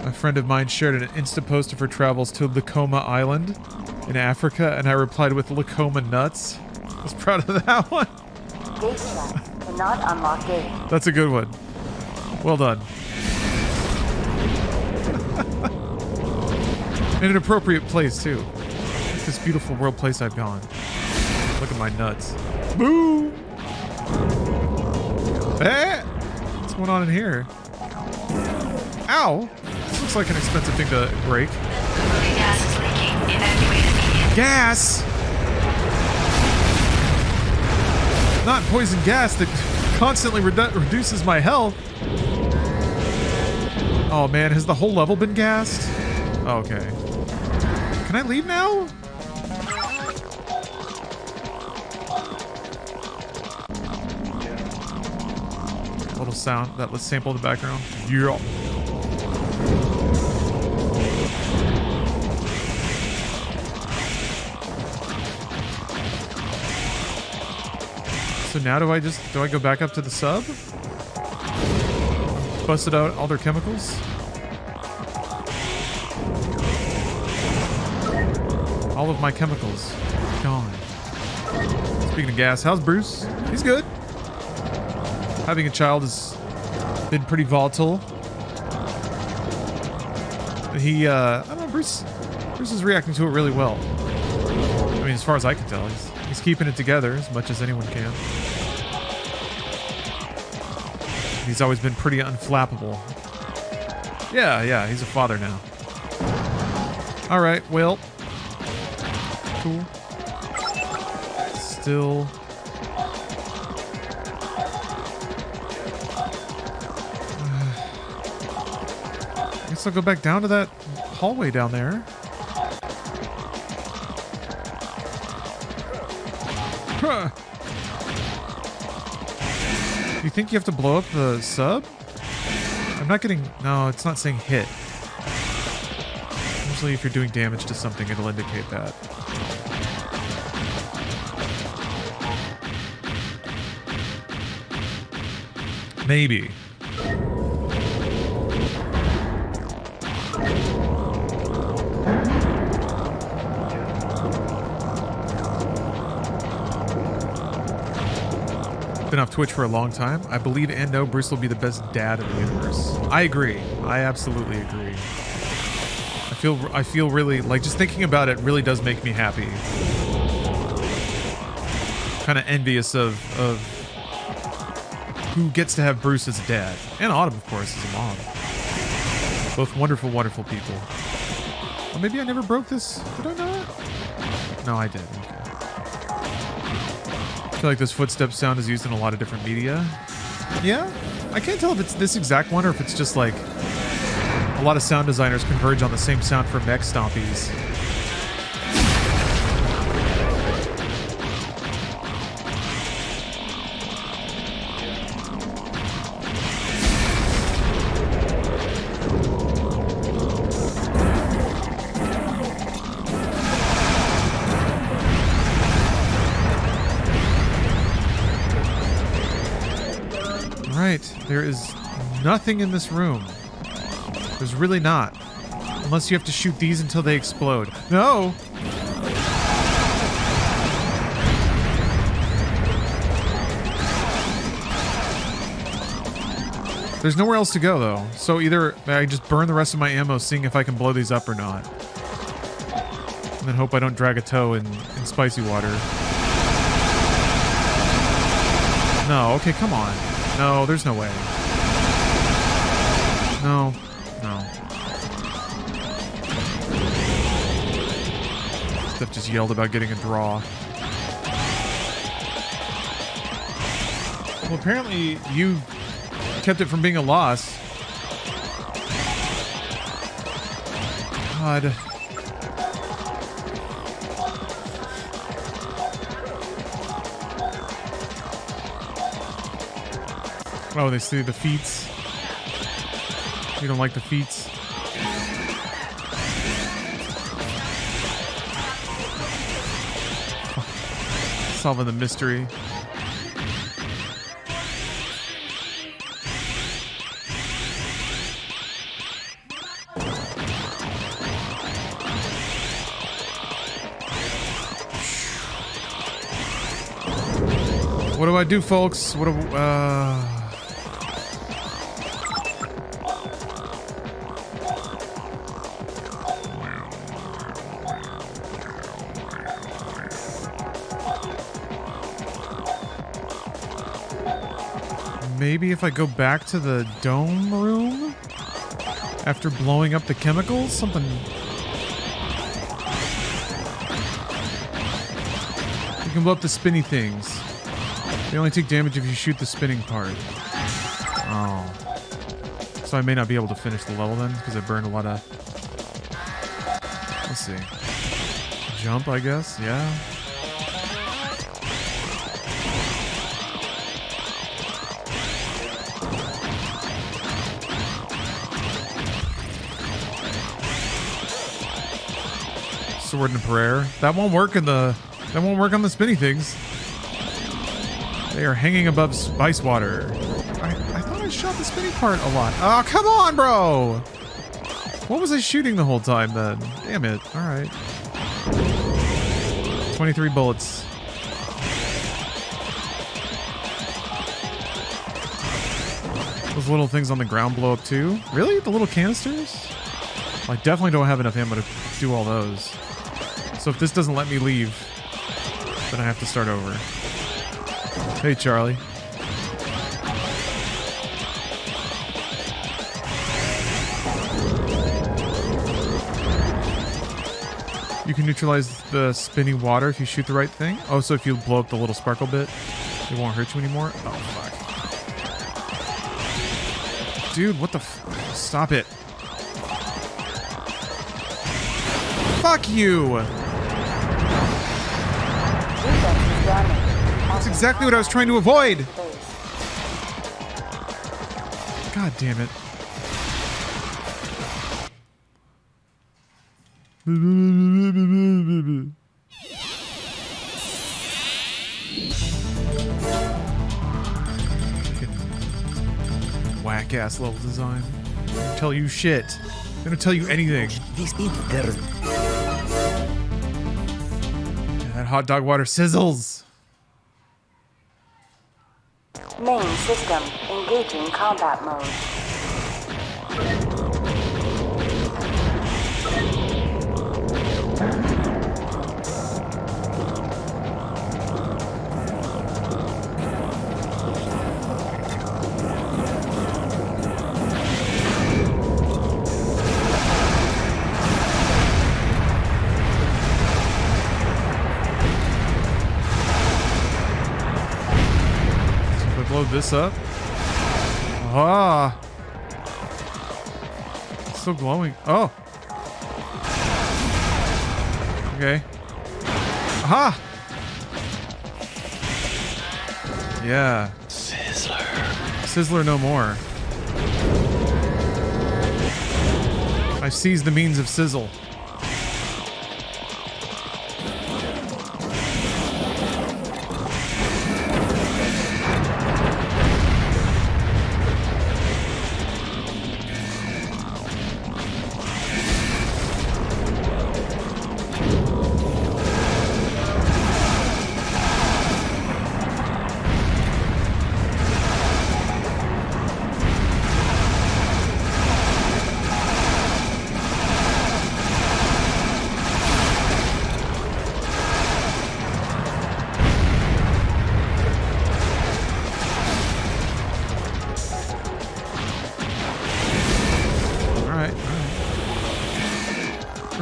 wow. A friend of mine shared an Insta post of her travels to Likoma Island in Africa, and I replied with Likoma nuts. I was proud of that one. Gate shut. Cannot unlock gate. That's a good one. Well done. In an appropriate place, too. This beautiful world place I've gone. Look at my nuts. Boo! Hey! What's going on in here? Ow! This looks like an expensive thing to break. Gas is leaking. Evacuate immediately. Gas! Not poison gas that constantly reduces my health. Oh man, has the whole level been gassed? Okay. Can I leave now? Little sound, that let's sample in the background. Yeah. So now do I go back up to the sub? Busted out all their chemicals? All of my chemicals gone. Speaking of gas, how's Bruce? He's good. Having a child has been pretty volatile. He, I don't know, Bruce is reacting to it really well. I mean, as far as I can tell, he's keeping it together as much as anyone can. He's always been pretty unflappable. Yeah, he's a father now. All right, well, cool. Still. Guess I'll go back down to that hallway down there. Huh. You think you have to blow up the sub? I'm not getting... No, it's not saying hit. Usually if you're doing damage to something, it'll indicate that. Maybe. Been off Twitch for a long time. I believe and know Bruce will be the best dad in the universe. I agree. I absolutely agree. I feel really, like, just thinking about it really does make me happy. Kind of envious of who gets to have Bruce as a dad. And Autumn, of course, as a mom. Both wonderful, wonderful people. Or maybe I never broke this. Did I not? No, I did. Okay. I feel like this footstep sound is used in a lot of different media. Yeah? I can't tell if it's this exact one or if it's just like a lot of sound designers converge on the same sound for mech stompies. There is nothing in this room. There's really not. Unless you have to shoot these until they explode. No! There's nowhere else to go, though. So either I just burn the rest of my ammo seeing if I can blow these up or not. And then hope I don't drag a toe in spicy water. No, okay, come on. No, there's no way. No. Steph just yelled about getting a draw. Well, apparently you kept it from being a loss. God. Oh, they see the feats. You don't like the feats? Solving the mystery. What do I do, folks? What do maybe if I go back to the dome room after blowing up the chemicals, something. You can blow up the spinny things. They only take damage if you shoot the spinning part. Oh. So I may not be able to finish the level then, because I burned a lot of... Let's see. Jump, I guess? Yeah. Sword and prayer. That won't work in the... That won't work on the spinny things. They are hanging above spice water. I thought I shot the spinning part a lot. Oh, come on, bro! What was I shooting the whole time then? Damn it. Alright. 23 bullets. Those little things on the ground blow up too? Really? The little canisters? Well, I definitely don't have enough ammo to do all those. So if this doesn't let me leave, then I have to start over. Hey, Charlie. You can neutralize the spinning water if you shoot the right thing. Oh, so if you blow up the little sparkle bit, it won't hurt you anymore? Oh, fuck. Dude, what the f... Stop it. Fuck you! That's exactly what I was trying to avoid! God damn it. Whack-ass level design. Don't tell you shit. I'm gonna tell you anything. That hot dog water sizzles. Main system engaging combat mode. Blow this up. Ah. It's still glowing. Oh. Okay. Aha. Yeah. Sizzler. Sizzler no more. I've seized the means of sizzle.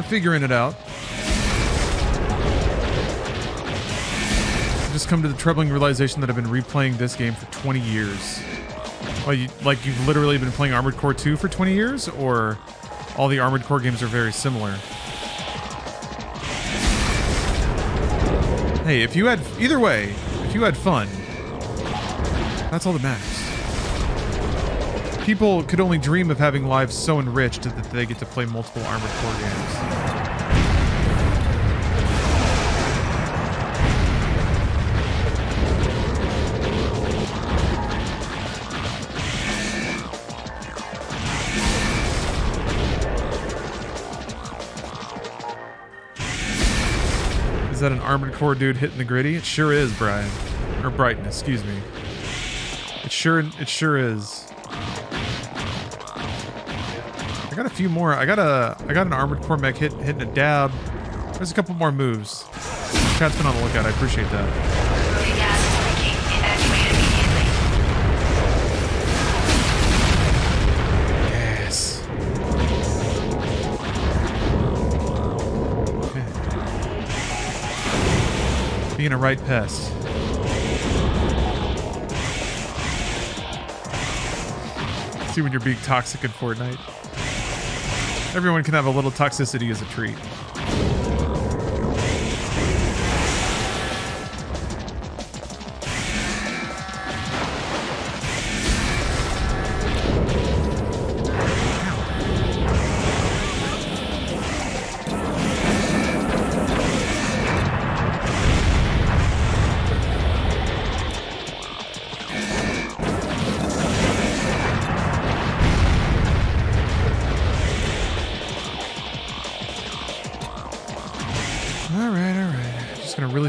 Figuring it out. I've just come to the troubling realization that I've been replaying this game for 20 years. Well, you've literally been playing Armored Core 2 for 20 years, or all the Armored Core games are very similar? Hey, if you had... Either way, if you had fun, that's all that matters. People could only dream of having lives so enriched that they get to play multiple Armored Core games. Is that an Armored Core dude hitting the gritty? It sure is, Brian. Or Brighton, excuse me. It sure is. I got a few more. I got an Armored Core mech hitting a dab. There's a couple more moves. Chat's been on the lookout. I appreciate that. Gas is leaking. Evacuate immediately. Yes. Okay. Being a right pest. See when you're being toxic in Fortnite. Everyone can have a little toxicity as a treat.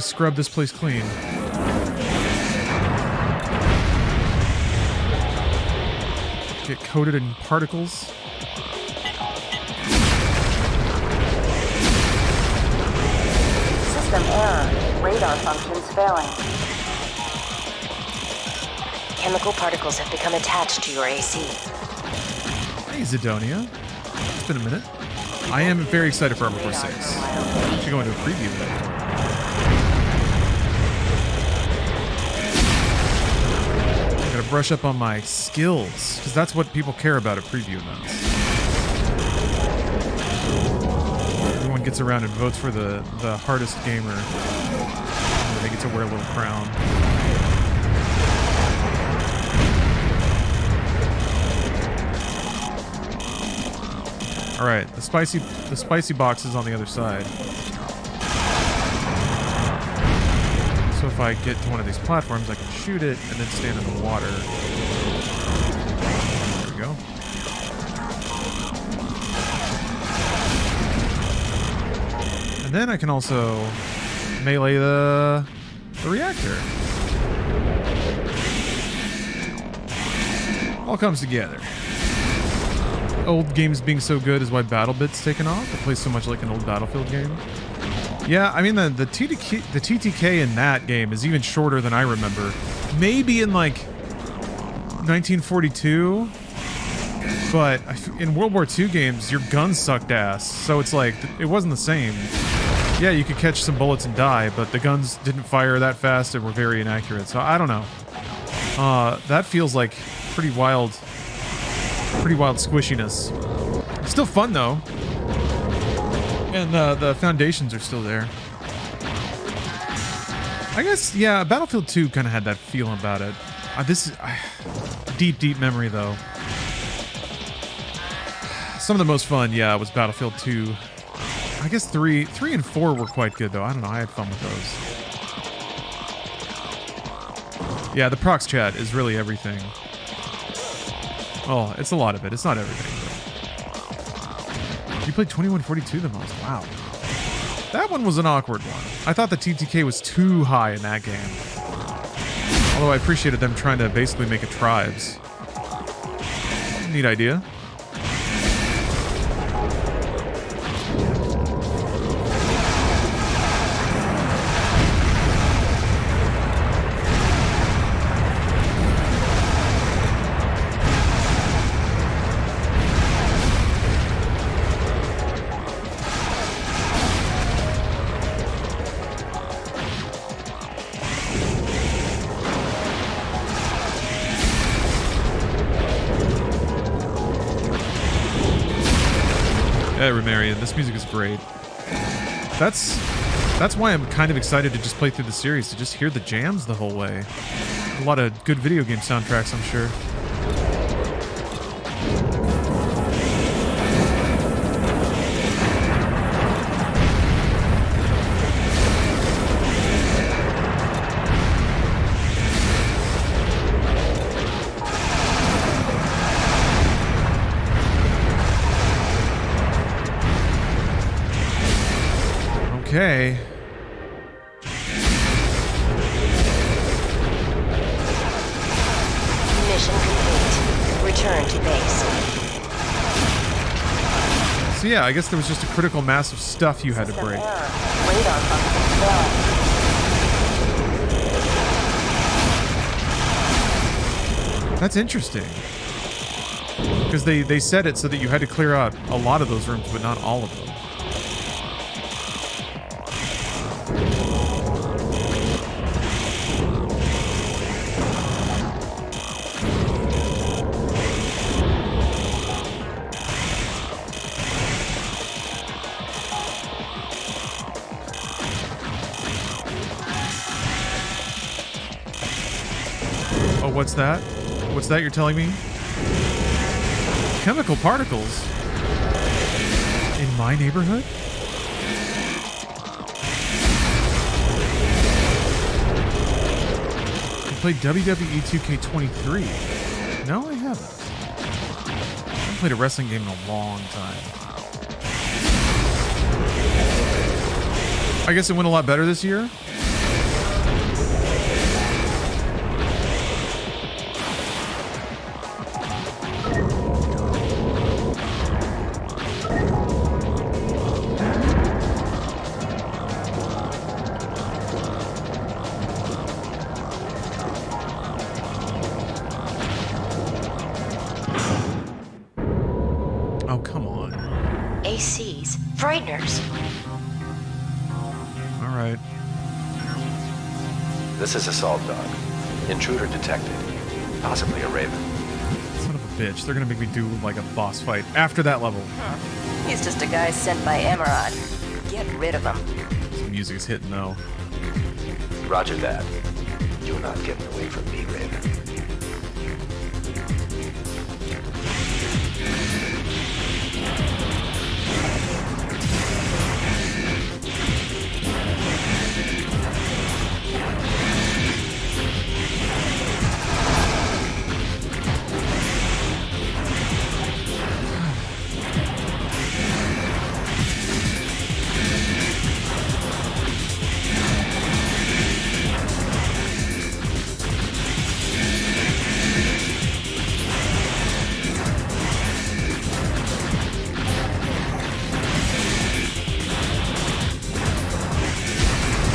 Scrub this place clean. Get coated in particles. System error. Radar functions failing. Chemical particles have become attached to your AC. Hey, Zidonia. It's been a minute. I am very excited for Armored Core 6. I should go into a preview of it. Brush up on my skills, because that's what people care about at preview events. Everyone gets around and votes for the hardest gamer, and they get to wear a little crown. All right, the spicy box is on the other side. So if I get to one of these platforms, I can shoot it and then stand in the water. There we go. And then I can also melee the reactor. All comes together. Old games being so good is why BattleBit's taken off. It plays so much like an old Battlefield game. Yeah, I mean, the TTK in that game is even shorter than I remember. Maybe in, like, 1942, but in World War II games, your guns sucked ass, so it's like, it wasn't the same. Yeah, you could catch some bullets and die, but the guns didn't fire that fast and were very inaccurate, so I don't know. That feels like pretty wild squishiness. Still fun, though. And the foundations are still there. I guess, yeah, Battlefield 2 kind of had that feeling about it. This is deep memory, though. Some of the most fun, yeah, was Battlefield 2. I guess 3 and 4 were quite good, though. I don't know, I had fun with those. Yeah, the prox chat is really everything. Oh, it's a lot of it. It's not everything. You played 2142 the most. Wow. That one was an awkward one. I thought the TTK was too high in that game. Although I appreciated them trying to basically make it tribes. Neat idea. Marion, this music is great. That's why I'm kind of excited to just play through the series, to just hear the jams the whole way. A lot of good video game soundtracks, I'm sure. Okay. Mission complete. Return to base. So yeah, I guess there was just a critical mass of stuff you had to break. Radar function down. That's interesting. Because they said it so that you had to clear out a lot of those rooms, but not all of them. Oh, what's that? What's that you're telling me? Chemical particles? In my neighborhood? You played WWE 2K23? No, I haven't. I haven't played a wrestling game in a long time. I guess it went a lot better this year? ACs. Frighteners. Alright. This is Assault Dog. Intruder detected. Possibly a Raven. Son of a bitch. They're gonna make me do like a boss fight after that level. He's just a guy sent by Emerald. Get rid of him. Some music is hitting though. Roger that. You're not getting away from me, Raven.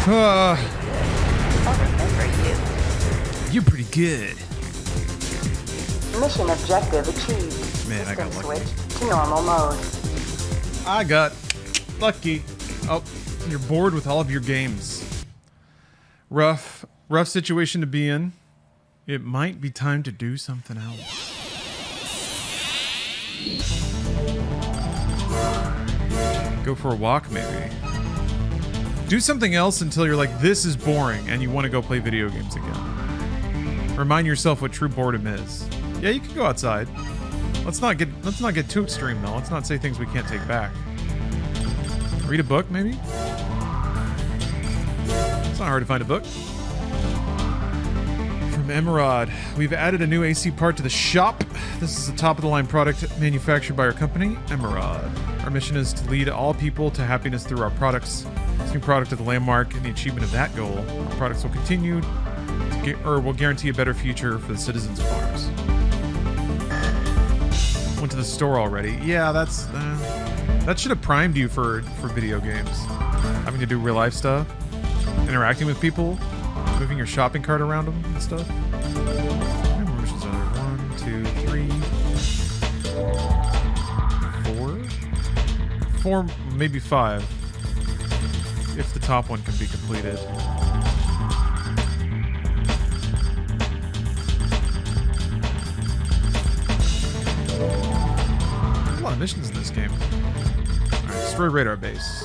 I'll remember you. You're pretty good. Mission objective achieved. Man, I got System lucky. switch to normal mode. I got lucky. Oh, you're bored with all of your games. Rough situation to be in. It might be time to do something else. Go for a walk, maybe. Do something else until you're like, this is boring, and you want to go play video games again. Remind yourself what true boredom is. Yeah, you can go outside. Let's not get too extreme though. Let's not say things we can't take back. Read a book, maybe? It's not hard to find a book. From Emerald, we've added a new AC part to the shop. This is a top-of-the-line product manufactured by our company, Emerald. Our mission is to lead all people to happiness through our products. This new product is the landmark in the achievement of that goal. Our products will continue to will guarantee a better future for the citizens of Mars. Went to the store already. Yeah, that's that should have primed you for video games. Having to do real life stuff, interacting with people, moving your shopping cart around them and stuff. How many missions are there? 1, 2, 3, 4, maybe 5, if the top one can be completed. There's a lot of missions in this game. Alright, destroy radar base.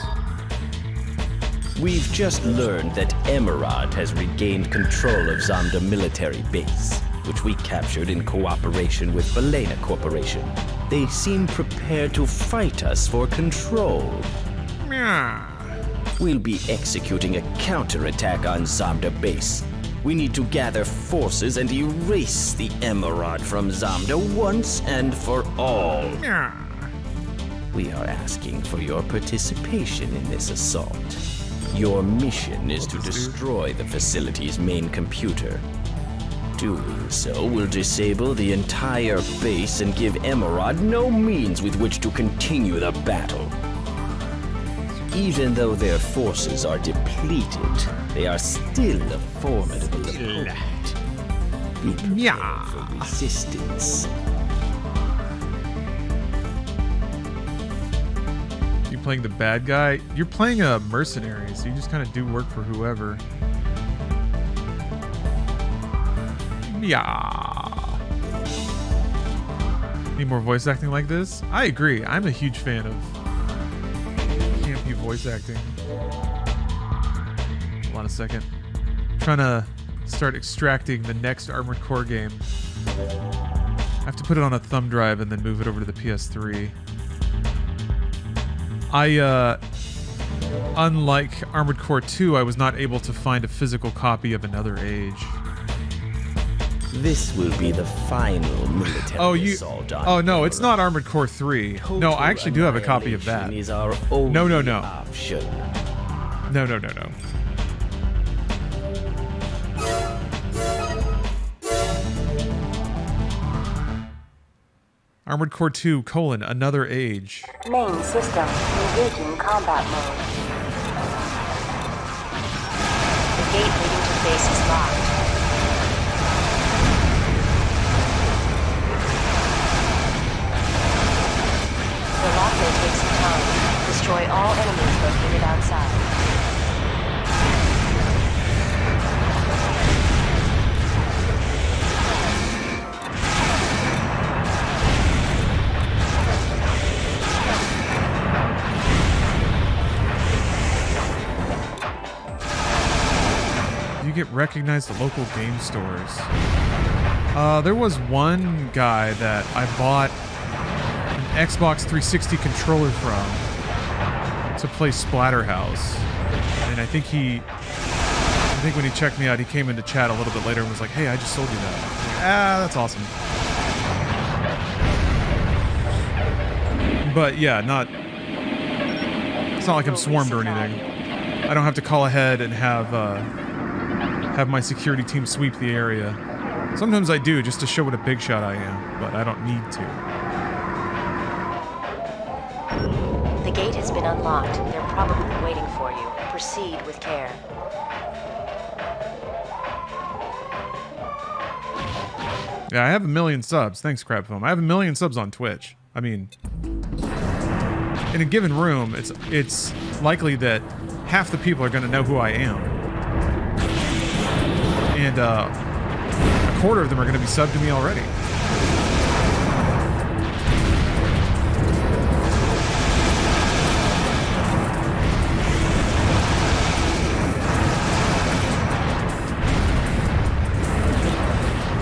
We've just learned that Emerald has regained control of Zamda military base, which we captured in cooperation with Balena Corporation. They seem prepared to fight us for control. Yeah. We'll be executing a counterattack on Zamda base. We need to gather forces and erase the Emerald from Zamda once and for all. Yeah. We are asking for your participation in this assault. Your mission is to destroy the facility's main computer. Doing so will disable the entire base and give Emerald no means with which to continue the battle. Even though their forces are depleted, they are still a formidable opponent. Be prepared for resistance. You playing the bad guy? You're playing a mercenary, so you just kind of do work for whoever. Yeah. Need more voice acting like this? I agree. I'm a huge fan of campy voice acting. Hold on a second. I'm trying to start extracting the next Armored Core game. I have to put it on a thumb drive and then move it over to the PS3. Unlike Armored Core 2, I was not able to find a physical copy of Another Age. This will be the final military assault on Oh no, it's not Armored Core 3. No, I actually do have a copy of that. Is our only option. No. Armored Core 2, Another Age. Main system engaging combat mode. The gate leading to base is locked. The lock may take some time. Destroy all enemies located outside. You get recognized at local game stores. There was one guy that I bought an Xbox 360 controller from to play Splatterhouse, and I think when he checked me out, he came into chat a little bit later and was like, "Hey, I just sold you that." That's awesome. But yeah, it's not like I'm swarmed or anything. I don't have to call ahead and have my security team sweep the area. Sometimes I do, just to show what a big shot I am, but I don't need to. The gate has been unlocked. They're probably waiting for you. Proceed with care. Yeah, I have 1 million subs. Thanks, Crabfoam. I have 1 million subs on Twitch. I mean, in a given room, it's likely that half the people are going to know who I am. And a quarter of them are going to be subbed to me already.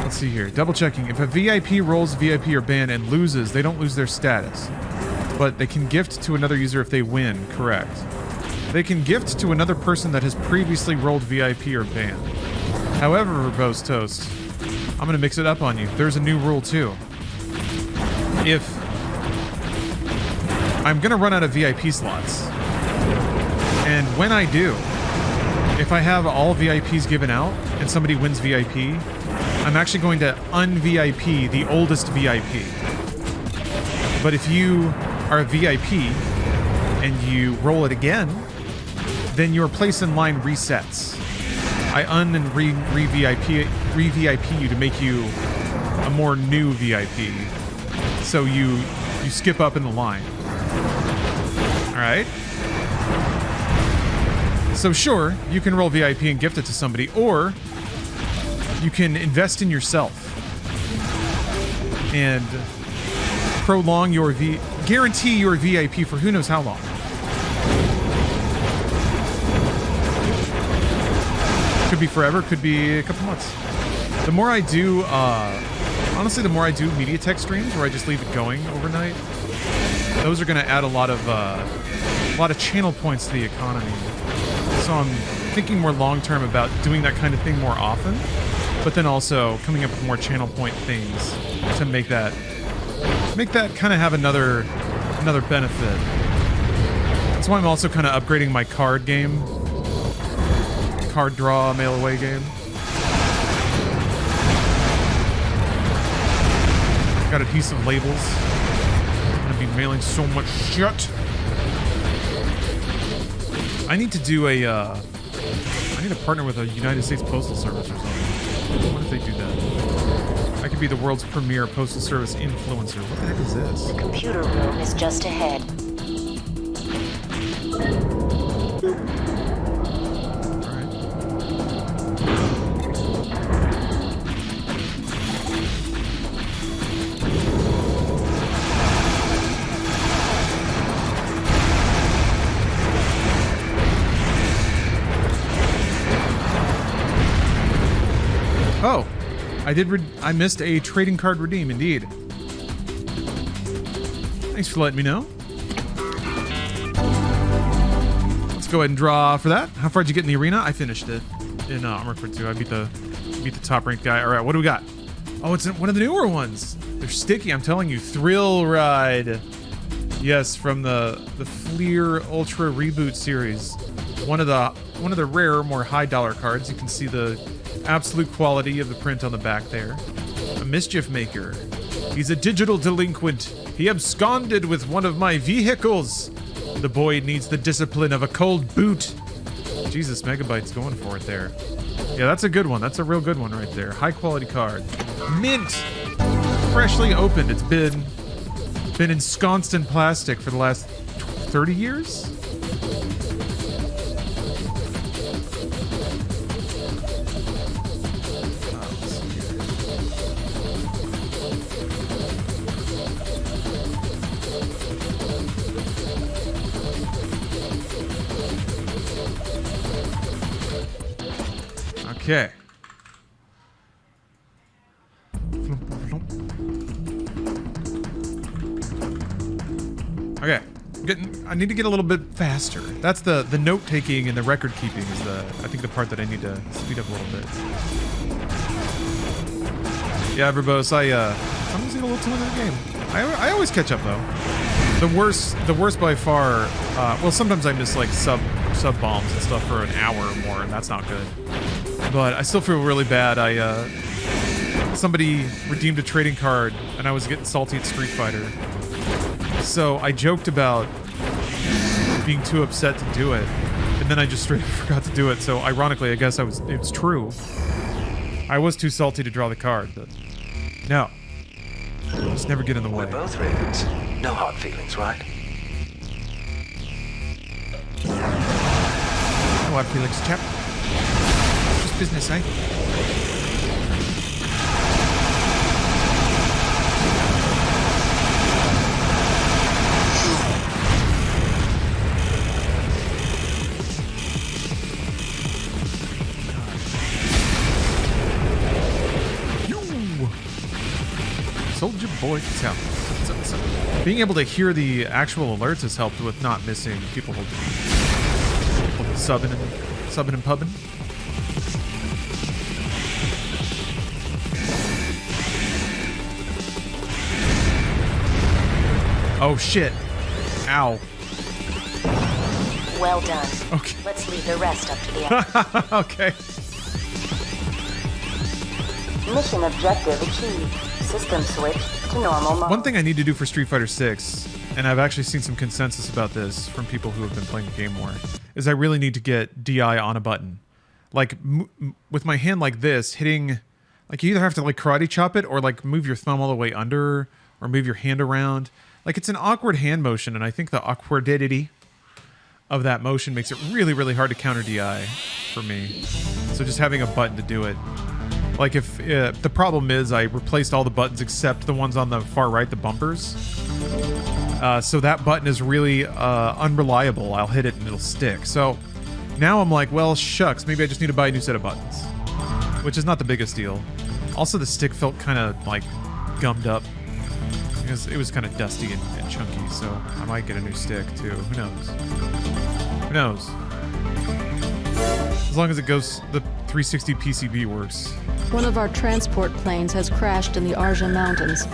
Let's see here. Double checking. If a VIP rolls VIP or ban and loses, they don't lose their status. But they can gift to another user if they win. Correct. They can gift to another person that has previously rolled VIP or ban. However, Verbose Toast, I'm going to mix it up on you. There's a new rule, too. If I'm going to run out of VIP slots, and when I do, if I have all VIPs given out and somebody wins VIP, I'm actually going to un-VIP the oldest VIP. But if you are a VIP and you roll it again, then your place in line resets. I un and re-VIP you to make you a more new VIP. So you skip up in the line. Alright? So sure, you can roll VIP and gift it to somebody, or you can invest in yourself and prolong your guarantee your VIP for who knows how long. Could be forever, could be a couple months. The more I do, honestly, the more I do MediaTek streams where I just leave it going overnight, those are going to add a lot of channel points to the economy. So I'm thinking more long-term about doing that kind of thing more often, but then also coming up with more channel point things to make that kind of have another benefit. That's why I'm also kind of upgrading my card game. Card draw, mail away game. Got adhesive labels. I'm gonna be mailing so much shit. I need to do a, I need to partner with a United States Postal Service or something. What if they do that? I could be the world's premier Postal Service influencer. What the heck is this? The computer room is just ahead. Oh, I missed a trading card redeem, indeed. Thanks for letting me know. Let's go ahead and draw for that. How far did you get in the arena? I finished it in Armored Core 2. I beat the top ranked guy. All right, what do we got? Oh, it's one of the newer ones. They're sticky, I'm telling you. Thrill Ride. Yes, from the Fleer Ultra Reboot series. One of the rare, more high dollar cards. You can see the absolute quality of the print on the back there. A mischief maker. He's a digital delinquent. He absconded with one of my vehicles. The boy needs the discipline of a cold boot. Jesus, Megabyte's going for it there. Yeah, that's a good one. That's a real good one right there. High quality card. Mint. Freshly opened. It's been ensconced in plastic for the last 30 years? Okay. Okay. I need to get a little bit faster. That's the note taking and the record keeping is I think the part that I need to speed up a little bit. Yeah, Verbose, I'm losing a little too into the game. I always catch up though. The worst by far. Well, sometimes I miss like sub bombs and stuff for an hour or more, and that's not good. But I still feel really bad. Somebody redeemed a trading card, and I was getting salty at Street Fighter. So I joked about being too upset to do it, and then I just straight up forgot to do it. So ironically, I guess it was true. I was too salty to draw the card, but no. Just never get in the way. We're both ravens. No hard feelings, right? No hard feelings, chap. Just business, eh? Soldier Boy Town. Being able to hear the actual alerts has helped with not missing people subbing and pubbing. Oh shit. Ow. Well done. Okay. Let's leave the rest up to the Okay. Mission objective achieved. System switch to normal mode. One thing I need to do for Street Fighter 6, and I've actually seen some consensus about this from people who have been playing the game more, is I really need to get DI on a button. Like, with my hand like this, hitting... Like, you either have to, like, karate chop it, or, like, move your thumb all the way under, or move your hand around. Like, it's an awkward hand motion, and I think the awkwardity of that motion makes it really, really hard to counter DI for me. So just having a button to do it. Like, if the problem is I replaced all the buttons except the ones on the far right, the bumpers. So that button is really unreliable. I'll hit it and it'll stick. So now I'm like, well, shucks, maybe I just need to buy a new set of buttons, which is not the biggest deal. Also, the stick felt kind of like gummed up because it was kind of dusty and chunky. So I might get a new stick too. Who knows? Who knows? As long as it goes, the 360 PCB works. One of our transport planes has crashed in the Arja Mountains.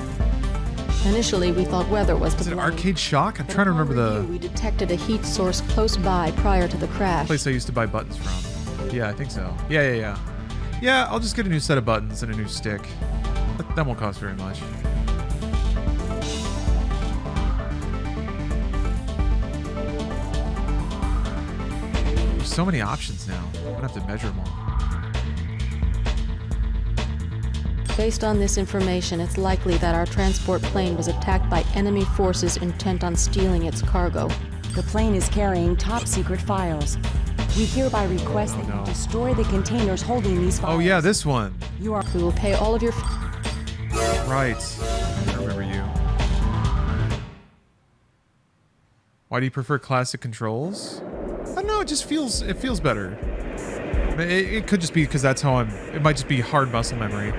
Initially, we thought weather was to blame. Is it Arcade Shock? I'm trying to remember the... We detected a heat source close by prior to the crash. Place I used to buy buttons from. Yeah, I think so. Yeah. Yeah, I'll just get a new set of buttons and a new stick. That won't cost very much. There's so many options now. I'm gonna have to measure them all. Based on this information, it's likely that our transport plane was attacked by enemy forces intent on stealing its cargo. The plane is carrying top-secret files. We hereby request that you destroy the containers holding these files. Oh yeah, this one. We will pay all of your... Right. I remember you. Why do you prefer classic controls? I don't know, it feels better. It could just be because that's how it might just be hard muscle memory.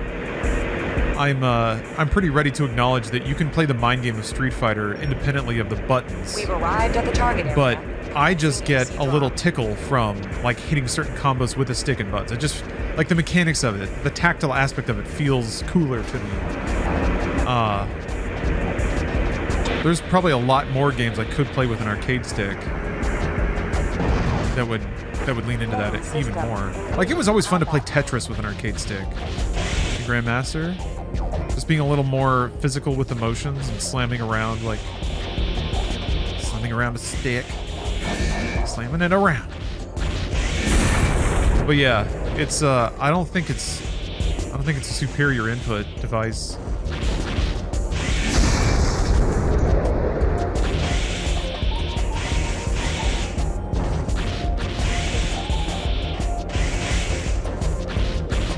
I'm pretty ready to acknowledge that you can play the mind game of Street Fighter independently of the buttons. We've arrived at the target area. But I just get a little tickle from like hitting certain combos with the stick and buttons. It just like the mechanics of it, the tactile aspect of it feels cooler to me. There's probably a lot more games I could play with an arcade stick that would lean into that even more. Like it was always fun to play Tetris with an arcade stick. The Grandmaster, just being a little more physical with the motions and slamming around a stick, slamming it around. But yeah, it's I don't think it's a superior input device.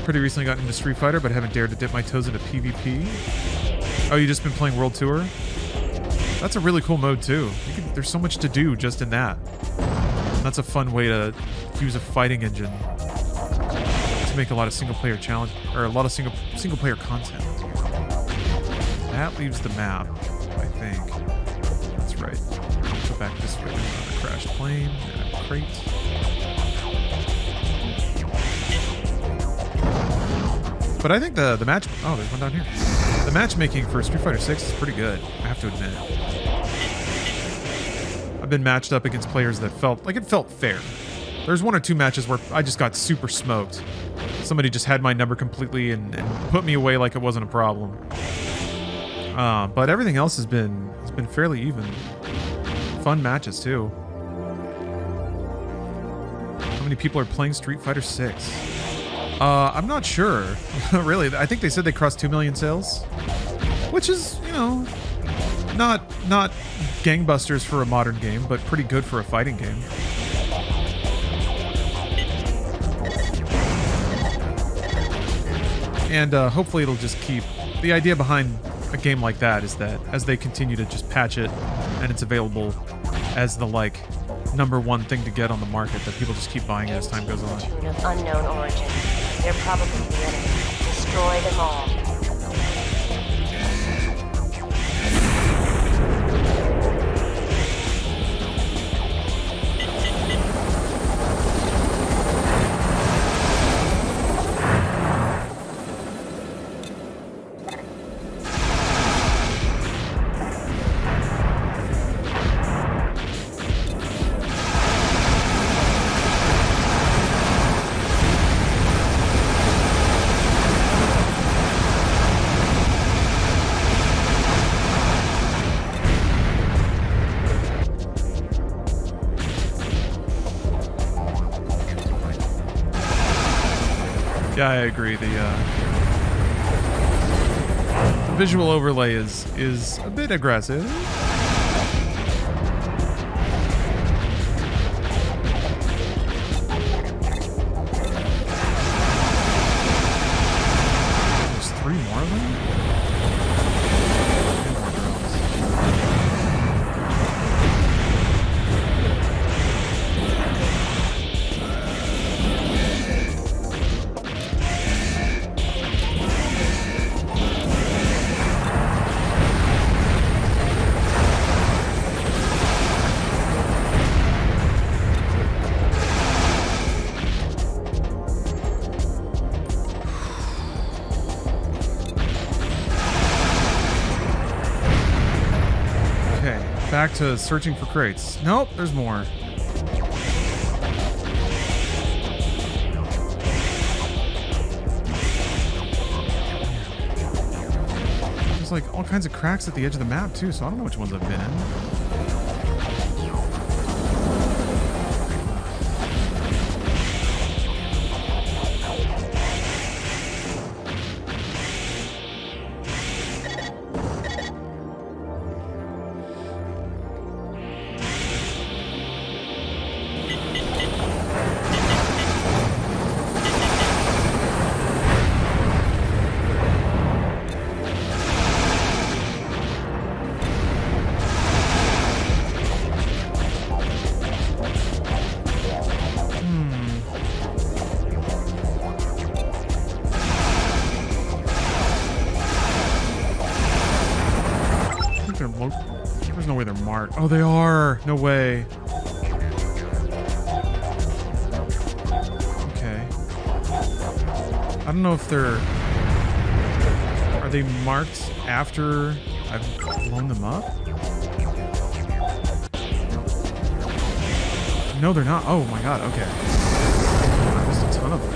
Pretty recently got into Street Fighter, but haven't dared to dip my toes into PvP. Oh, you just been playing World Tour? That's a really cool mode too. There's so much to do just in that. That's a fun way to use a fighting engine to make a lot of single-player challenge or a lot of single-player content. That leaves the map, I think. That's right. Go back this way. A crashed plane and a crate. But I think the match... Oh, there's one down here. The matchmaking for Street Fighter 6 is pretty good, I have to admit. I've been matched up against players that felt fair. There's one or two matches where I just got super smoked. Somebody just had my number completely and put me away like it wasn't a problem. But everything else has been fairly even. Fun matches too. How many people are playing Street Fighter 6? I'm not sure. Really, I think they said they crossed 2 million sales, which is, you know, not gangbusters for a modern game, but pretty good for a fighting game. And hopefully it'll just keep... The idea behind a game like that is that as they continue to just patch it and it's available as the, like, #1 thing to get on the market, that people just keep buying it as time goes on. Of unknown origin. They're probably the enemy. Destroy them all. Yeah, I agree. The visual overlay is a bit aggressive. There's 3 more of them? Back to searching for crates. Nope, there's more. There's like all kinds of cracks at the edge of the map too, so I don't know which ones I've been in. There's no way they're marked. Oh, they are. No way. Okay. I don't know if they're... Are they marked after I've blown them up? No, they're not. Oh my god, okay. There's a ton of them.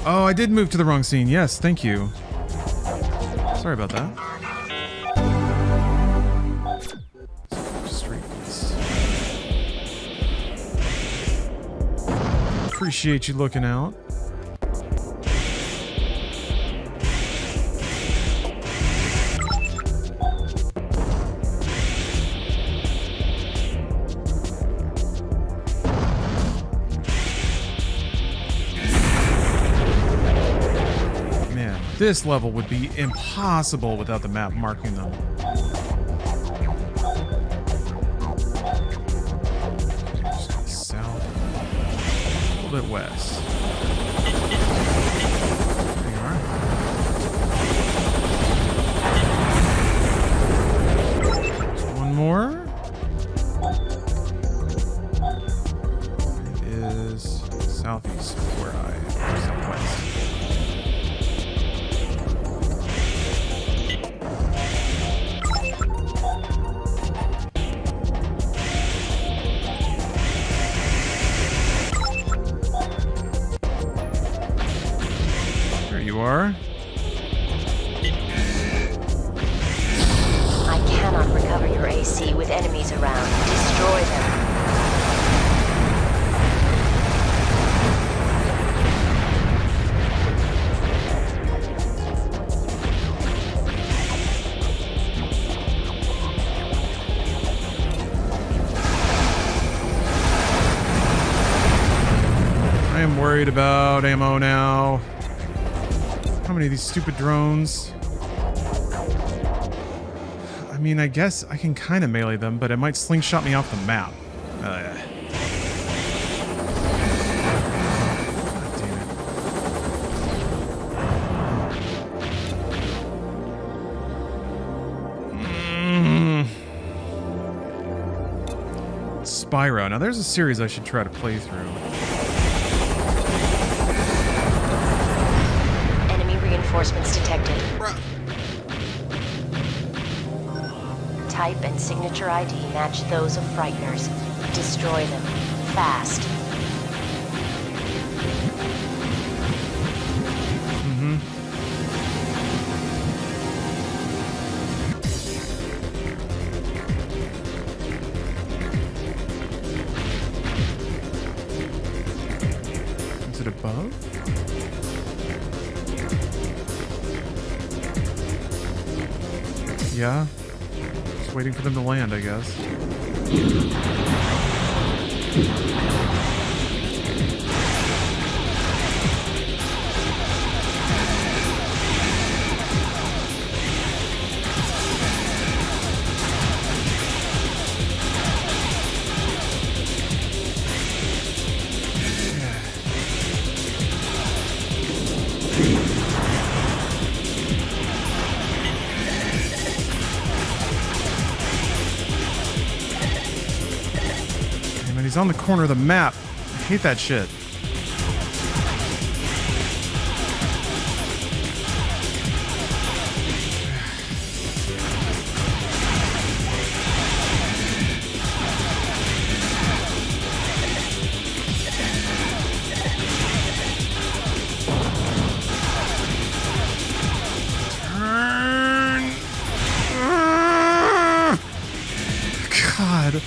Oh, I did move to the wrong scene. Yes, thank you. Sorry about that. Streets. Appreciate you looking out. This level would be impossible without the map marking them. Just south, a little bit west. There you are. There's one more. It is southeast where I am, southwest. Are. I cannot recover your AC with enemies around. Destroy them. I am worried about ammo now. How many of these stupid drones? I mean, I guess I can kind of melee them, but it might slingshot me off the map. God damn it. Spyro. Now, there's a series I should try to play through. Reinforcements detected. Type and signature ID match those of Frighteners. Destroy them. Fast. Is it above? Yeah. Just waiting for them to land, I guess. He's on the corner of the map. I hate that shit. Turn. God.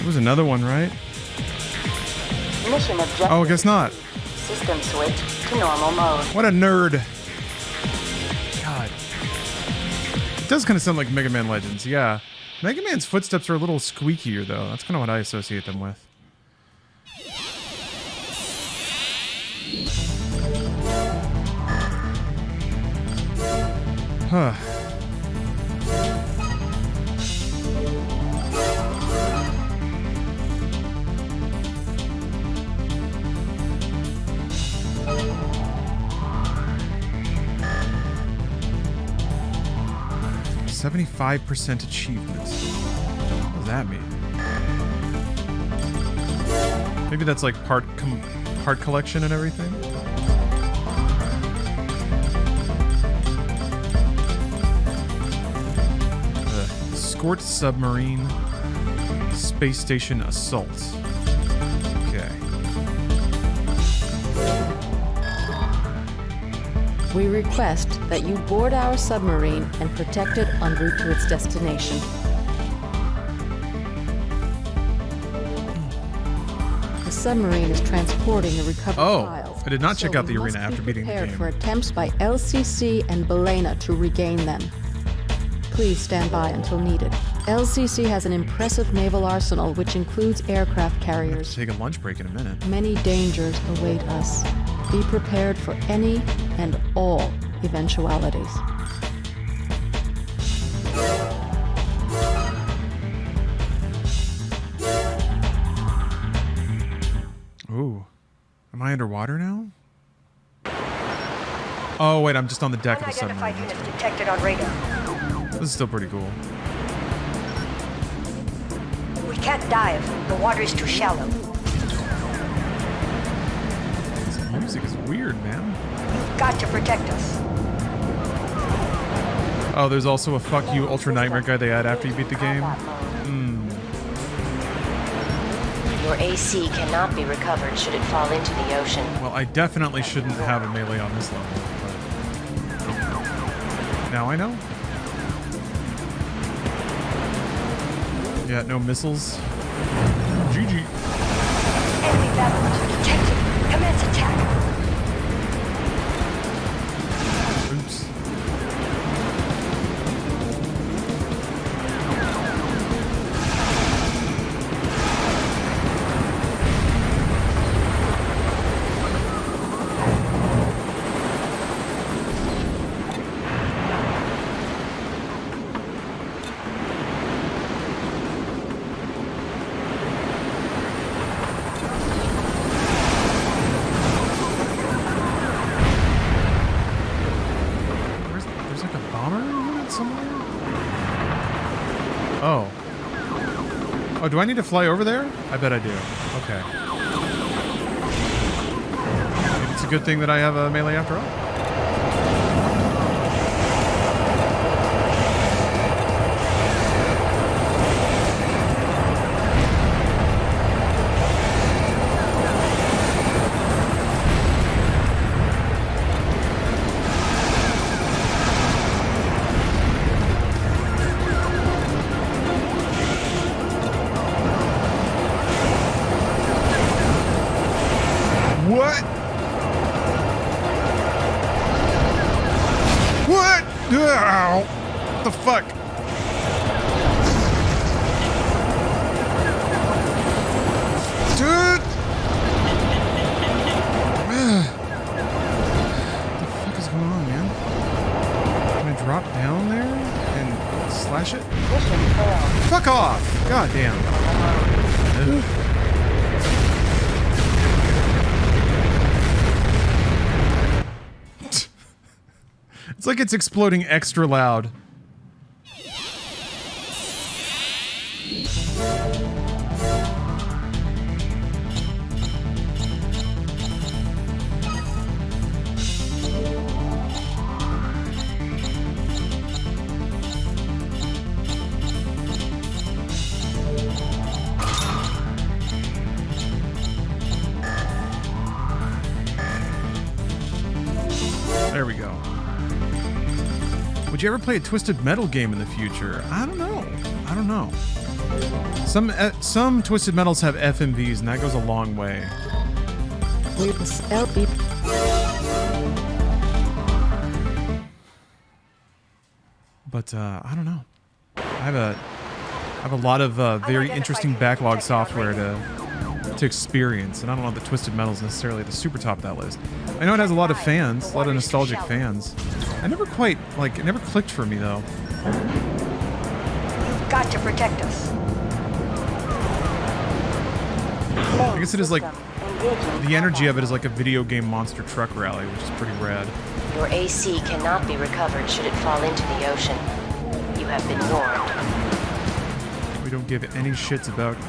Was another one, right? Mission objective. Oh, I guess not. System switch to normal mode. What a nerd. God. It does kind of sound like Mega Man Legends, yeah. Mega Man's footsteps are a little squeakier, though. That's kind of what I associate them with. Huh. "75% achievement." What does that mean? Maybe that's like part collection and everything. Escort Submarine Space Station Assault. Okay. We request that you board our submarine and protect it en route to its destination. The submarine is transporting the recovered files. I did not check out the arena after beating the Prepared game. for attempts by LCC and Belena to regain them. Please stand by until needed. LCC has an impressive naval arsenal which includes aircraft carriers. Take a lunch break in a minute. Many dangers await us. Be prepared for any and all eventualities. Ooh. Am I underwater now? Oh, wait, I'm just on the deck of the submarine. Unidentified units detected on radar. This is still pretty cool. We can't dive. The water is too shallow. This music is weird, man. You've got to protect us. Oh, there's also a fuck you Ultra Nightmare guy they add after you beat the game. Your AC cannot be recovered should it fall into the ocean. Well, I definitely shouldn't have a melee on this level. But now I know. Yeah, no missiles. GG. Enemy battle detected. Commence attack. Oops. There's like a bomber unit somewhere? Oh. Oh, do I need to fly over there? I bet I do. Okay. Maybe it's a good thing that I have a melee after all. What? What? Ow. What the fuck? Dude! What the fuck is going on, man? Can I drop down there and slash it? Fuck off! God damn. Ugh. It's like it's exploding extra loud. There we go. Would you ever play a Twisted Metal game in the future? I don't know. I don't know. Some Twisted Metals have FMVs, and that goes a long way. But I don't know. I have a I have a lot of very interesting backlog software to experience, and I don't know if the Twisted Metal's necessarily at the super top of that list. I know it has a lot of fans, a lot of nostalgic fans. I never quite, like, it never clicked for me, though. You've got to protect us. I guess it is like, the energy of it is like a video game monster truck rally, which is pretty rad. Your AC cannot be recovered should it fall into the ocean. You have been warned. We don't give any shits about you.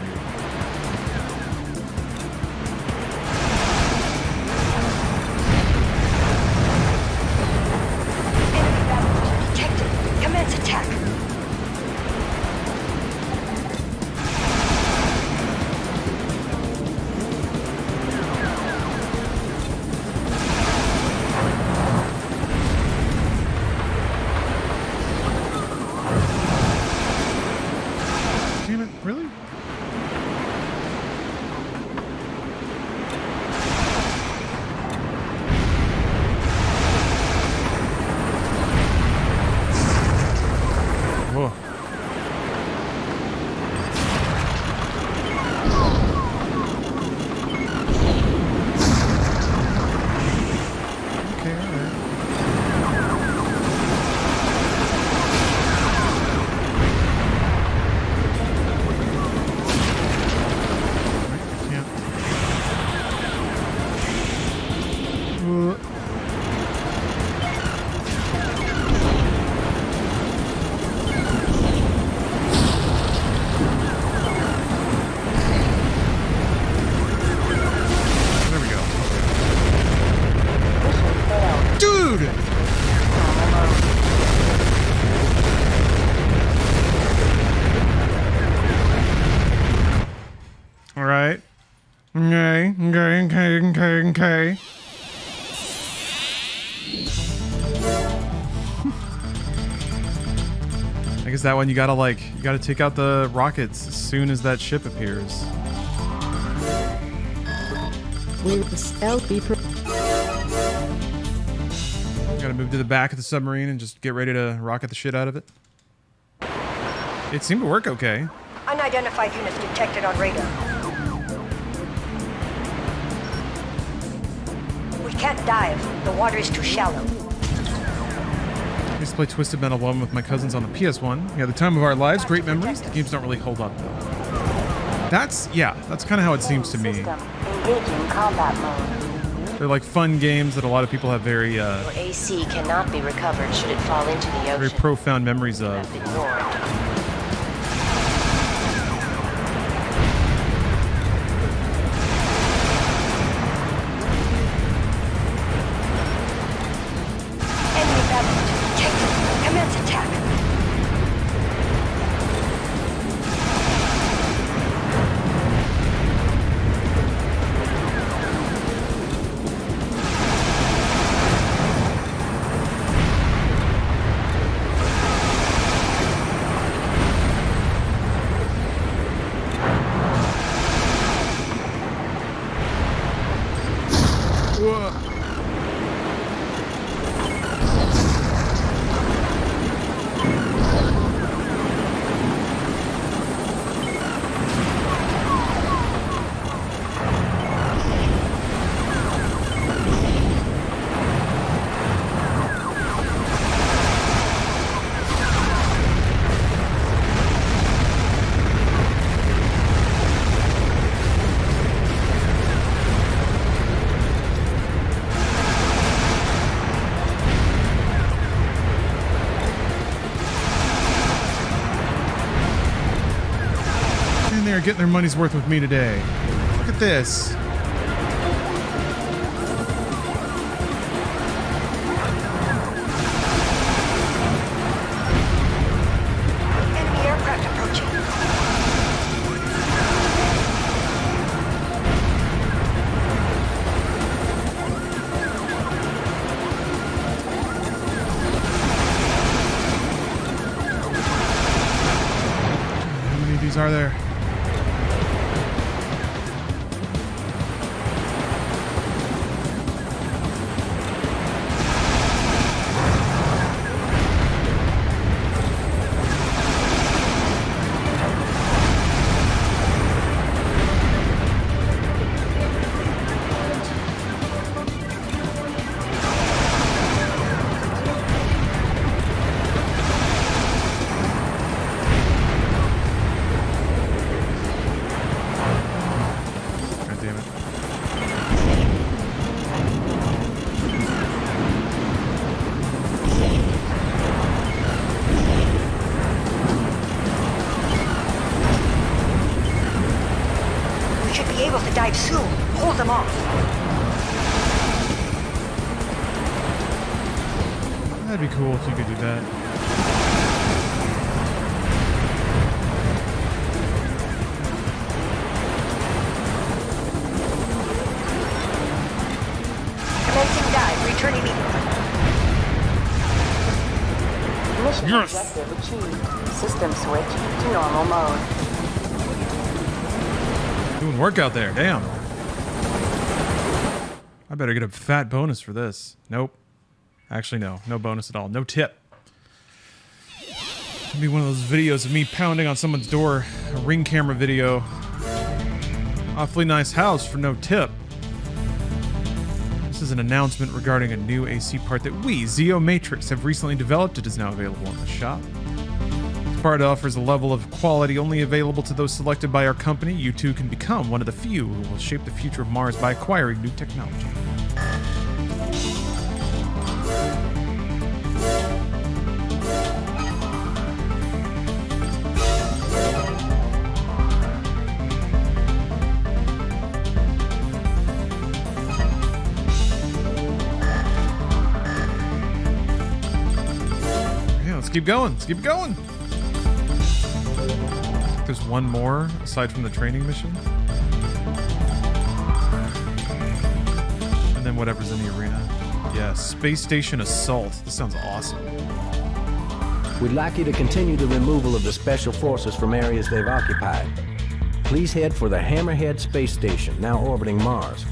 Commence attack. Damn it, really? Whoa. Okay, alright. There we go. Dude! Alright. Okay. I guess that one you gotta take out the rockets as soon as that ship appears. Will the stealth be Gotta move to the back of the submarine and just get ready to rocket the shit out of it. It seemed to work okay. Unidentified units detected on radar. We can't dive. The water is too shallow. I used to play Twisted Metal 1 with my cousins on the PS1. Yeah, the time of our lives, great memories. The games don't really hold up though. That's kind of how it seems to me. Engaging combat mode. They're like fun games that a lot of people have very Your AC cannot be recovered should it fall into the ocean. very profound memories of. Been warned. Enemy battle detected. Commence attack. They're getting their money's worth with me today. Look at this. Enemy aircraft approaching. How many of these are there? dive soon. Hold them off. That'd be cool if you could do that. Commencing dive. Return immediately. Mission objective achieved. System switch to normal mode. Doing work out there, damn. I better get a fat bonus for this. Nope. Actually, no bonus at all. No tip. It'll be one of those videos of me pounding on someone's door. A Ring camera video. Awfully nice house for no tip. This is an announcement regarding a new AC part that we, Zeo Matrix, have recently developed. It is now available in the shop. This part offers a level of quality only available to those selected by our company. You too can become one of the few who will shape the future of Mars by acquiring new technology. Let's keep going. Let's keep going. There's one more aside from the training mission. And then whatever's in the arena. Yeah, Space Station Assault. This sounds awesome. We'd like you to continue the removal of the Special Forces from areas they've occupied. Please head for the Hammerhead Space Station, now orbiting Mars.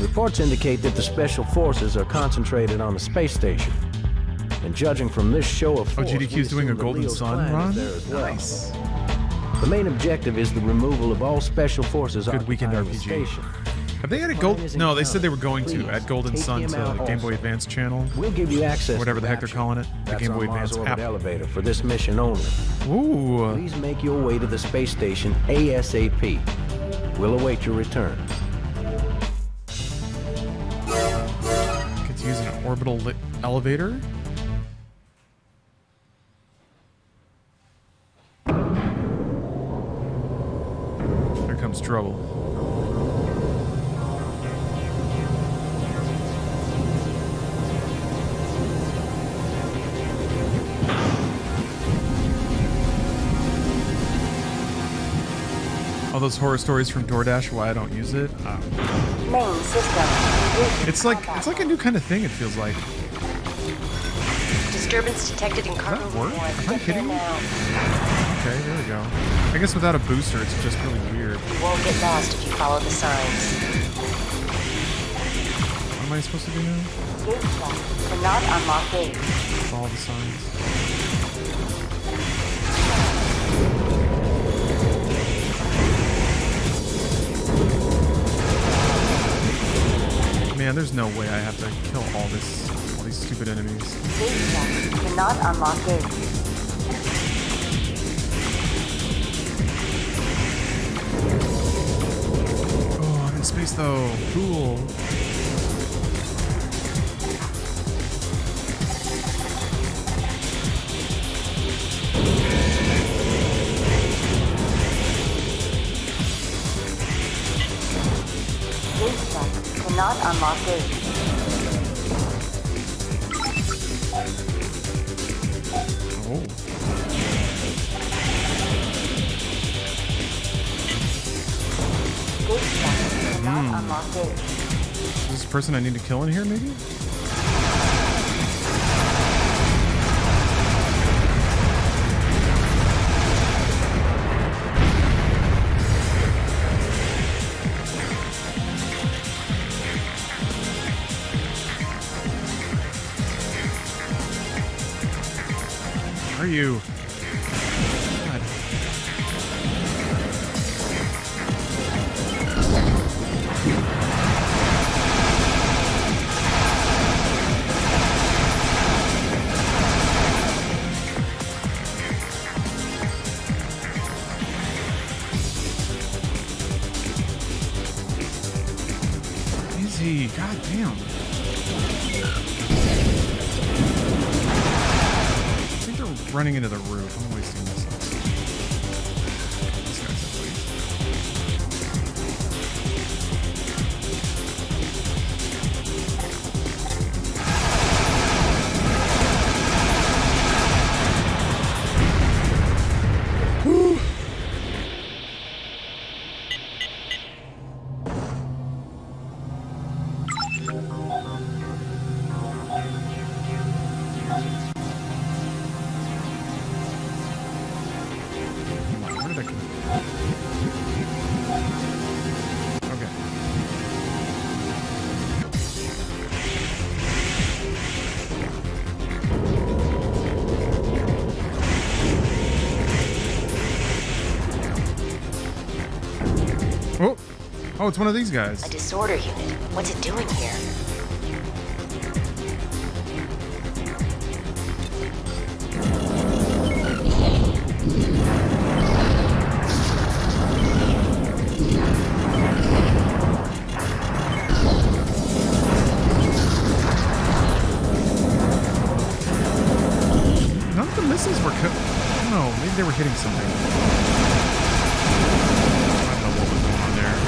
Reports indicate that the Special Forces are concentrated on the space station. And judging from this show of force, GDQ's doing a Golden Sun run? Well. Nice. The main objective is the removal of all Special Forces Good weekend occupying the RPG. station. Have they added Gold? No, they said they were going to add Golden Sun to the Game Boy Advance channel. We'll give you access Whatever to the heck they're calling it. The That's Game our Boy Mars Advance orbit app. elevator for this mission only. Ooh. Please make your way to the space station ASAP. We'll await your return. Could use an orbital elevator. Here comes trouble. All those horror stories from DoorDash, why I don't use it. Main system. It's like a new kind of thing, it feels like. Disturbance detected in cargo Does that work? room 1. Am I Get kidding there you? now. Okay, there we go. I guess without a booster, it's just really weird. You won't get lost if you follow the signs. What am I supposed to do now? Gate lock. Cannot unlock gate. Follow the signs. Man, there's no way I have to kill all these stupid enemies. Gate lock. Cannot unlock gate. Oh, I'm in space though. Cool. Gate lock. Cannot unlock gate. Oh. Gate lock. Cannot unlock gate. Is this a person I need to kill in here, maybe? Are you? God. Easy. God damn. Running into the roof. I'm wasting this. This guy's at least. Oh, it's one of these guys. A disorder unit. What's it doing here? None of the missiles were I don't know, maybe they were hitting something. I don't know what was going on there.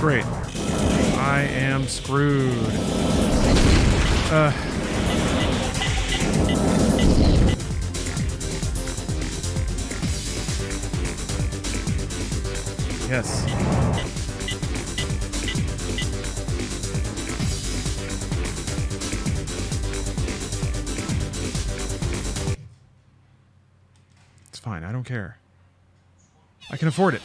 Great. I am screwed. Yes. It's fine. I don't care. I can afford it.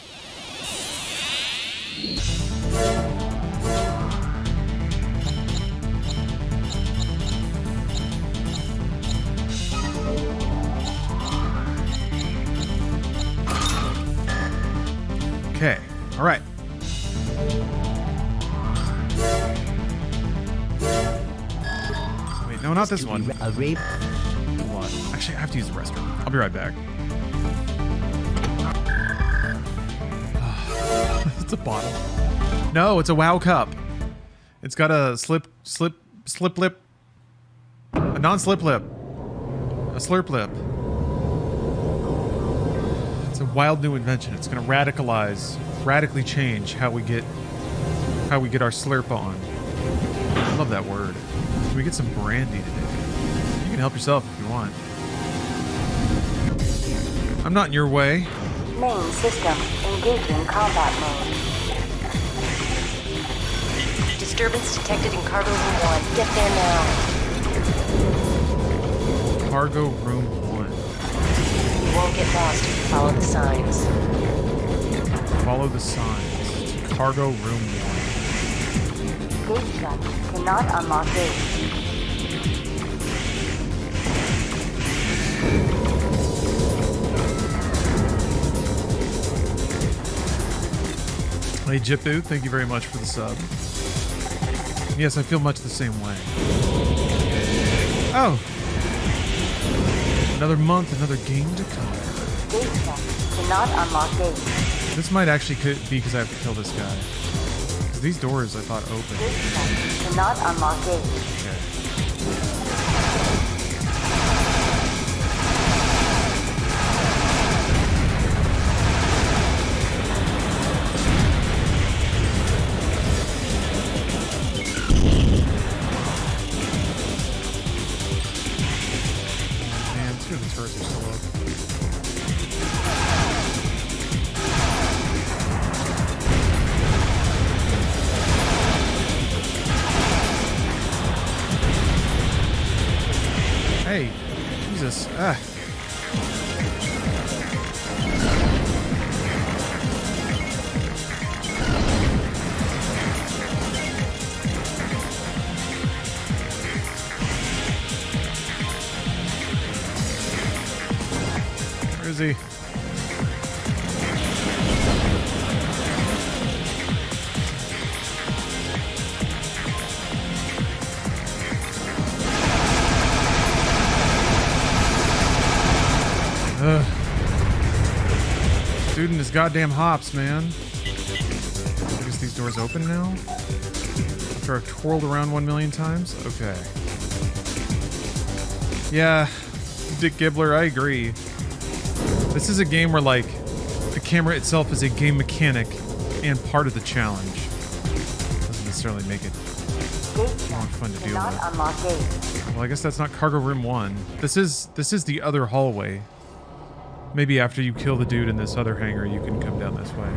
Okay. All right. Wait, no, not this one. A rape? Hold on. Actually, I have to use the restroom. I'll be right back. It's a bottle. No, it's a WoW cup. It's got a slip lip. A non-slip lip. A slurp lip. It's a wild new invention. It's going to radically change how we get our slurp on. I love that word. Can we get some brandy today? You can help yourself if you want. I'm not in your way. Main system engaging combat mode. Disturbance detected in cargo room 1. Get there now. Cargo room 1. You won't get lost if you follow the signs. Follow the signs. Cargo room 1. Gate shut. Cannot unlock gate. Hey Jipu, thank you very much for the sub. Yes, I feel much the same way. Oh! Another month, another game to come. Gate shut. Cannot unlock gate. This might actually be because I have to kill this guy. Because these doors I thought opened. Gate shut. Cannot unlock gate. Okay. The turrets are still up. Hey, Jesus. Ah. Where is he? Dude and his goddamn hops, man. I guess these doors open now? After I've twirled around 1 million times? Okay. Yeah, Dick Gibbler, I agree. This is a game where, like, the camera itself is a game mechanic and part of the challenge. Doesn't necessarily make it more fun to deal with. Well, I guess that's not cargo room 1. This is the other hallway. Maybe after you kill the dude in this other hangar, you can come down this way.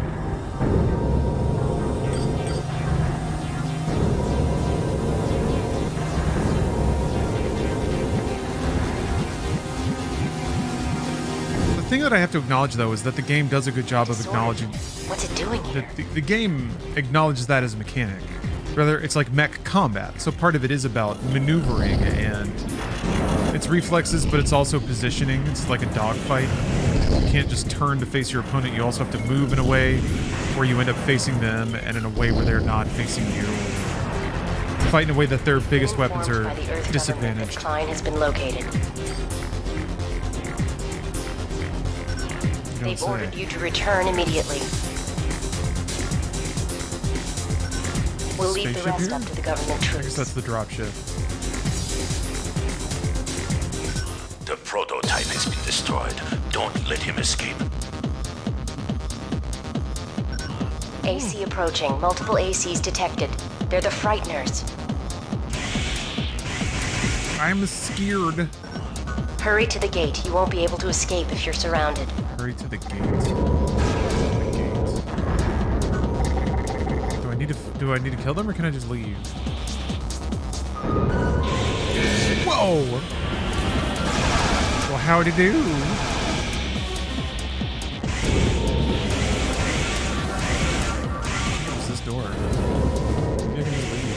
The thing that I have to acknowledge, though, is that the game does a good job of acknowledging... What's it doing here? The game acknowledges that as a mechanic. Rather, it's like mech combat, so part of it is about maneuvering and It's reflexes, but it's also positioning. It's like a dogfight. You can't just turn to face your opponent. You also have to move in a way where you end up facing them, and in a way where they're not facing you. Fight in a way that their biggest weapons are disadvantaged. Klein has been located. They've ordered you to return immediately. We'll leave the rest up to the government troops. I guess that's the dropship. The prototype has been destroyed. Don't let him escape. AC approaching. Multiple ACs detected. They're the Frighteners. I'm scared. Hurry to the gate. You won't be able to escape if you're surrounded. Hurry to the gate. Do I need to kill them, or can I just leave? Whoa! Well, howdy do? What's this door? Maybe I can just leave.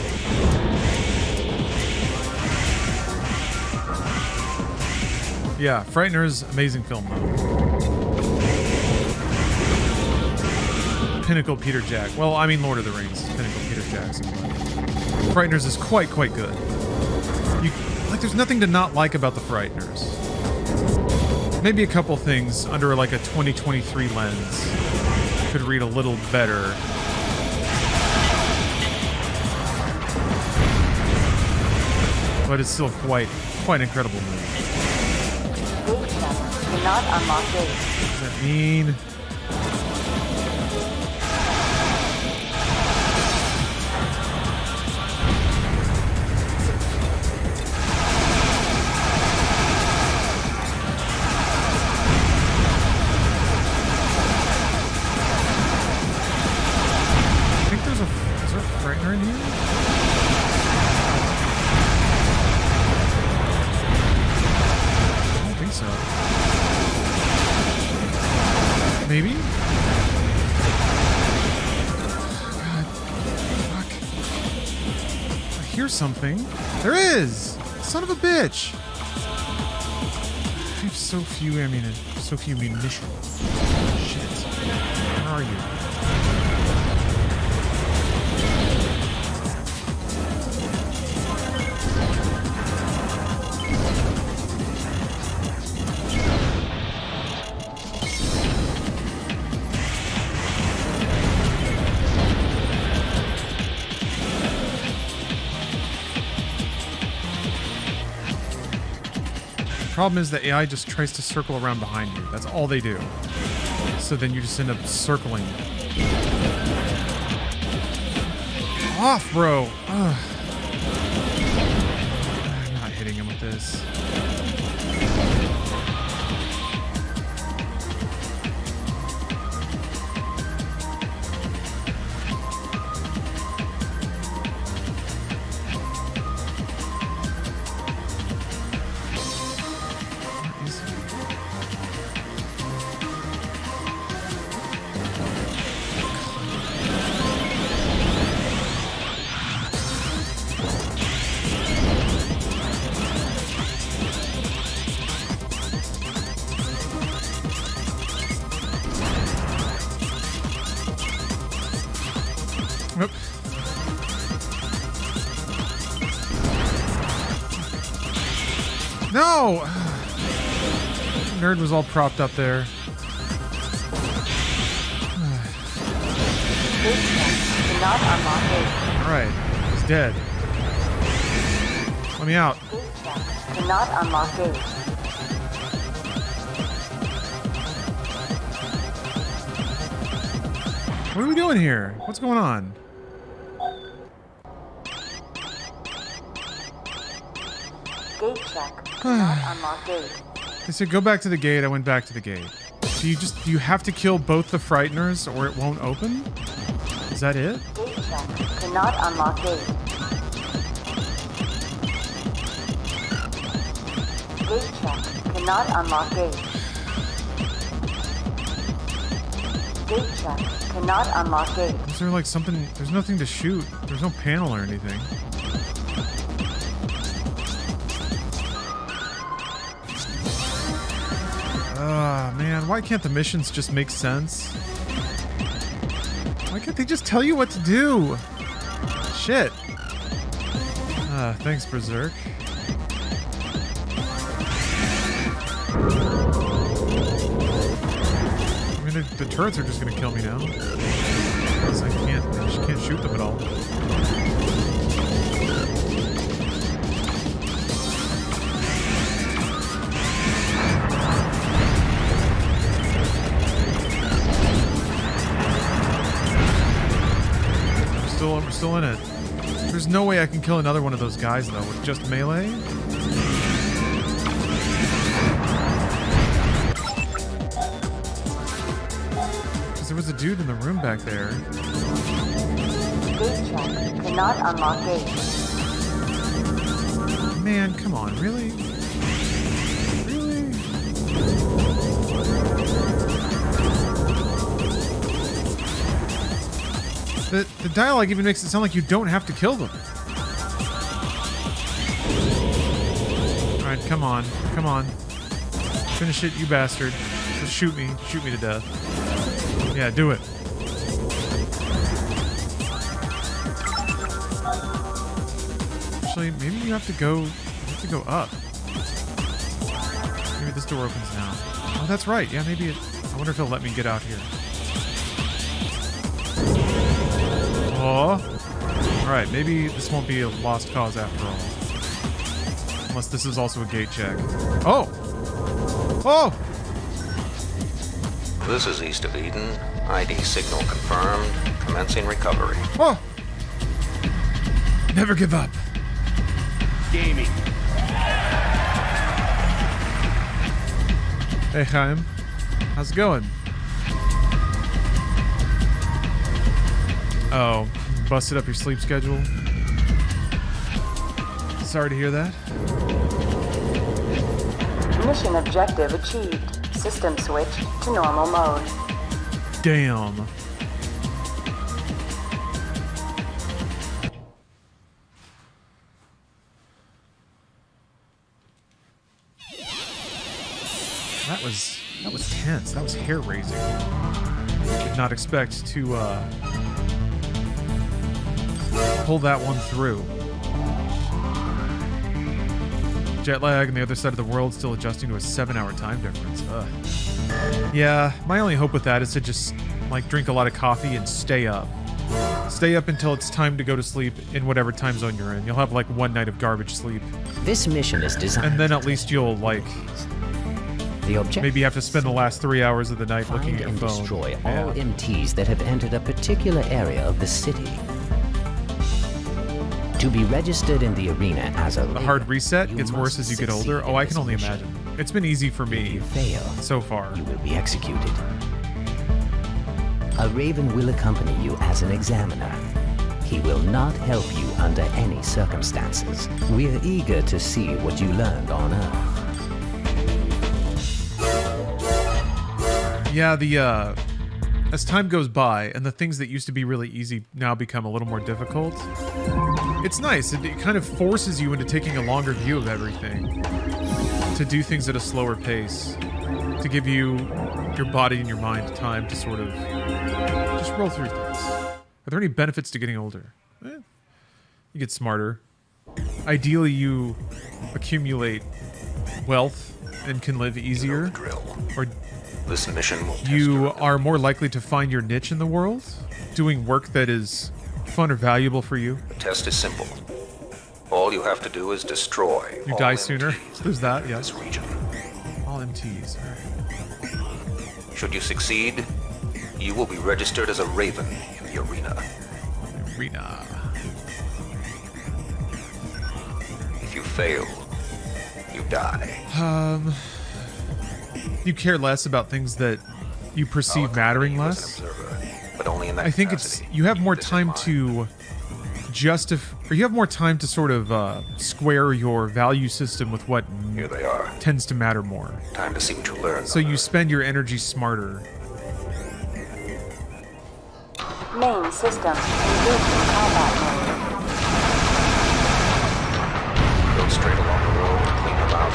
Yeah, Frighteners, amazing film though. Pinnacle Peter Jack. Well, I mean Lord of the Rings. Pinnacle Peter Jackson. Frighteners is quite good. There's nothing to not like about the Frighteners. Maybe a couple things under like a 2023 lens could read a little better. But it's still quite an incredible movie. What does that mean? Maybe? God. Fuck. I hear something. There is! Son of a bitch! I have so few munitions. Shit. Where are you? Problem is that AI just tries to circle around behind you. That's all they do. So then you just end up circling. Off, bro. Ugh. I'm not hitting him with this. No! Nerd was all propped up there. Alright, he's dead. Let me out. Cannot unlock gate. What are we doing here? What's going on? Gate check. Cannot unlock gate. They said go back to the gate. I went back to the gate. Do you have to kill both the Frighteners or it won't open? Is that it? Gate check. Cannot unlock gate. Gate check. Cannot unlock gate. Gate check. Cannot unlock gate. Is there like something? There's nothing to shoot. There's no panel or anything. Why can't the missions just make sense? Why can't they just tell you what to do? Shit. Thanks, Berserk. I mean, the turrets are just gonna kill me now. Because I just can't shoot them at all. We're still in it. There's no way I can kill another one of those guys, though, with just melee. Because there was a dude in the room back there. Gate check. Cannot unlock gate. Man, come on, really? Really? The dialogue even makes it sound like you don't have to kill them. Alright, come on. Come on. Finish it, you bastard. Just shoot me. Shoot me to death. Yeah, do it. Actually, maybe you have to go up. Maybe this door opens now. Oh, that's right. Yeah, maybe it... I wonder if it'll let me get out here. Oh. Alright, maybe this won't be a lost cause after all. Unless this is also a gate check. Oh! Oh! This is East of Eden. ID signal confirmed. Commencing recovery. Oh! Never give up. Gaming. Hey, Chaim. How's it going? Oh, busted up your sleep schedule. Sorry to hear that. Mission objective achieved. System switch to normal mode. Damn. That was tense. That was hair-raising. Did not expect to pull that one through. Jet lag on the other side of the world, still adjusting to a 7-hour time difference. Ugh. Yeah, my only hope with that is to just like drink a lot of coffee and stay up. Stay up until it's time to go to sleep in whatever time zone you're in. You'll have like one night of garbage sleep. This mission is designed. And then at least you'll like maybe have to spend the last 3 hours of the night looking at your phone. Destroy all MTs that have entered a particular area of the city. To be registered in the arena as a the hard reset gets worse as you get older. Oh, I can only imagine. It's been easy for me. If you fail, so far. You will be executed. A Raven will accompany you as an examiner. He will not help you under any circumstances. We're eager to see what you learned on Earth. Yeah, as time goes by and the things that used to be really easy now become a little more difficult, it's nice. It kind of forces you into taking a longer view of everything, to do things at a slower pace, to give you, your body and your mind time to sort of just roll through things. Are there any benefits to getting older? You get smarter. Ideally, you accumulate wealth and can live easier. Or this mission will you are more likely to find your niche in the world, doing work that is fun or valuable for you. The test is simple. All you have to do is destroy. You die sooner. There's that, yeah. This region. All MTs. All right. Should you succeed, you will be registered as a Raven in the arena. If you fail, you die. You care less about things that you perceive mattering less. But only in that I think it's you have more time to you have more time to sort of square your value system with what Here they are. Tends to matter more. Time to see what you learn. So you spend your energy smarter. Main system engaged in combat mode. Go straight along the road and clean them out.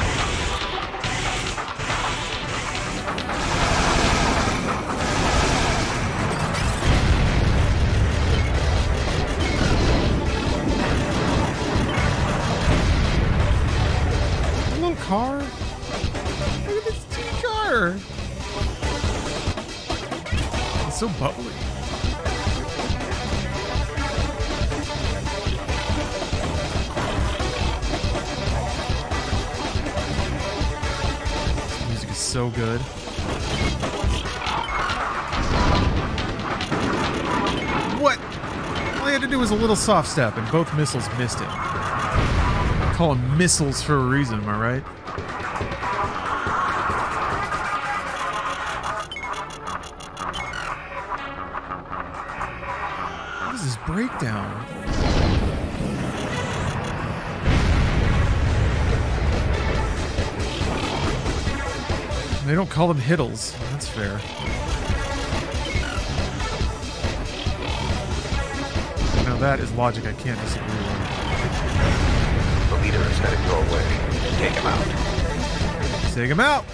car? Look at this car. It's so bubbly. The music is so good. What? All I had to do was a little soft step, and both missiles missed it. I call them missiles for a reason, am I right? What is this breakdown? They don't call them hiddles. That's fair. Now that is logic I can't disagree with. The leader is headed your way. Take him out. Take him out!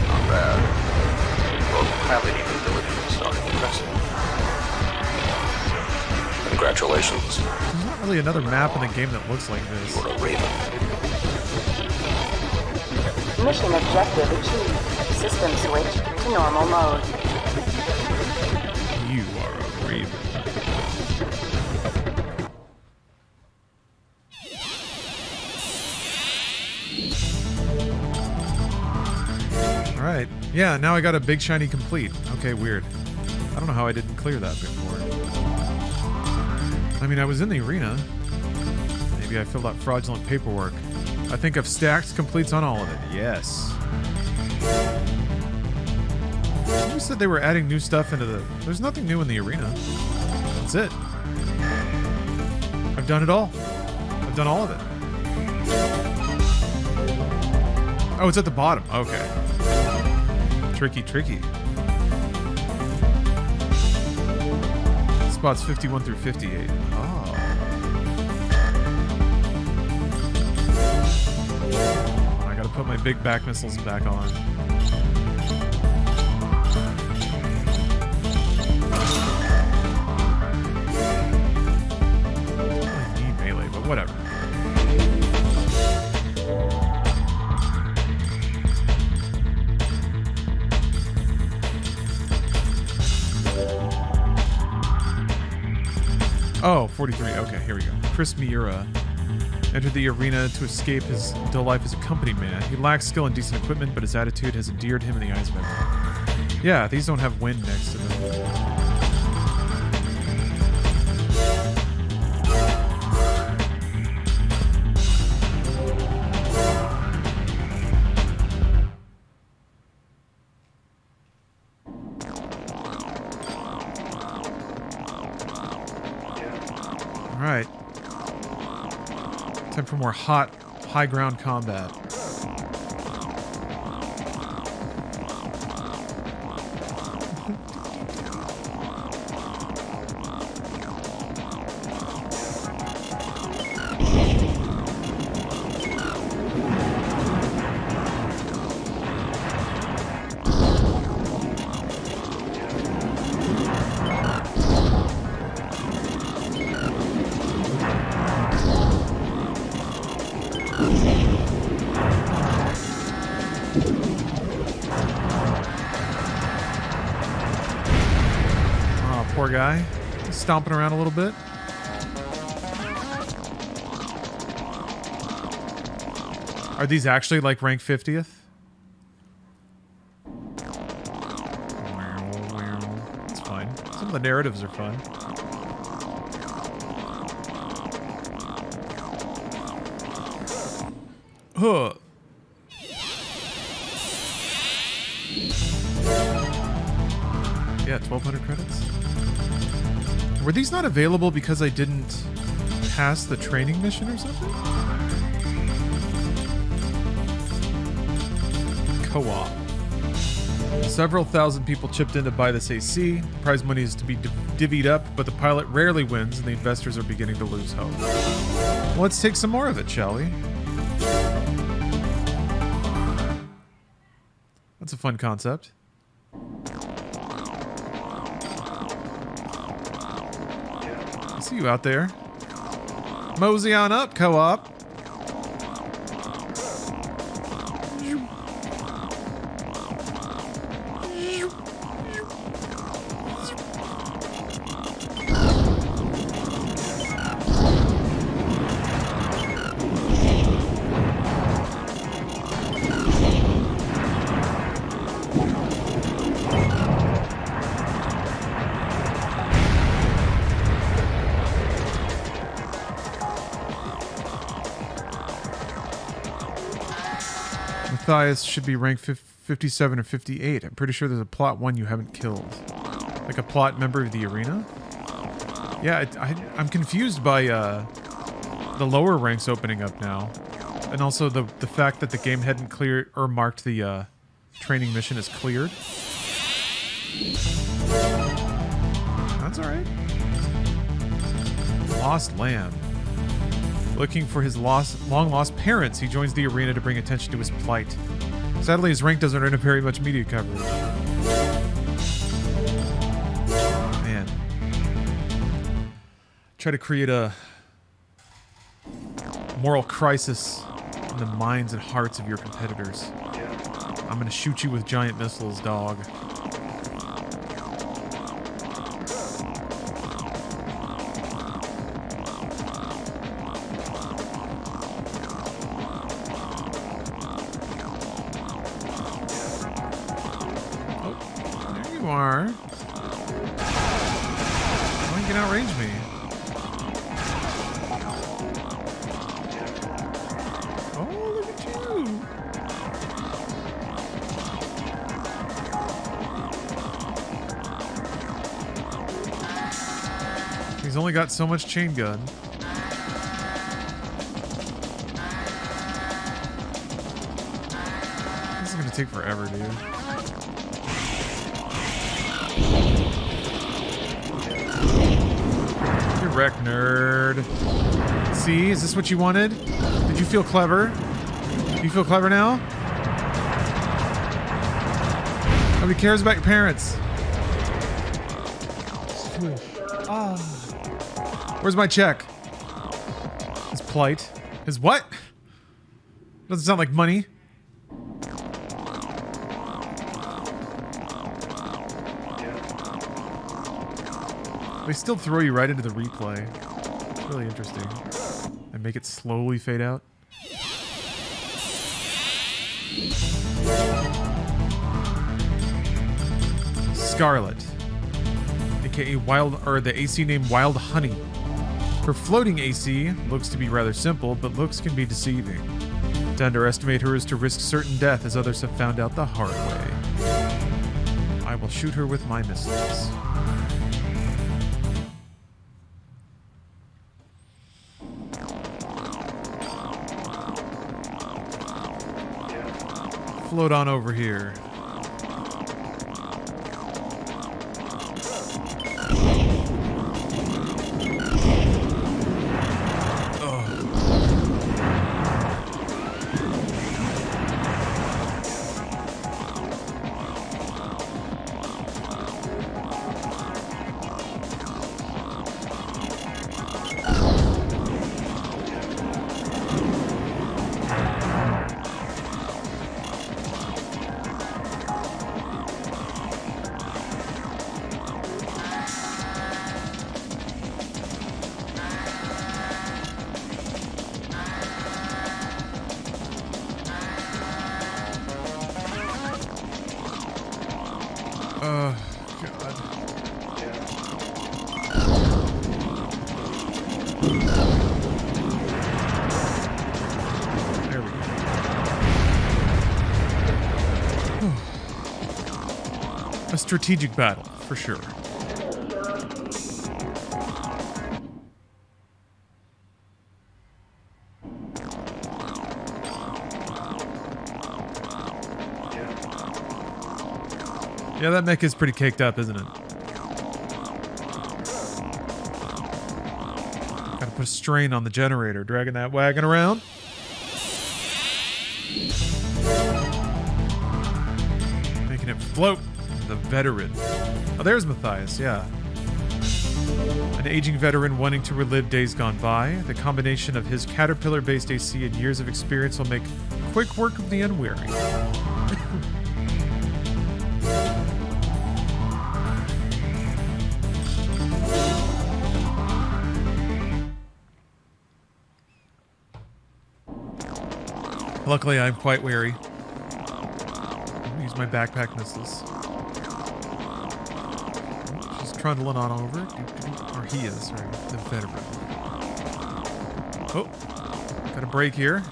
Not bad. Well, piloting ability is not impressive. Congratulations. There's not really another map in the game that looks like this. You're a Raven. Mission objective achieved. System switch to normal mode. You are a Raven. Alright. Yeah, now I got a big shiny complete. Okay, weird. I don't know how I didn't clear that before. I mean, I was in the arena. Maybe I filled out fraudulent paperwork. I think I've stacked completes on all of it. Yes. You said they were adding new stuff into the... There's nothing new in the arena. That's it. I've done it all. I've done all of it. Oh, it's at the bottom. Okay. Tricky, tricky. Spots 51 through 58. Oh. I gotta put my big back missiles back on. I need melee, but whatever. Oh, 43. Okay, here we go. Chris Miura entered the arena to escape his dull life as a company man. He lacks skill and decent equipment, but his attitude has endeared him in the eyes of everyone. Yeah, these don't have wind next to them. Alright. Time for more hot, high ground combat. Poor guy. He's stomping around a little bit. Are these actually like rank 50th? It's fine. Some of the narratives are fun. Huh. Yeah, 1,200 credits. Were these not available because I didn't pass the training mission or something? Co-op. Several thousand people chipped in to buy this AC. The prize money is to be divvied up, but the pilot rarely wins and the investors are beginning to lose hope. Well, let's take some more of it, shall we? That's a fun concept. I see you out there. Mosey on up, co-op. Matthias should be ranked 57 or 58. I'm pretty sure there's a plot 1 you haven't killed. Like a plot member of the arena? Yeah, I'm confused by the lower ranks opening up now. And also the fact that the game hadn't cleared or marked the training mission as cleared. That's alright. Lost Lamb. Looking for his long-lost parents, he joins the arena to bring attention to his plight. Sadly, his rank doesn't earn him very much media coverage. Man. Try to create a moral crisis in the minds and hearts of your competitors. I'm gonna shoot you with giant missiles, dog. He's only got so much chain gun. This is gonna take forever, dude. You're wrecked, nerd. See, is this what you wanted? Did you feel clever? Do you feel clever now? Nobody cares about your parents. Oh. Where's my check? His plight. His what? Doesn't sound like money. They still throw you right into the replay. It's really interesting. And make it slowly fade out. Scarlet, aka the AC name Wild Honey. Her floating AC looks to be rather simple, but looks can be deceiving. To underestimate her is to risk certain death, as others have found out the hard way. I will shoot her with my missiles. Float on over here. Strategic battle, for sure. Yeah, that mech is pretty caked up, isn't it? Gotta put a strain on the generator, dragging that wagon around. Float. The veteran. Oh, there's Matthias, yeah. An aging veteran wanting to relive days gone by. The combination of his Caterpillar-based AC and years of experience will make quick work of the unwary. Luckily, I'm quite wary. Use my backpack missiles. She's trundling on over. Or he is, sorry. The veteran. Oh. Got a break here.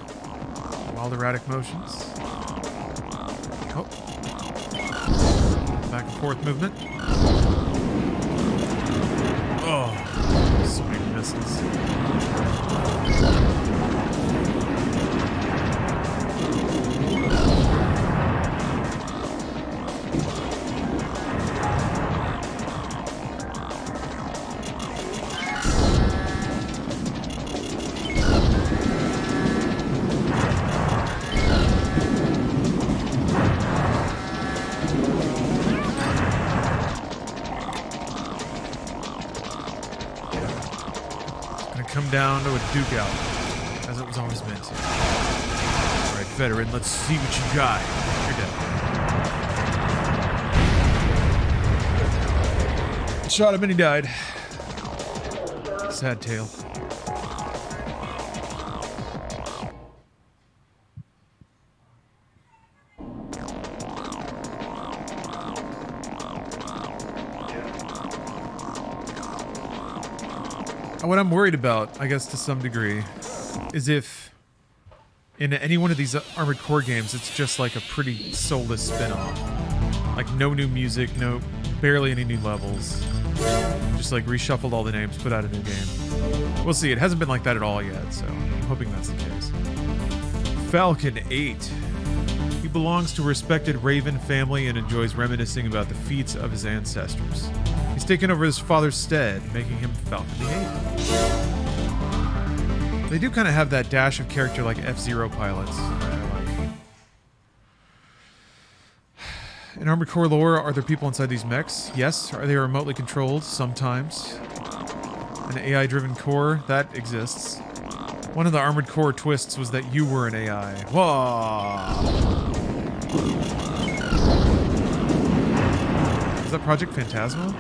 Wild erratic motions. Oh. Back and forth movement. Oh. So many misses. Down to a duke out, as it was always meant to. Alright, veteran, let's see what you got. You're dead. Shot him and he died. Sad tale. What I'm worried about, I guess to some degree, is if in any one of these Armored Core games, it's just like a pretty soulless spin-off. Like no new music, barely any new levels. Just like reshuffled all the names, put out a new game. We'll see, it hasn't been like that at all yet, so I'm hoping that's the case. Falcon 8. He belongs to a respected Raven family and enjoys reminiscing about the feats of his ancestors. He's taken over his father's stead, making him Falcon the 8th. They do kind of have that dash of character like F-Zero pilots. In Armored Core lore, are there people inside these mechs? Yes. Are they remotely controlled? Sometimes. An AI-driven core? That exists. One of the Armored Core twists was that you were an AI. Whoa! Is that Project Phantasma?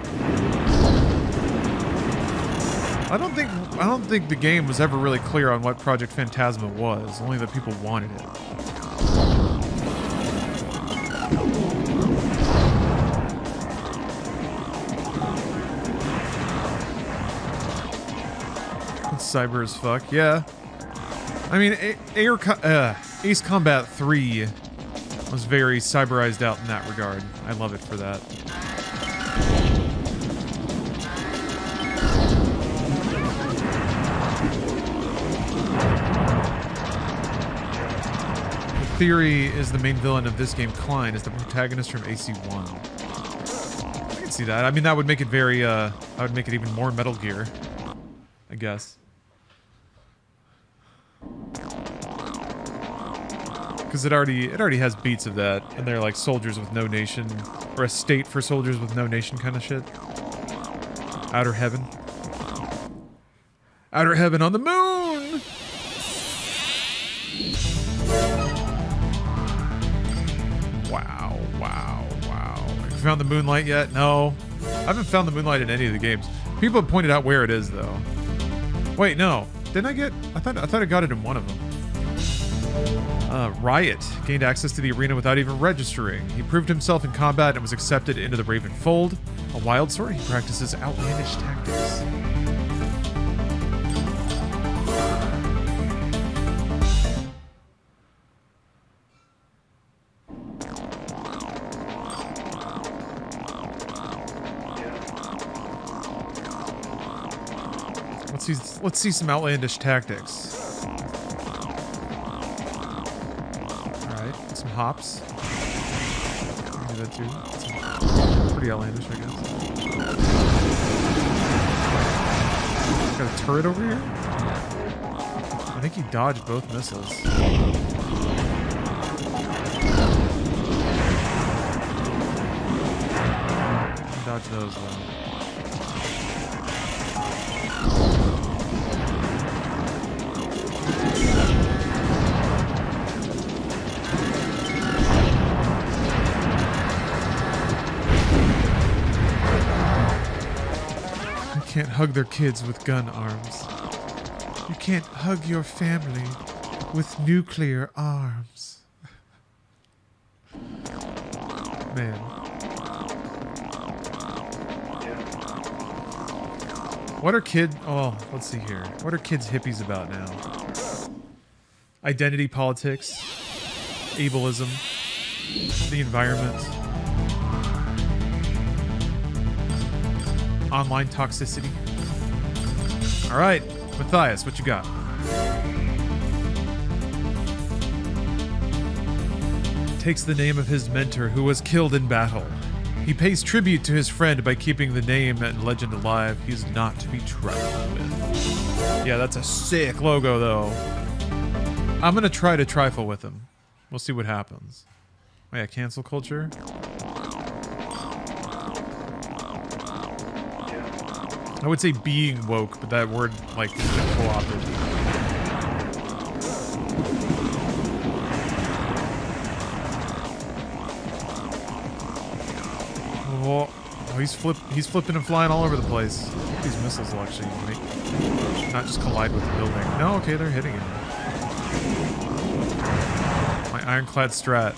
I don't think the game was ever really clear on what Project Phantasma was, only that people wanted it. It's cyber as fuck, yeah. I mean, Ace Combat 3 was very cyberized out in that regard. I love it for that. Theory is the main villain of this game. Klein is the protagonist from AC1. I can see that. I mean, that would make it very, that would make it even more Metal Gear, I guess. Because it already has beats of that, and they're like soldiers with no nation, or a state for soldiers with no nation kind of shit. Outer Heaven. Outer Heaven on the moon! Wow, wow, wow. Have you found the moonlight yet? No. I haven't found the moonlight in any of the games. People have pointed out where it is, though. Wait, no. Didn't I get... I thought I got it in one of them. Riot gained access to the arena without even registering. He proved himself in combat and was accepted into the Raven Fold. A wild sort, he practices outlandish tactics. Let's see some outlandish tactics. Alright, some hops. I can do that too. It's pretty outlandish, I guess. Got a turret over here? I think he dodged both missiles. Dodge those, though. You can't hug their kids with gun arms. You can't hug your family with nuclear arms. Man. What are let's see here. What are kids hippies about now? Identity politics, ableism, the environment, online toxicity. All right, Matthias, what you got? Takes the name of his mentor who was killed in battle. He pays tribute to his friend by keeping the name and legend alive. He's not to be trifled with. Yeah, that's a sick logo, though. I'm gonna try to trifle with him. We'll see what happens. Oh yeah, cancel culture. I would say being woke, but that word, like, is co-opted. Oh, he's flipping and flying all over the place. These missiles will actually not just collide with the building. No, okay, they're hitting him. My ironclad strat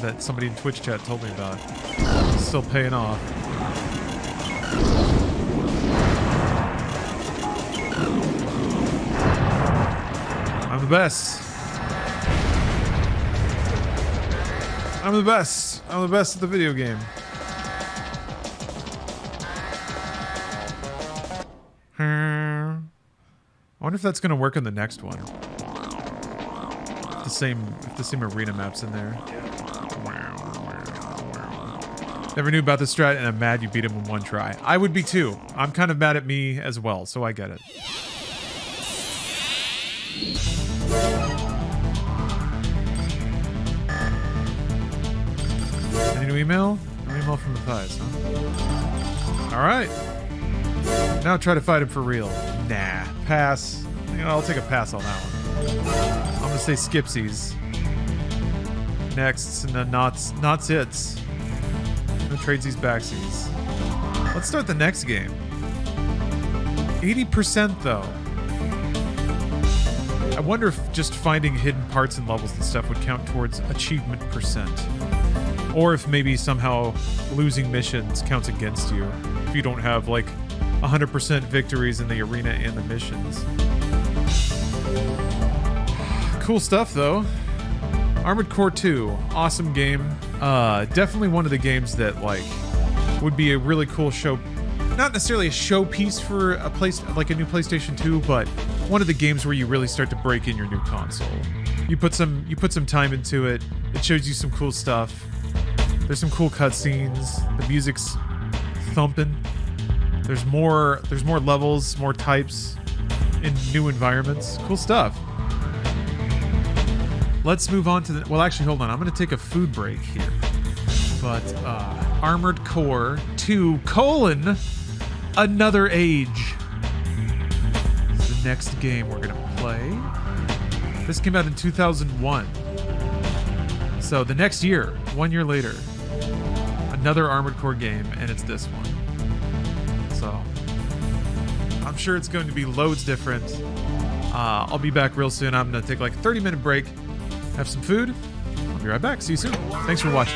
that somebody in Twitch chat told me about is still paying off. I'm the best. I'm the best. I'm the best at the video game. I wonder if that's gonna work on the next one. If the same arena map's in there. Never knew about the strat, and I'm mad you beat him in one try. I would be too. I'm kind of mad at me as well, so I get it. Any new email? No email from Matthias, huh? Alright. Now try to fight him for real. Nah. Pass. You know, I'll take a pass on that one. I'm gonna say skipsies. Next, and then nots its. No tradesies, backsies. Let's start the next game. 80% though. I wonder if just finding hidden parts and levels and stuff would count towards achievement percent. Or if maybe somehow losing missions counts against you. If you don't have like 100% victories in the arena and the missions. Cool stuff though. Armored Core 2, awesome game. Definitely one of the games that like would be a really cool show. Not necessarily a showpiece for a new PlayStation 2, but one of the games where you really start to break in your new console. You put some time into it. It shows you some cool stuff. There's some cool cutscenes. The music's thumping. There's more levels, more types in new environments. Cool stuff. Let's move on to the... Well, actually, hold on. I'm going to take a food break here. But, Armored Core 2, Another Age. This is the next game we're going to play. This came out in 2001. So, the next year, 1 year later, another Armored Core game, and it's this one. So, I'm sure it's going to be loads different. I'll be back real soon. I'm going to take like a 30-minute break. Have some food. I'll be right back. See you soon. Thanks for watching.